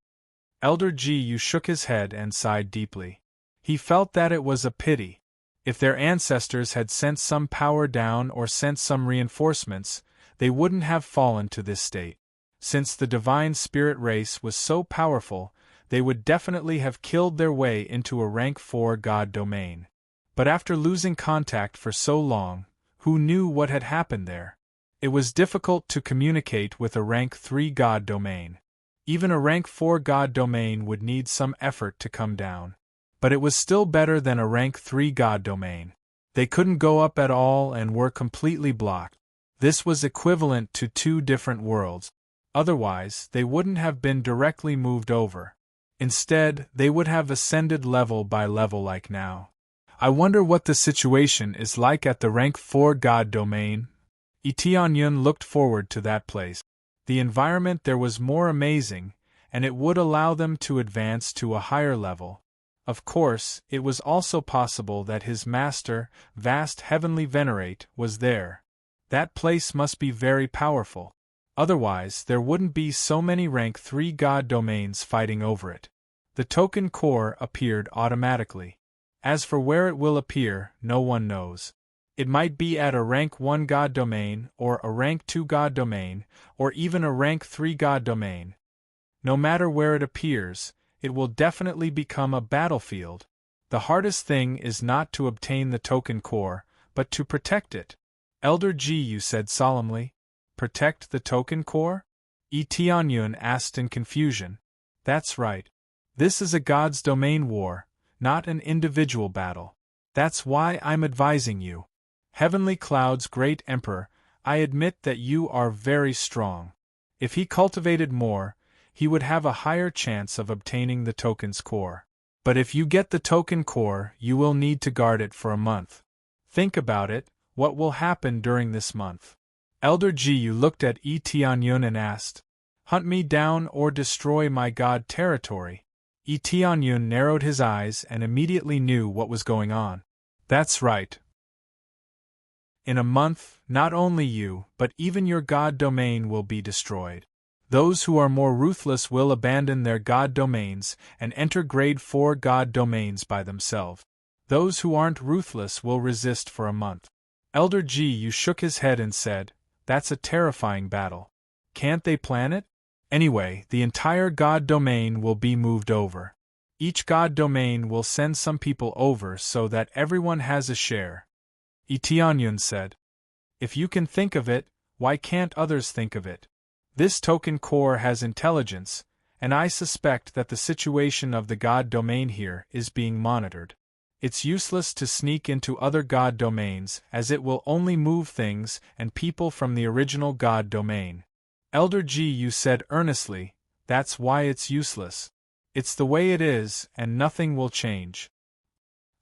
Elder Gu shook his head and sighed deeply. He felt that it was a pity. If their ancestors had sent some power down or sent some reinforcements, they wouldn't have fallen to this state. Since the divine spirit race was so powerful, they would definitely have killed their way into a rank 4 God domain. But after losing contact for so long, who knew what had happened there? It was difficult to communicate with a rank 3 God domain. Even a rank 4 God domain would need some effort to come down. But it was still better than a rank 3 God domain. They couldn't go up at all and were completely blocked. This was equivalent to 2 different worlds. Otherwise, they wouldn't have been directly moved over. Instead, they would have ascended level by level like now. I wonder what the situation is like at the rank 4 God domain. Tianyun looked forward to that place. The environment there was more amazing, and it would allow them to advance to a higher level. Of course, it was also possible that his master, vast heavenly venerate, was there. That place must be very powerful. Otherwise, there wouldn't be so many rank 3 God domains fighting over it. The token core appeared automatically. As for where it will appear, no one knows. It might be at a rank 1 God domain, or a rank 2 God domain, or even a rank 3 God domain. No matter where it appears, it will definitely become a battlefield. The hardest thing is not to obtain the token core, but to protect it. Elder Gu said solemnly. Protect the token core? Tianyun asked in confusion. That's right. This is a God's domain war, not an individual battle. That's why I'm advising you. Heavenly Cloud's great emperor, I admit that you are very strong. If he cultivated more, he would have a higher chance of obtaining the token's core. But if you get the token core, you will need to guard it for a month. Think about it, what will happen during this month? Elder Gu looked at Tianyun and asked, Hunt me down or destroy my God territory? Tianyun narrowed his eyes and immediately knew what was going on. That's right. In a month, not only you, but even your god domain will be destroyed. Those who are more ruthless will abandon their god domains and enter grade 4 god domains by themselves. Those who aren't ruthless will resist for a month. Elder Gu shook his head and said, "That's a terrifying battle. Can't they plan it? Anyway, the entire god domain will be moved over. Each god domain will send some people over so that everyone has a share." Tianyun said, "If you can think of it, why can't others think of it? This token core has intelligence, and I suspect that the situation of the god domain here is being monitored. It's useless to sneak into other god domains as it will only move things and people from the original god domain." Elder Gu said earnestly, "That's why it's useless. It's the way it is, and nothing will change.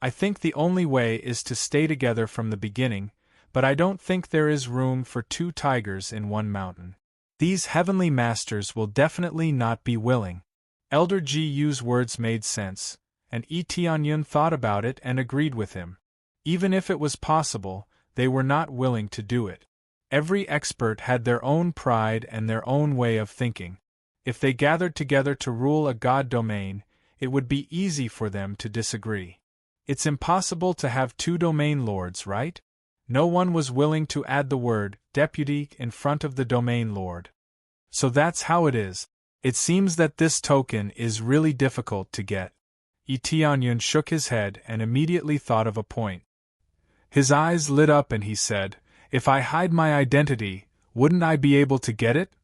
I think the only way is to stay together from the beginning, but I don't think there is room for two tigers in one mountain. These heavenly masters will definitely not be willing." Elder Gu's words made sense, and Tianyun thought about it and agreed with him. Even if it was possible, they were not willing to do it. Every expert had their own pride and their own way of thinking. If they gathered together to rule a god domain, it would be easy for them to disagree. It's impossible to have two domain lords, right? No one was willing to add the word deputy in front of the domain lord. So that's how it is. It seems that this token is really difficult to get. Tianyun shook his head and immediately thought of a point. His eyes lit up and he said, "If I hide my identity, wouldn't I be able to get it?"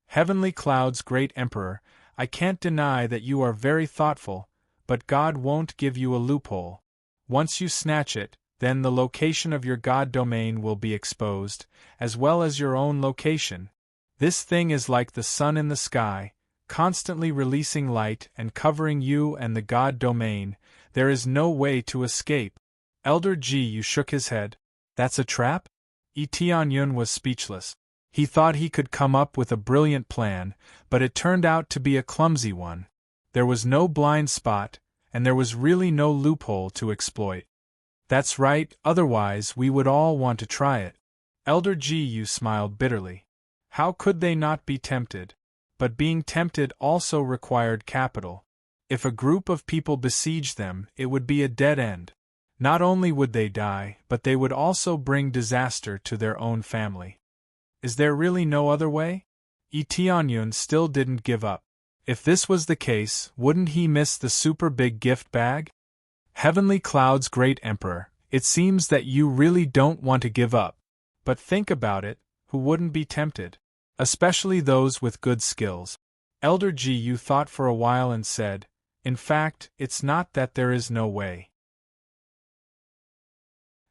"Heavenly Cloud's great emperor, I can't deny that you are very thoughtful, but God won't give you a loophole. Once you snatch it, then the location of your god domain will be exposed, as well as your own location. This thing is like the sun in the sky, constantly releasing light and covering you and the god domain. There is no way to escape." Elder Gu shook his head. "That's a trap?" Tianyun was speechless. He thought he could come up with a brilliant plan, but it turned out to be a clumsy one. There was no blind spot, and there was really no loophole to exploit. "That's right, otherwise we would all want to try it." Elder Gu smiled bitterly. How could they not be tempted? But being tempted also required capital. If a group of people besieged them, it would be a dead end. Not only would they die, but they would also bring disaster to their own family. Is there really no other way? Tianyun still didn't give up. If this was the case, wouldn't he miss the super big gift bag? Heavenly Cloud's great emperor, it seems that you really don't want to give up. But think about it, who wouldn't be tempted? Especially those with good skills. Elder Gu thought for a while and said, "In fact, it's not that there is no way.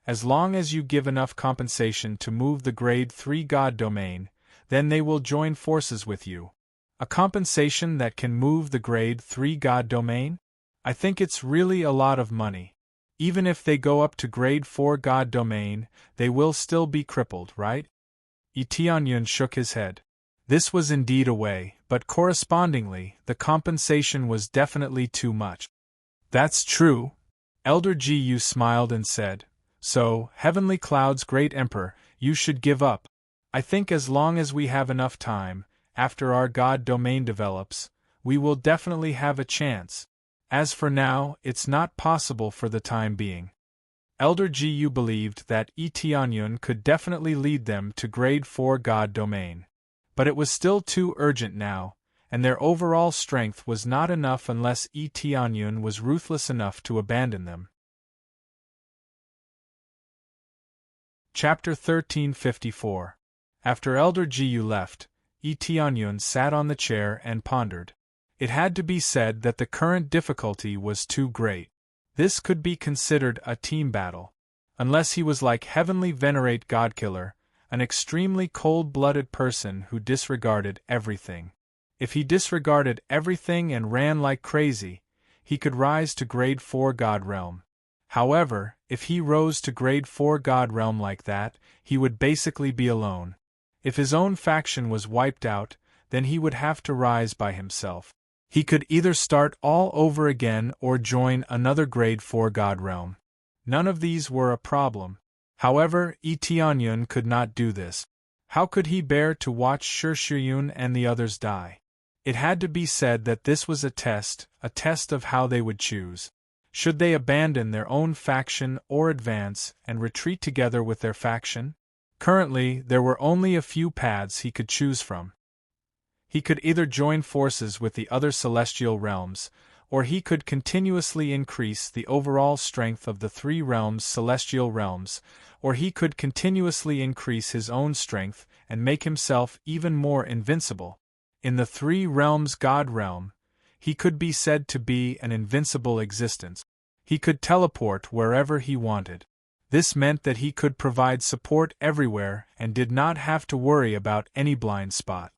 As long as you give enough compensation to move the grade 3 god domain, then they will join forces with you. A compensation that can move the grade 3 god domain? I think it's really a lot of money. Even if they go up to grade 4 god domain, they will still be crippled, right?" Tianyun shook his head. This was indeed a way, but correspondingly, the compensation was definitely too much. "That's true." Elder Gu smiled and said, "So, Heavenly Cloud's great emperor, you should give up. I think as long as we have enough time, after our god domain develops, we will definitely have a chance. As for now, it's not possible for the time being." Elder Gu believed that Tianyun could definitely lead them to grade 4 god domain. But it was still too urgent now, and their overall strength was not enough unless Tianyun was ruthless enough to abandon them. Chapter 1354. After Elder Gu left, Tianyun sat on the chair and pondered. It had to be said that the current difficulty was too great. This could be considered a team battle. Unless he was like Heavenly Venerate Godkiller, an extremely cold-blooded person who disregarded everything. If he disregarded everything and ran like crazy, he could rise to grade 4 God Realm. However, if he rose to grade 4 God Realm like that, he would basically be alone. If his own faction was wiped out, then he would have to rise by himself. He could either start all over again or join another grade 4 god realm. None of these were a problem. However, Tianyun could not do this. How could he bear to watch Shishiyun and the others die? It had to be said that this was a test of how they would choose. Should they abandon their own faction or advance and retreat together with their faction? Currently, there were only a few paths he could choose from. He could either join forces with the other celestial realms, or he could continuously increase the overall strength of the 3 realms' celestial realms, or he could continuously increase his own strength and make himself even more invincible. In the 3 realms' god realm, he could be said to be an invincible existence. He could teleport wherever he wanted. This meant that he could provide support everywhere and did not have to worry about any blind spot.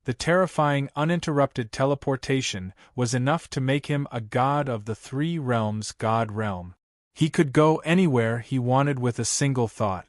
The terrifying uninterrupted teleportation was enough to make him a god of the 3 realms' god realm. He could go anywhere he wanted with a single thought.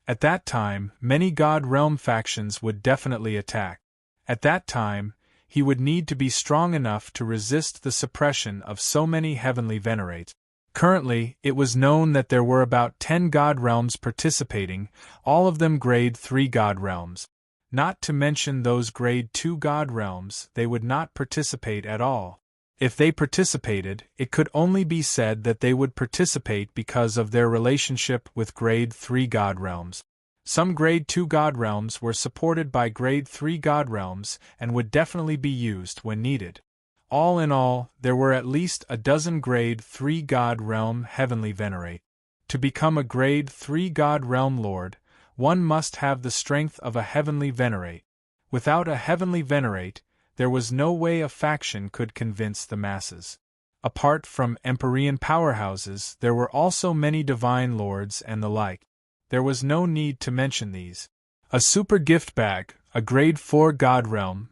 At that time, many god realm factions would definitely attack. At that time, he would need to be strong enough to resist the suppression of so many heavenly venerates. Currently, it was known that there were about 10 god realms participating, all of them grade 3 god realms. Not to mention those grade 2 god realms, they would not participate at all. If they participated, it could only be said that they would participate because of their relationship with grade 3 god realms. Some grade 2 god realms were supported by grade 3 god realms and would definitely be used when needed. All in all, there were at least a dozen grade 3 god realm heavenly venerate. To become a grade 3 god realm lord, one must have the strength of a heavenly venerate. Without a heavenly venerate, there was no way a faction could convince the masses. Apart from Empyrean powerhouses, there were also many divine lords and the like. There was no need to mention these. A super gift bag, a grade 4 god realm.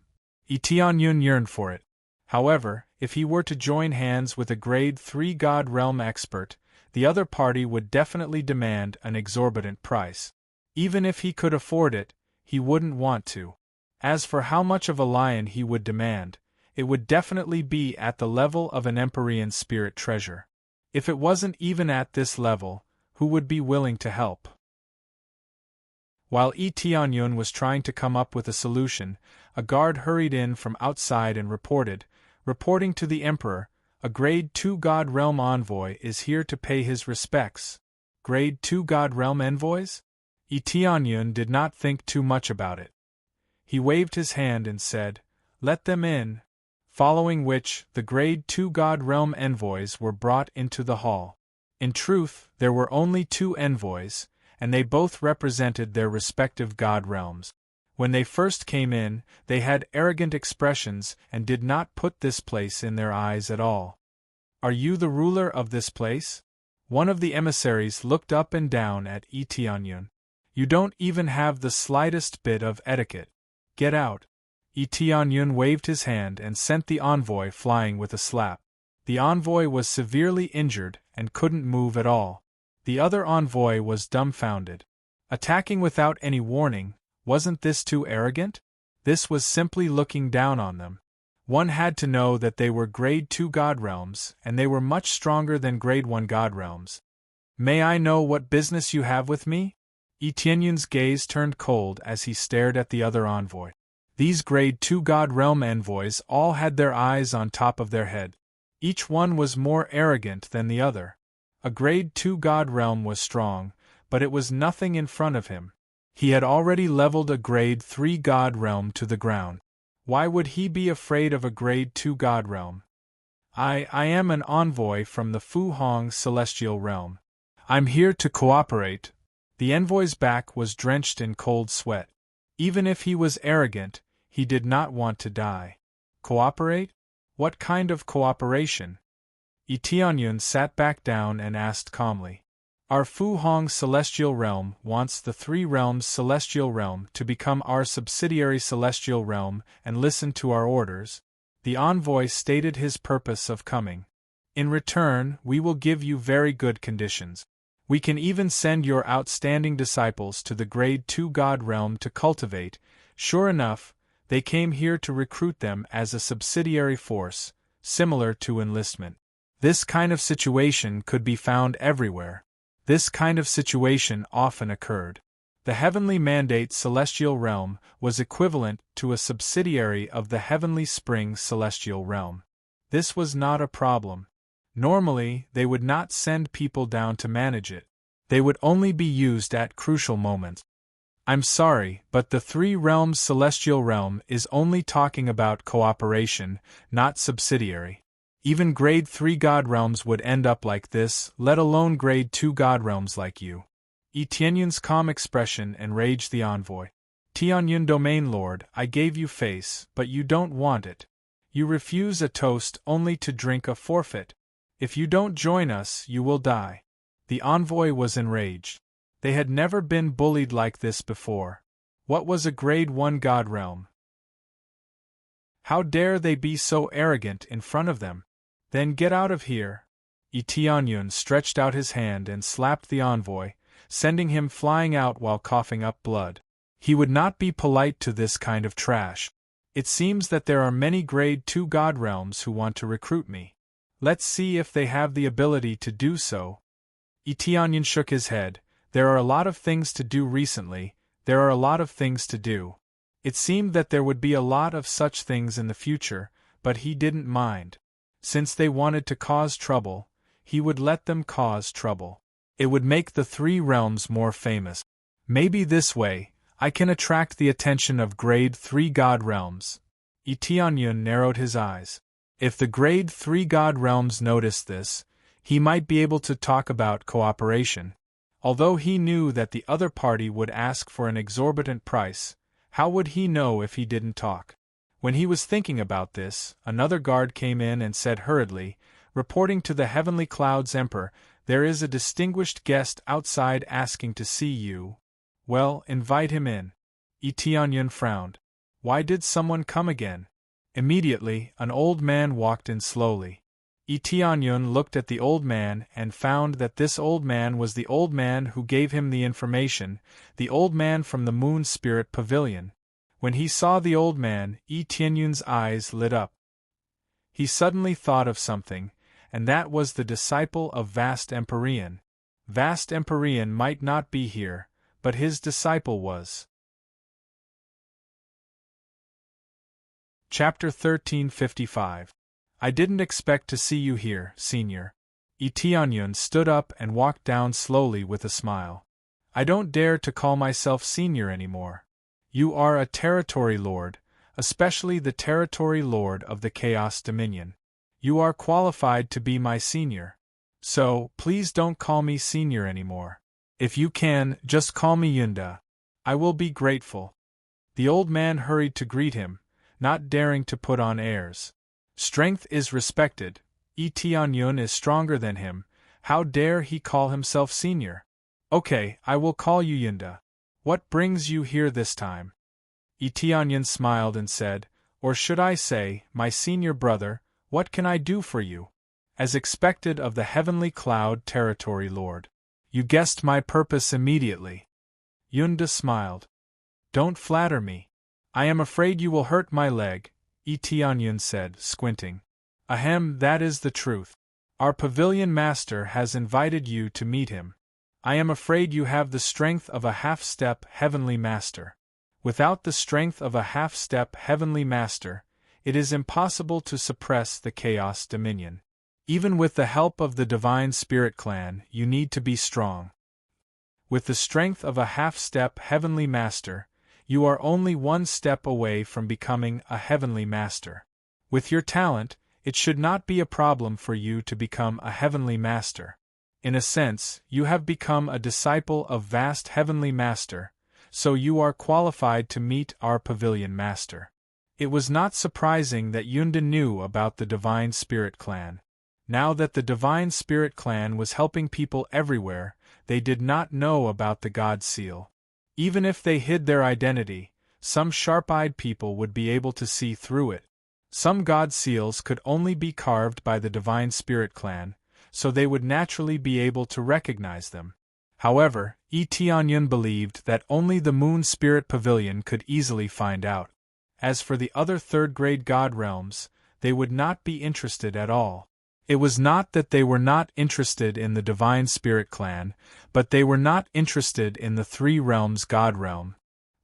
Tianyun yearned for it. However, if he were to join hands with a grade 3 god realm expert, the other party would definitely demand an exorbitant price. Even if he could afford it, he wouldn't want to. As for how much of a lion he would demand, it would definitely be at the level of an Empyrean spirit treasure. If it wasn't even at this level, who would be willing to help? While Tianyun was trying to come up with a solution, a guard hurried in from outside and reporting to the Emperor, a grade 2 god realm envoy is here to pay his respects. Grade 2 god realm envoys? Tianyun did not think too much about it. He waved his hand and said, "Let them in," following which the grade 2 god realm envoys were brought into the hall. In truth, there were only 2 envoys, and they both represented their respective god realms. When they first came in, they had arrogant expressions and did not put this place in their eyes at all. "Are you the ruler of this place?" One of the emissaries looked up and down at Tianyun. "You don't even have the slightest bit of etiquette. Get out." Tianyun waved his hand and sent the envoy flying with a slap. The envoy was severely injured and couldn't move at all. The other envoy was dumbfounded. Attacking without any warning, wasn't this too arrogant? This was simply looking down on them. One had to know that they were grade 2 god realms, and they were much stronger than grade 1 god realms. "May I know what business you have with me?" Tianyun's gaze turned cold as he stared at the other envoy. These grade 2 god realm envoys all had their eyes on top of their head. Each one was more arrogant than the other. A grade 2 god realm was strong, but it was nothing in front of him. He had already leveled a grade 3 god realm to the ground. Why would he be afraid of a grade 2 god realm? I am an envoy from the Fu Hong celestial realm. I'm here to cooperate." The envoy's back was drenched in cold sweat. Even if he was arrogant, he did not want to die. Cooperate? What kind of cooperation? Tianyun sat back down and asked calmly. "Our Fu Hong celestial realm wants the 3 realms celestial realm to become our subsidiary celestial realm and listen to our orders." The envoy stated his purpose of coming. "In return, we will give you very good conditions. We can even send your outstanding disciples to the grade 2 god realm to cultivate." Sure enough, they came here to recruit them as a subsidiary force, similar to enlistment. This kind of situation could be found everywhere. This kind of situation often occurred. The heavenly mandate celestial realm was equivalent to a subsidiary of the heavenly spring celestial realm. This was not a problem. Normally, they would not send people down to manage it. They would only be used at crucial moments. I'm sorry, but the three realms celestial realm is only talking about cooperation, not subsidiary. Even grade 3 god realms would end up like this, let alone grade 2 god realms like you. Tianyun's calm expression enraged the envoy. Tianyun domain lord, I gave you face, but you don't want it. You refuse a toast only to drink a forfeit. If you don't join us, you will die. The envoy was enraged. They had never been bullied like this before. What was a grade 1 god realm? How dare they be so arrogant in front of them? Then get out of here. Tianyun stretched out his hand and slapped the envoy, sending him flying out while coughing up blood. He would not be polite to this kind of trash. It seems that there are many grade 2 god realms who want to recruit me. Let's see if they have the ability to do so. Tianyun shook his head. There are a lot of things to do recently, there are a lot of things to do. It seemed that there would be a lot of such things in the future, but he didn't mind. Since they wanted to cause trouble, he would let them cause trouble. It would make the three realms more famous. Maybe this way, I can attract the attention of grade 3 god realms. Tianyun narrowed his eyes. If the grade 3 god realms noticed this, he might be able to talk about cooperation. Although he knew that the other party would ask for an exorbitant price, how would he know if he didn't talk? When he was thinking about this, another guard came in and said hurriedly, reporting to the Heavenly Cloud's Emperor, there is a distinguished guest outside asking to see you. Well, invite him in. Tianyun frowned. Why did someone come again? Immediately, an old man walked in slowly. Tianyun looked at the old man and found that this old man was the old man who gave him the information, the old man from the Moon Spirit Pavilion. When he saw the old man, Tianyun's eyes lit up. He suddenly thought of something, and that was the disciple of Vast Empyrean. Vast Empyrean might not be here, but his disciple was. Chapter 1355. I didn't expect to see you here, Senior. Tianyun stood up and walked down slowly with a smile. I don't dare to call myself Senior anymore. You are a territory lord, especially the territory lord of the Chaos Dominion. You are qualified to be my senior. So, please don't call me Senior anymore. If you can, just call me Yunda. I will be grateful. The old man hurried to greet him, not daring to put on airs. Strength is respected. Tianyun is stronger than him. How dare he call himself Senior? Okay, I will call you Yunda. What brings you here this time? Tianyun smiled and said, or should I say, my senior brother, what can I do for you? As expected of the Heavenly Cloud Territory Lord. You guessed my purpose immediately. Yunda smiled. Don't flatter me. I am afraid you will hurt my leg, Tianyun said, squinting. Ahem, that is the truth. Our pavilion master has invited you to meet him. I am afraid you have the strength of a half-step heavenly master. Without the strength of a half-step heavenly master, it is impossible to suppress the Chaos Dominion. Even with the help of the Divine Spirit Clan, you need to be strong. With the strength of a half-step heavenly master, you are only one step away from becoming a heavenly master. With your talent, it should not be a problem for you to become a heavenly master. In a sense, you have become a disciple of Vast Heavenly Master, so you are qualified to meet our Pavilion Master. It was not surprising that Yunda knew about the Divine Spirit Clan. Now that the Divine Spirit Clan was helping people everywhere, they did not know about the God Seal. Even if they hid their identity, some sharp-eyed people would be able to see through it. Some God Seals could only be carved by the Divine Spirit Clan, so they would naturally be able to recognize them. However, Tianyun believed that only the Moon Spirit Pavilion could easily find out. As for the other third-grade god realms, they would not be interested at all. It was not that they were not interested in the Divine Spirit clan, but they were not interested in the Three Realms God realm.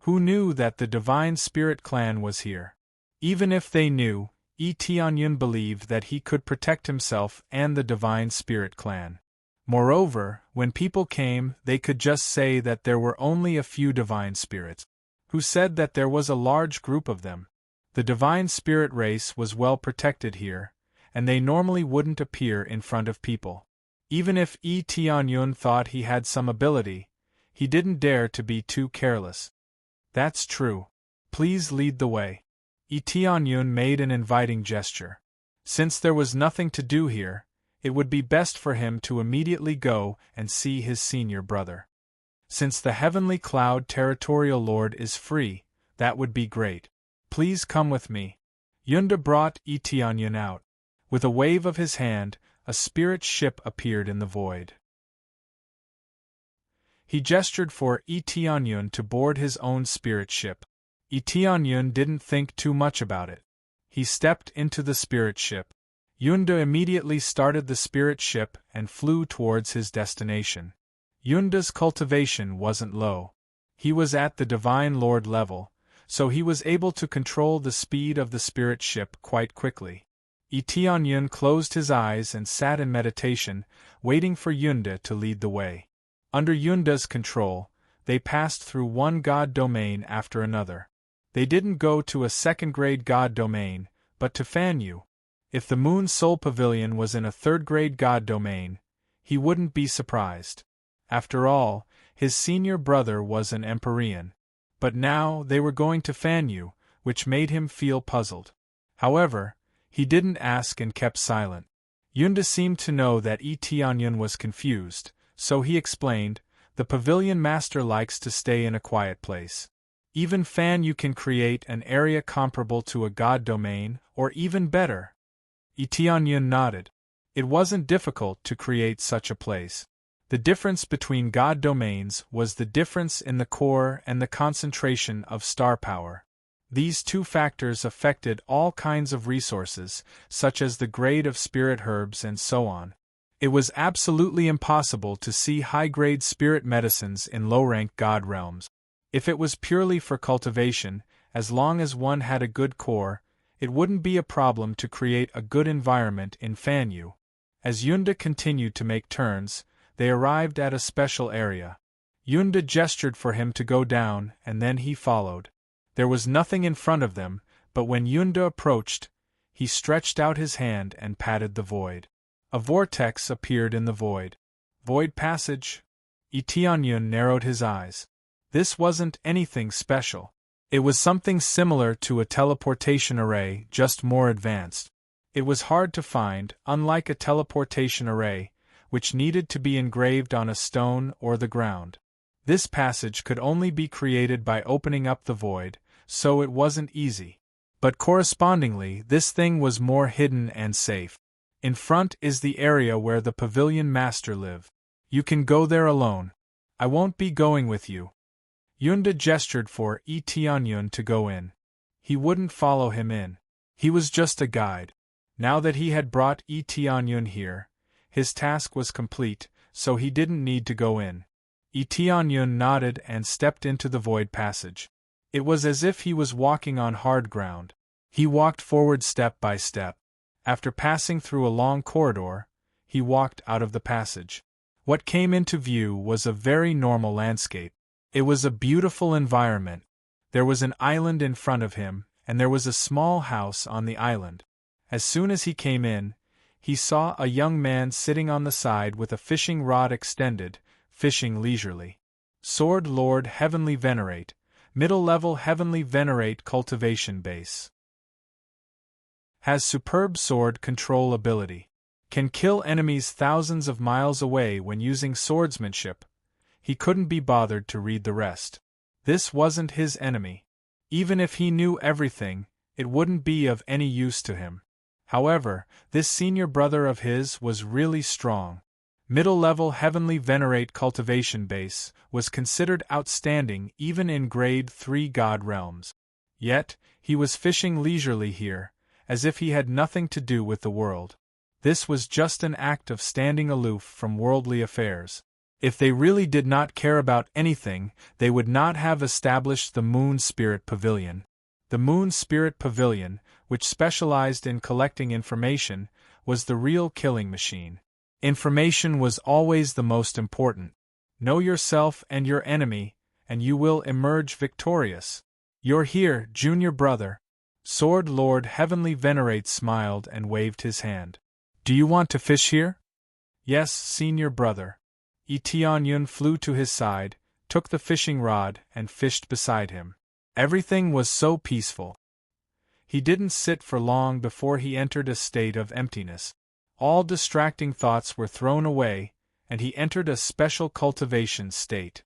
Who knew that the Divine Spirit clan was here? Even if they knew, Tianyun believed that he could protect himself and the Divine Spirit clan. Moreover, when people came, they could just say that there were only a few Divine Spirits. Who said that there was a large group of them? The Divine Spirit race was well protected here, and they normally wouldn't appear in front of people. Even if Tianyun thought he had some ability, he didn't dare to be too careless. That's true. Please lead the way. Tianyun made an inviting gesture. Since there was nothing to do here, it would be best for him to immediately go and see his senior brother. Since the Heavenly Cloud Territorial Lord is free, that would be great. Please come with me. Yunda brought Tianyun out. With a wave of his hand, a spirit ship appeared in the void. He gestured for Tianyun to board his own spirit ship. Tianyun didn't think too much about it. He stepped into the spirit ship. Yunda immediately started the spirit ship and flew towards his destination. Yunda's cultivation wasn't low. He was at the Divine Lord level, so he was able to control the speed of the spirit ship quite quickly. Tianyun closed his eyes and sat in meditation, waiting for Yunda to lead the way. Under Yunda's control, they passed through one god domain after another. They didn't go to a second-grade god domain, but to Fanyu. If the Moon Soul Pavilion was in a third-grade god domain, he wouldn't be surprised. After all, his senior brother was an Empyrean. But now they were going to Fanyu, which made him feel puzzled. However, he didn't ask and kept silent. Yunda seemed to know that Tianyun was confused, so he explained, "The Pavilion Master likes to stay in a quiet place. Even Fanyu can create an area comparable to a god domain, or even better." Tianyun nodded. It wasn't difficult to create such a place. The difference between god domains was the difference in the core and the concentration of star power. These two factors affected all kinds of resources, such as the grade of spirit herbs and so on. It was absolutely impossible to see high-grade spirit medicines in low-rank god realms. If it was purely for cultivation, as long as one had a good core, it wouldn't be a problem to create a good environment in Fanyu. As Yunda continued to make turns, they arrived at a special area. Yunda gestured for him to go down, and then he followed. There was nothing in front of them, but when Yunda approached, he stretched out his hand and patted the void. A vortex appeared in the void. Void passage? Tianyun narrowed his eyes. This wasn't anything special. It was something similar to a teleportation array, just more advanced. It was hard to find, unlike a teleportation array, which needed to be engraved on a stone or the ground. This passage could only be created by opening up the void, so it wasn't easy. But correspondingly, this thing was more hidden and safe. In front is the area where the Pavilion Master lived. You can go there alone. I won't be going with you. Yunda gestured for Tianyun to go in. He wouldn't follow him in. He was just a guide. Now that he had brought Tianyun here, his task was complete, so he didn't need to go in. Tianyun nodded and stepped into the void passage. It was as if he was walking on hard ground. He walked forward step by step. After passing through a long corridor, he walked out of the passage. What came into view was a very normal landscape. It was a beautiful environment. There was an island in front of him, and there was a small house on the island. As soon as he came in, he saw a young man sitting on the side with a fishing rod extended, fishing leisurely. Sword Lord Heavenly Venerate, middle level Heavenly Venerate cultivation base. Has superb sword control ability. Can kill enemies thousands of miles away when using swordsmanship. He couldn't be bothered to read the rest. This wasn't his enemy. Even if he knew everything, it wouldn't be of any use to him. However, this senior brother of his was really strong. Middle-level Heavenly Venerate cultivation base was considered outstanding even in Grade 3 God realms. Yet, he was fishing leisurely here, as if he had nothing to do with the world. This was just an act of standing aloof from worldly affairs. If they really did not care about anything, they would not have established the Moon Spirit Pavilion. The Moon Spirit Pavilion, which specialized in collecting information, was the real killing machine. Information was always the most important. Know yourself and your enemy, and you will emerge victorious. You're here, junior brother. Sword Lord Heavenly Venerate smiled and waved his hand. Do you want to fish here? Yes, senior brother. Tianyun flew to his side, took the fishing rod, and fished beside him. Everything was so peaceful. He didn't sit for long before he entered a state of emptiness. All distracting thoughts were thrown away, and he entered a special cultivation state.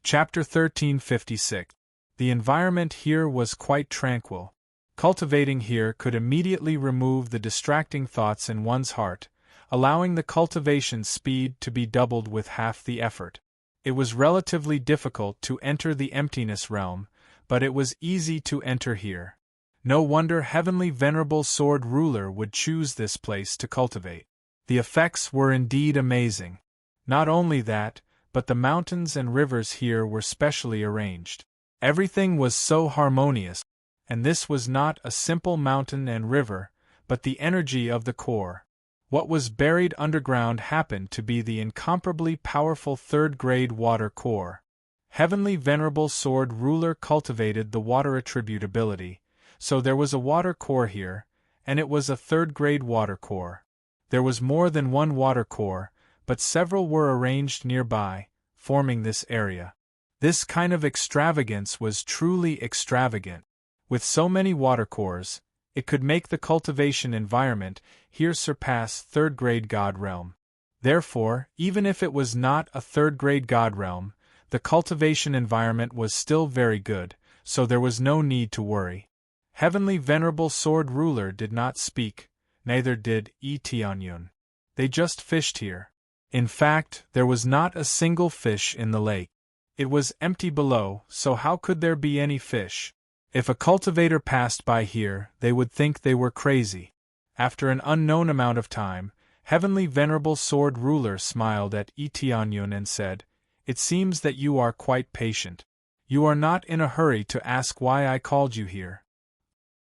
Chapter 1356. The environment here was quite tranquil. Cultivating here could immediately remove the distracting thoughts in one's heart, allowing the cultivation speed to be doubled with half the effort. It was relatively difficult to enter the emptiness realm, but it was easy to enter here. No wonder Heavenly Venerable Sword Ruler would choose this place to cultivate. The effects were indeed amazing. Not only that, but the mountains and rivers here were specially arranged. Everything was so harmonious, and this was not a simple mountain and river, but the energy of the core. What was buried underground happened to be the incomparably powerful third-grade water core. Heavenly Venerable Sword Ruler cultivated the water attribute ability, so there was a water core here, and it was a third-grade water core. There was more than one water core, but several were arranged nearby, forming this area. This kind of extravagance was truly extravagant. With so many water cores, it could make the cultivation environment here surpass third-grade God realm. Therefore, even if it was not a third-grade God realm, the cultivation environment was still very good, so there was no need to worry. Heavenly Venerable Sword Ruler did not speak, neither did Tianyun. They just fished here. In fact, there was not a single fish in the lake. It was empty below, so how could there be any fish? If a cultivator passed by here, they would think they were crazy. After an unknown amount of time, Heavenly Venerable Sword Ruler smiled at Tianyun and said, "It seems that you are quite patient. You are not in a hurry to ask why I called you here."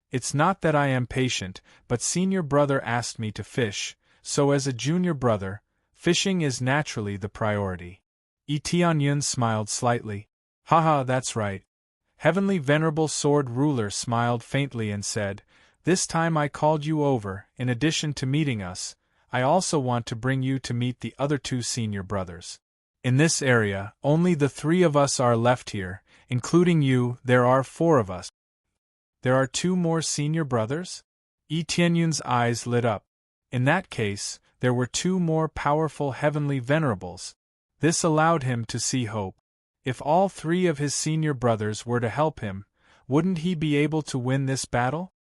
"It's not that I am patient, but senior brother asked me to fish, so as a junior brother, fishing is naturally the priority." Tianyun smiled slightly. "Haha, that's right." Heavenly Venerable Sword Ruler smiled faintly and said, "This time I called you over, in addition to meeting us, I also want to bring you to meet the other two senior brothers. In this area, only the three of us are left here, including you. There are four of us." "There are two more senior brothers?" Tianyun's eyes lit up. In that case, there were two more powerful Heavenly Venerables. This allowed him to see hope. If all three of his senior brothers were to help him, wouldn't he be able to win this battle?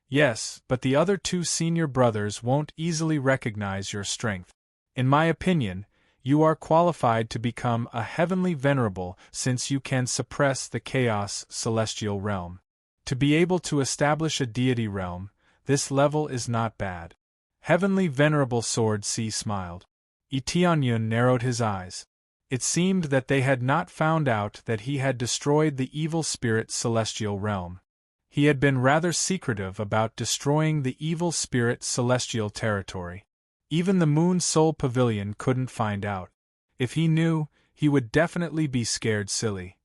"Yes, but the other two senior brothers won't easily recognize your strength. In my opinion, you are qualified to become a Heavenly Venerable since you can suppress the Chaos Celestial Realm. To be able to establish a deity realm, this level is not bad." Heavenly Venerable Sword C smiled. Tianyun narrowed his eyes. It seemed that they had not found out that he had destroyed the evil spirit celestial realm. He had been rather secretive about destroying the evil spirit celestial territory. Even the Moon Soul Pavilion couldn't find out. If he knew, he would definitely be scared silly.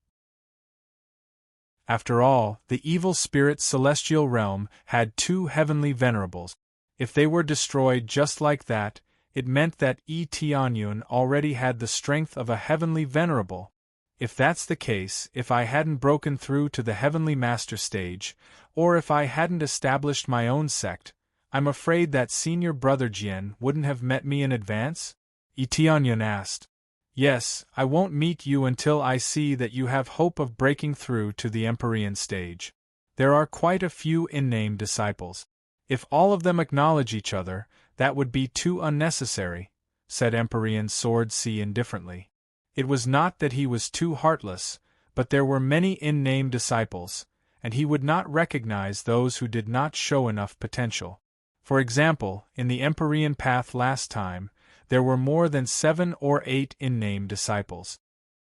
After all, the evil spirit celestial realm had two Heavenly Venerables. If they were destroyed just like that, it meant that Tianyun already had the strength of a Heavenly Venerable. If that's the case, if I hadn't broken through to the Heavenly Master stage, or if I hadn't established my own sect, I'm afraid that senior brother Jian wouldn't have met me in advance? Tianyun asked. "Yes, I won't meet you until I see that you have hope of breaking through to the Empyrean stage. There are quite a few in-name disciples. If all of them acknowledge each other, that would be too unnecessary," said Empyrean Sword C indifferently. It was not that he was too heartless, but there were many in-name disciples, and he would not recognize those who did not show enough potential. For example, in the Empyrean path last time, there were more than 7 or 8 in-name disciples.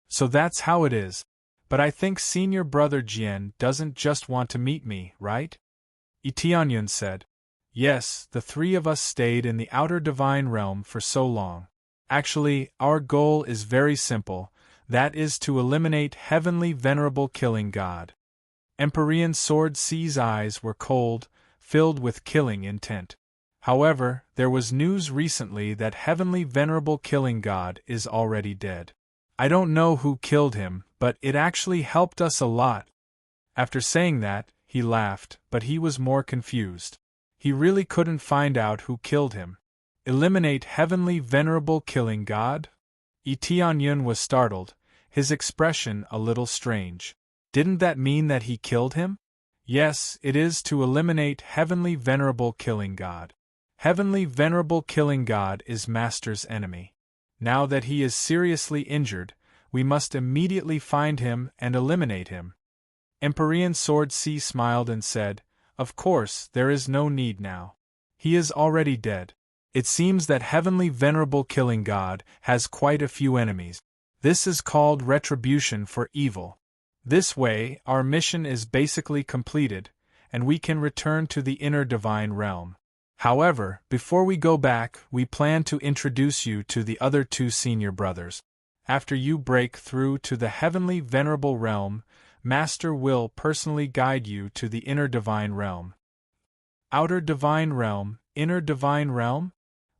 So that's how it is. But I think senior brother Jian doesn't just want to meet me, right? Tianyun said. Yes, the 3 of us stayed in the outer divine realm for so long. Actually, our goal is very simple, that is to eliminate heavenly venerable killing God. Empyrean Sword C's eyes were cold, filled with killing intent. However, there was news recently that heavenly venerable killing God is already dead. I don't know who killed him, but it actually helped us a lot. After saying that, he laughed, but he was more confused. He really couldn't find out who killed him. Eliminate heavenly venerable killing God? Tianyun was startled, his expression a little strange. Didn't that mean that he killed him? Yes, it is to eliminate heavenly venerable killing God. Heavenly venerable killing God is Master's enemy. Now that he is seriously injured, we must immediately find him and eliminate him. Empyrean Sword C smiled and said, Of course, there is no need now. He is already dead. It seems that heavenly venerable killing God has quite a few enemies. This is called retribution for evil. This way, our mission is basically completed, and we can return to the inner divine realm. However, before we go back, we plan to introduce you to the other 2 senior brothers. After you break through to the heavenly venerable realm, Master will personally guide you to the inner divine realm. Outer divine realm, inner divine realm?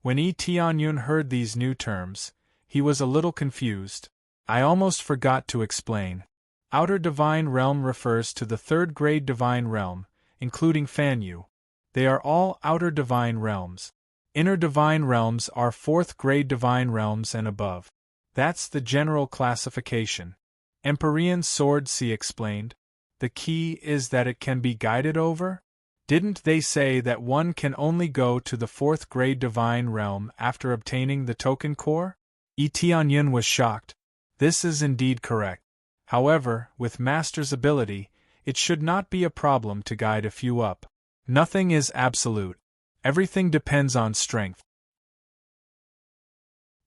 When Tianyun heard these new terms, he was a little confused. I almost forgot to explain. Outer divine realm refers to the 3rd grade divine realm, including Fanyu. They are all outer divine realms. Inner divine realms are 4th grade divine realms and above. That's the general classification. Empyrean Sword C explained. The key is that it can be guided over? Didn't they say that one can only go to the 4th grade divine realm after obtaining the token core? Tianyun was shocked. This is indeed correct. However, with Master's ability, it should not be a problem to guide a few up. Nothing is absolute. Everything depends on strength.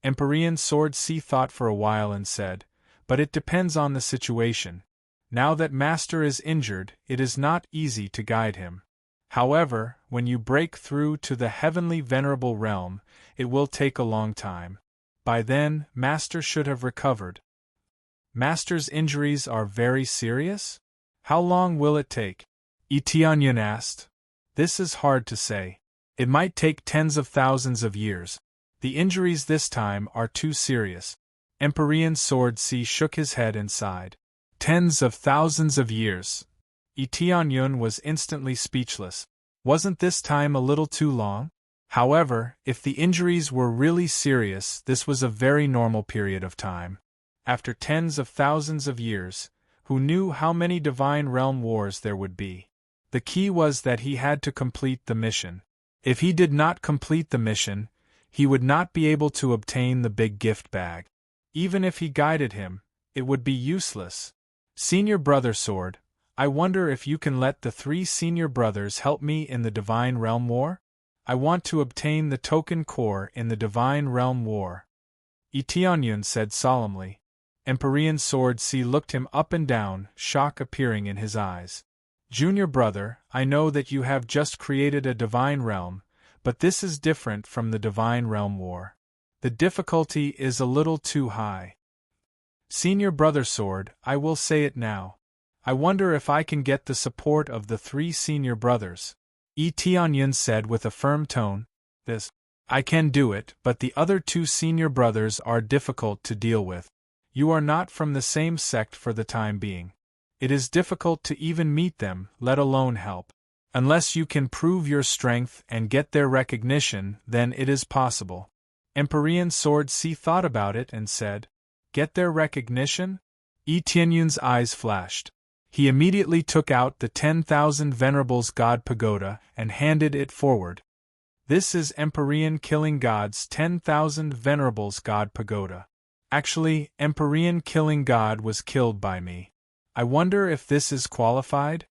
Empyrean Sword C thought for a while and said, But it depends on the situation. Now that Master is injured, it is not easy to guide him. However, when you break through to the heavenly venerable realm, it will take a long time. By then, Master should have recovered. Master's injuries are very serious? How long will it take? Tianyun asked. This is hard to say. It might take tens of thousands of years. The injuries this time are too serious. Empyrean Sword C shook his head and sighed. Tens of thousands of years. Tianyun was instantly speechless. Wasn't this time a little too long? However, if the injuries were really serious, this was a very normal period of time. After tens of thousands of years, who knew how many divine realm wars there would be? The key was that he had to complete the mission. If he did not complete the mission, he would not be able to obtain the big gift bag. Even if he guided him, it would be useless. Senior Brother Sword, I wonder if you can let the 3 senior brothers help me in the Divine Realm War? I want to obtain the token core in the Divine Realm War. Tianyun said solemnly. Empyrean Sword C looked him up and down, shock appearing in his eyes. Junior brother, I know that you have just created a Divine Realm, but this is different from the Divine Realm War. The difficulty is a little too high. Senior Brother Sword, I will say it now. I wonder if I can get the support of the 3 senior brothers. Tianyun said with a firm tone. I can do it, but the other 2 senior brothers are difficult to deal with. You are not from the same sect for the time being. It is difficult to even meet them, let alone help. Unless you can prove your strength and get their recognition, then it is possible. Empyrean Sword C thought about it and said, Get their recognition? Tianyun's eyes flashed. He immediately took out the 10,000 Venerables God Pagoda and handed it forward. This is Empyrean Killing God's 10,000 Venerables God Pagoda. Actually, Empyrean Killing God was killed by me. I wonder if this is qualified?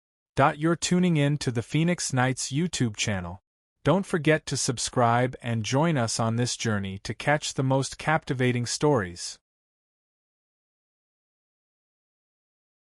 You're tuning in to the Phoenix Nights YouTube channel. Don't forget to subscribe and join us on this journey to catch the most captivating stories.